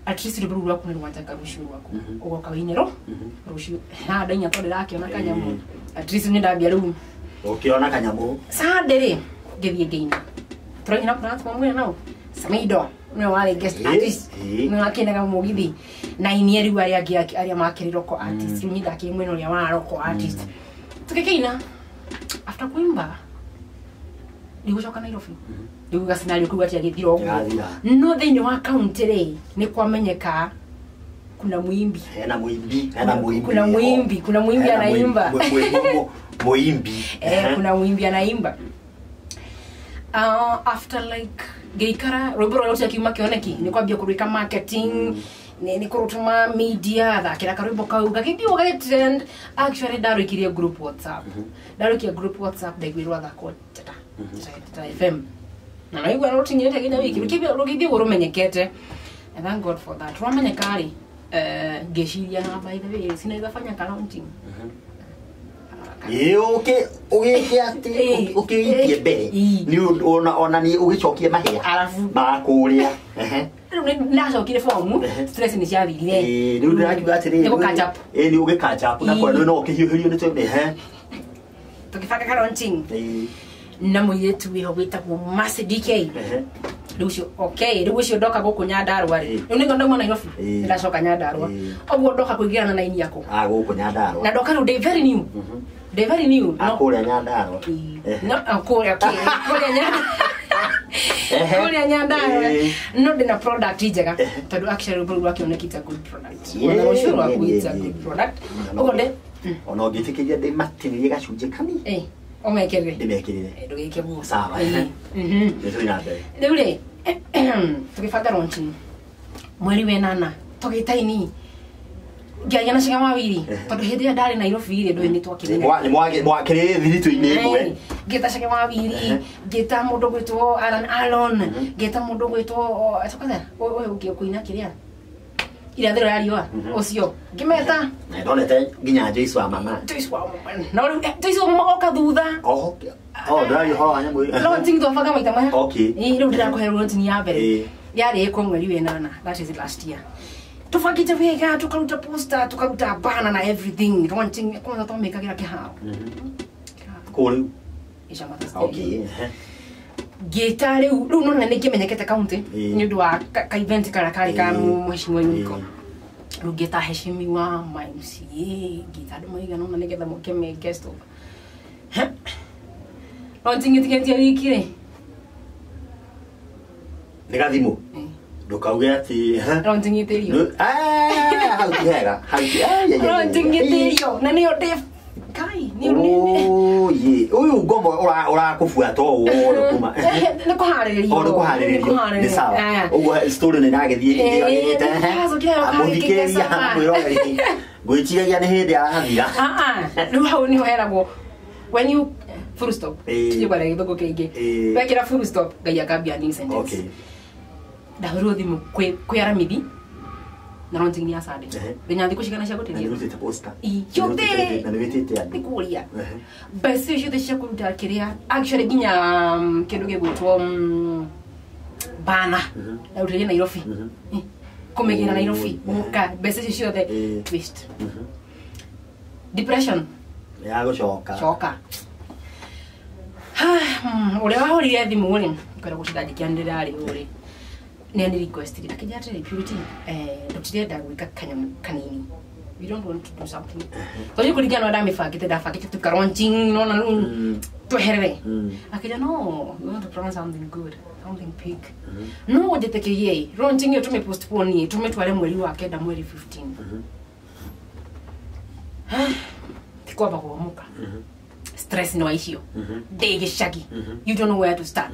at least riburu wako ni wataka rushuru wako ugo kawinero rushuru na danya tole lake ona kanyamu at least ni ndabia ru ukiona kanyamu Saturday githie gaina troina prat mamwe nao samido no wale guest artist no akendaga mugithi na inieri wari aria makiriro ko artist ni ndaki mweno ria waro ko artist tukikeina after kuimba nigucoka Nairobi niguga scenario kuga ati agithiro no thini wa county ri ni kwamenyeka kuna muimbi kuna muimbi anaimba muimbi kuna muimbi anaimba after like geikara roboro yote akiuma kioneki ni kwambia kurika marketing ni kurutuma media thakira karibu kauga kidio ga trend actually darukiria group WhatsApp darukia group WhatsApp daigwirwa thako tata FM na naigwa rotinyete kinya wiki kibia rogidio urumenyekete and thank God for that rumenyekari geshiria na by the way sinaweza fanya counting ukiitie mbere ni ona ni ugicokie mahia alafu makuria ndacokire form stress ni ciathirire riu ndirakiuga atiri ni catch up ni ugi catch up na kwa no ukihiuhirio ni twende tukifaka counting na muyetu wiho witagwo Mercy DK Lucio okay Lucio doka guku Nyandarua ri ni ndo ndamo Nairobi ndacoka Nyandarua oguo doka kuigirana na ini yako guku Nyandarua na doka ru very new they very new akuria Nyandarua no akuria okay kuria Nyandarua no dina product njega tondu actually buru akionekita good product ona Lucio wa kuita good product ogonde ona ngitikiria ndi matinirie gacunje kani omekere ndimekirire ndugike bu sawa Leure tukifata launching mweri wenana tugitaini ngiaria na ciga mawiri tondu hindi ya ndari Nairobi ri ndu ni twakirine ni mwakire thiritu-ini imwe ngita ciga mawiri ngita mundu gwitwo Alon ngita mundu gwitwo atakaza oy ukikuina kiria ira thero ya riwa ucio ngimeta ndonete nginya Joyce wa mama no Joyce wa mama oka thutha ndari ho anya mwe no tingi twafaga maita maya okay riu ndirakuherwo ntini ya mbere yari iko mweri wenana that is last year tufagite wega tukaruta poster tukaruta banner na everything wanting kwanza tumekagira kihao kuri isha matasta okay gita riu no nene kimenyekete county ni ndu wa ka event kari ka mheshimiwa Niko riu gita heshimiwa MCA gita ndo mwiga no nene getha mukeme guest over wanting tikentia wikire negathimo ndukauge ati rontingitirio hautiega rontingitirio na niyo def kai ni ye uyu ngombo urakufuata uwo kuma ni kuhariririo ni sawa ugo story ni nagithie amuthikeria mwiroreri ngwiciria ni hindi arathira riu hau ni hoeragwo when you full stop tiyobara githoko kingi wekira full stop ngai akambia ni sentence okay ndahoro thimu kwiaramithi na ronting ni asade benya ndiko shikana cia guteria ni rutite poster yote na nibitite andi nikuria basi cio cia kuruta kiria actually ginya kindu gigwitwo bana na uteria Nairobi kumegira Nairobi muka basi cio the twist depression ya gucoka ule wahorire thimu ri kwera gutindagikia ndirari uri nani request ri akijate purity ndotirenda gwika kanini we don't want to do something so you kuligana na mifagite dafagite tukaronching no na tuherere akija no we want to plan something good something big no jetekie ronching yo postpone ni tumetwale mwezi wa kenda mwezi 15 tikwa bakuamuka stress no issue dege shagi you don't know where to start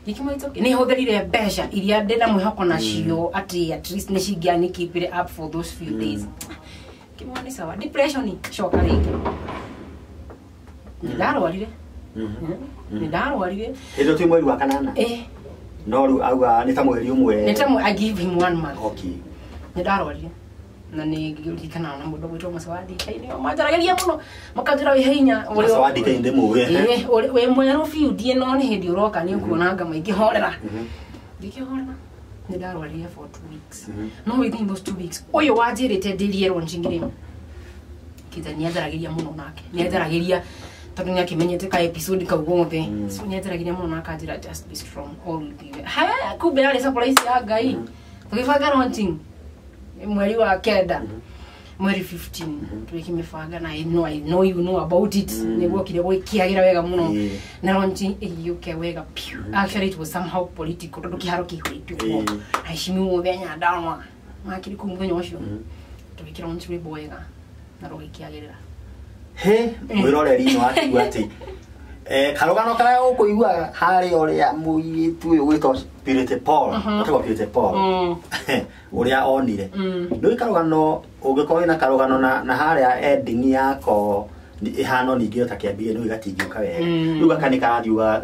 ikimoitoke ni hotherire besha iria ndena mwihoko nacio at least ni cigiani keep it up for those few days kimoni sawa depression shock rege ni darwarire hizo tu mwezi wa kanana no ru auga ni ta mwezi umwe I give him 1 month okay ni darwarire na ni gikana na mundu gwitwo Masawadi kaini matarageria muno makajira wihinya Masawadi kainde muwe we mwero fiudi no ni hindi uroka ni kuonanga maingi horera dikihorera ni darwaria for 2 weeks no within those 2 weeks oyo wajirite ndirie ronjingire kiza ni atarageria muno nake ni atarageria tondu ni akimenyete ka episode ka ugothe so ni atarageria muno naka ajira just be strong all will be ha kumbe ali surprise ya Ngai tukifaga ronjing mwezi wa kenda mwezi 15 tukimefanga na I know you know about it nego kile gwikiagira wega muno na ronchi yuke wega actually it was somehow political tondu kiharo kihwitu aishimi muthenya ndawa makiri kumuthenya ucio tukikira ronchi wega na rogikiagirira he mwiroreri no akigwa ati karugano kara ukuigua hari oria muyitu uyu gwitwo Purity Paul atwa Purity Paul uria onire ndu karugano ungikora na karugano na haria ending yako ihano ningi utakiambia ndu igatingioka wega ndu gakanika thiuga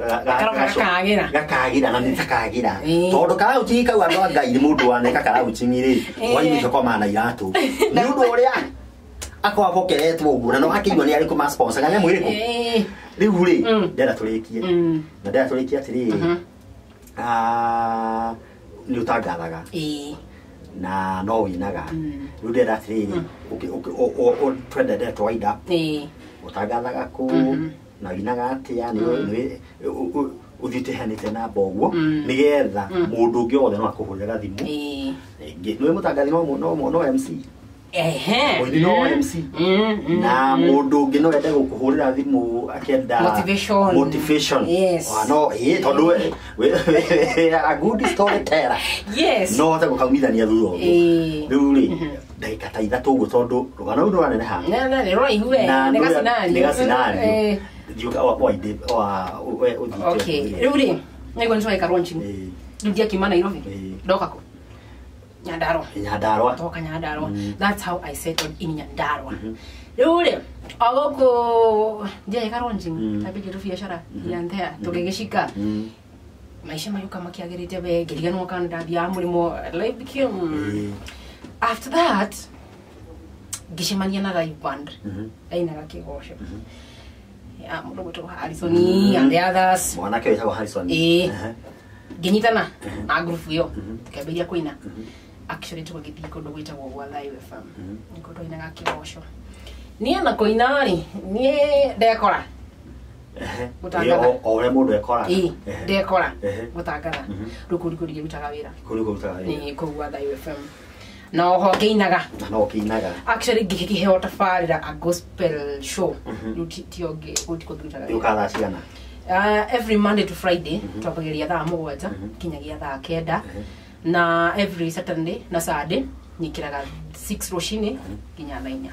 gakagira na nitakagira tondu kara utika wa ndo Ngai ni mundu waneka kara uchingire waini koma na iratu ndu uria akwa bokeretwo uguo na no akigwa ni ari kuma sponsor ganya mwiriku riu ri ndera turikie na ndera turikie atiri ni utangathaga na no winaga riu ndera atiri o twendete twaida utangathaga ku na winaga atia ni uthite hanite na boguo nigetha mundu ungi othe no akuhurira thimu ni mutangathi no MC Oini no MC na mundu ungi no ende gukuhurira thimu akenda motivation no tondu a good storyteller no ta gukamithania thuro riu ri ndagika ta ithatu uguo tondu rugano ruo rwanene ha ne roi huwe nega scenario diuka wa ide wa udite okay riu ri nego ntwa ikaronchi ndia kimana Nairobi doka ko Nyandarua toka Nyandarua. That's how I settled in Nyandarua. Rule agoko ndiye karonji tabiki tu biashara yanthea tugegeshika maisha mayuka makiagerete be gerigano kanda bia murimo life became after that gishimania na live band aina gakigosho ya mudogo to Harrison and the others mwana ke wa Harrison genyitana na group yo kaberia kuina actually tukagithii kondo gwitagwo gwa Live FM kondo ina gakigosho ni ana koinari ni dekora gutangana ore mundu ekora dekora gutangana rukuri kuri gutaga wira ni kugwa Live FM no keinaga actually gikiheo tafarira a gospel show lutitioge utikudutaga yukala ciana every Monday to Friday twabageria thaa mugwanja kinyagia thaa kenda na every Saturday na Saturday nikiraga 6 roshini kinya thainya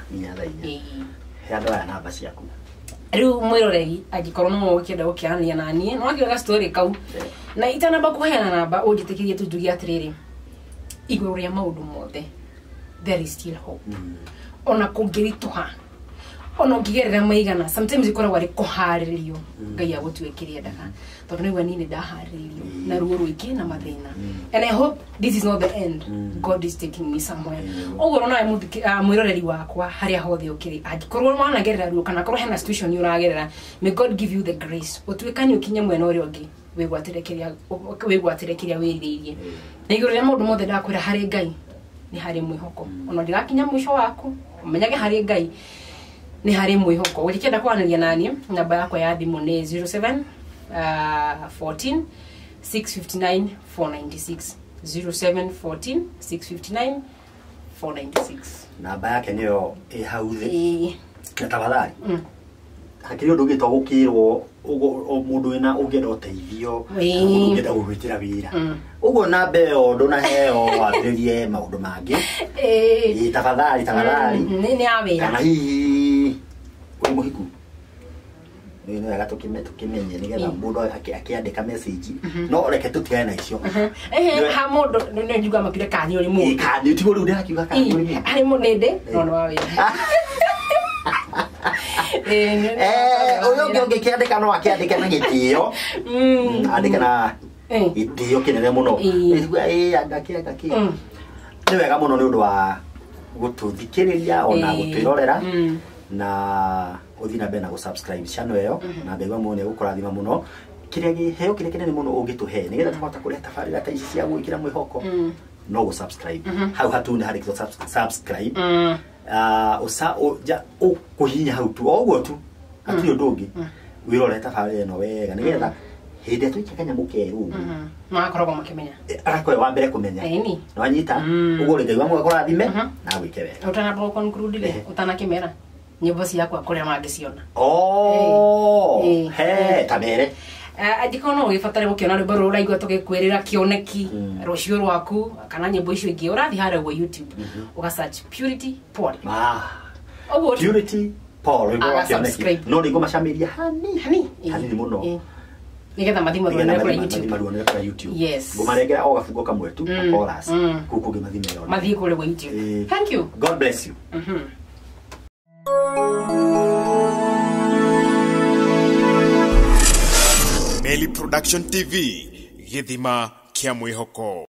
hendo ya namba ciaku riu mwiroreri agikorwo no ukenda ukiania nani no akiga story kau na itana ba kuheana namba ujitikirie tujugia atiriri iguru ria maundu mothe there is still hope ona kungirituha ona ngigerera maigana sometimes ikoragwo ari kuharirio ngai agutwekire ndaga tondu niwe nini ndaharirio na ruo ruiki na mathina and I hope this is not the end. God is taking me somewhere ogoro na mwiroreri wakwa haria hothe ukiri agikorwo mwana gerera ruo kana korwo hena situation uragerera may God give you the grace utwekani ukinye mwena uri ongi wigwatirekiria wiririe na iguru ria maundu mothe ndakwira hari ngai ni hari mwihoko ona ndirakinya mwisho waku umenyage hari ngai ni hari mwihoko ukienda kwaniria nani namba yako ya thimu ni 07 14 659 496 07 14 659 496 namba yake niyo hauthe tafadhali hakiri undu gitwa gukirwo o mundu ina ugenda uteithio ugenda gwitira wira ugo namba yo ndona heo wabirie maundu mangi tafadhali ni awira kana hihi uri muhiku ni wega tukimenye nigetha mundu akiandika message no reke tutigane na icio ha mundu ni njuga makire kani uri mundu kani ti uri ndakiuga kani uri ari munende no awira uyo ngi kiandika no akiandika na gitio andika na itio kinene muno andaki ni wega muno ni undu wa gututhikiriria ona gutwirorera na uthina bena go subscribe channel eyo na mbegwa muone gukurathima muno kiria giheo kiria kinene muno ungituhe nigetha tuhota kuria tafarira ta ici cia gwikira mwihoko no go subscribe hau hatune hari go subscribe kuhinya hau tu ogwo tu atio ndungi wirore tafarira no wega nigetha hinde twikenya mukeru makorogo makimenya akwe wa mbere kumenya no anyita ugore ngai wa mwe kurathime na gwike wega utana boko conclude utana kimera nyimbo ciakwa kuria mangiciona tamere agikono ugifatare gukiona rwimbo ruru uraigua tugikwirira kioneki rucio rwaku kana nyimbo icio ingi urathi hara go YouTube uga search Purity Paul Purity Paul kioneki no ringo macamiria hani ni muno nigetha mathimo kura YouTube yes ngumarengera o gafungo kamwe tu chorus kuku ngimathimero mathie kure go YouTube thank you God bless you Meli Production TV Githima kia mwihoko.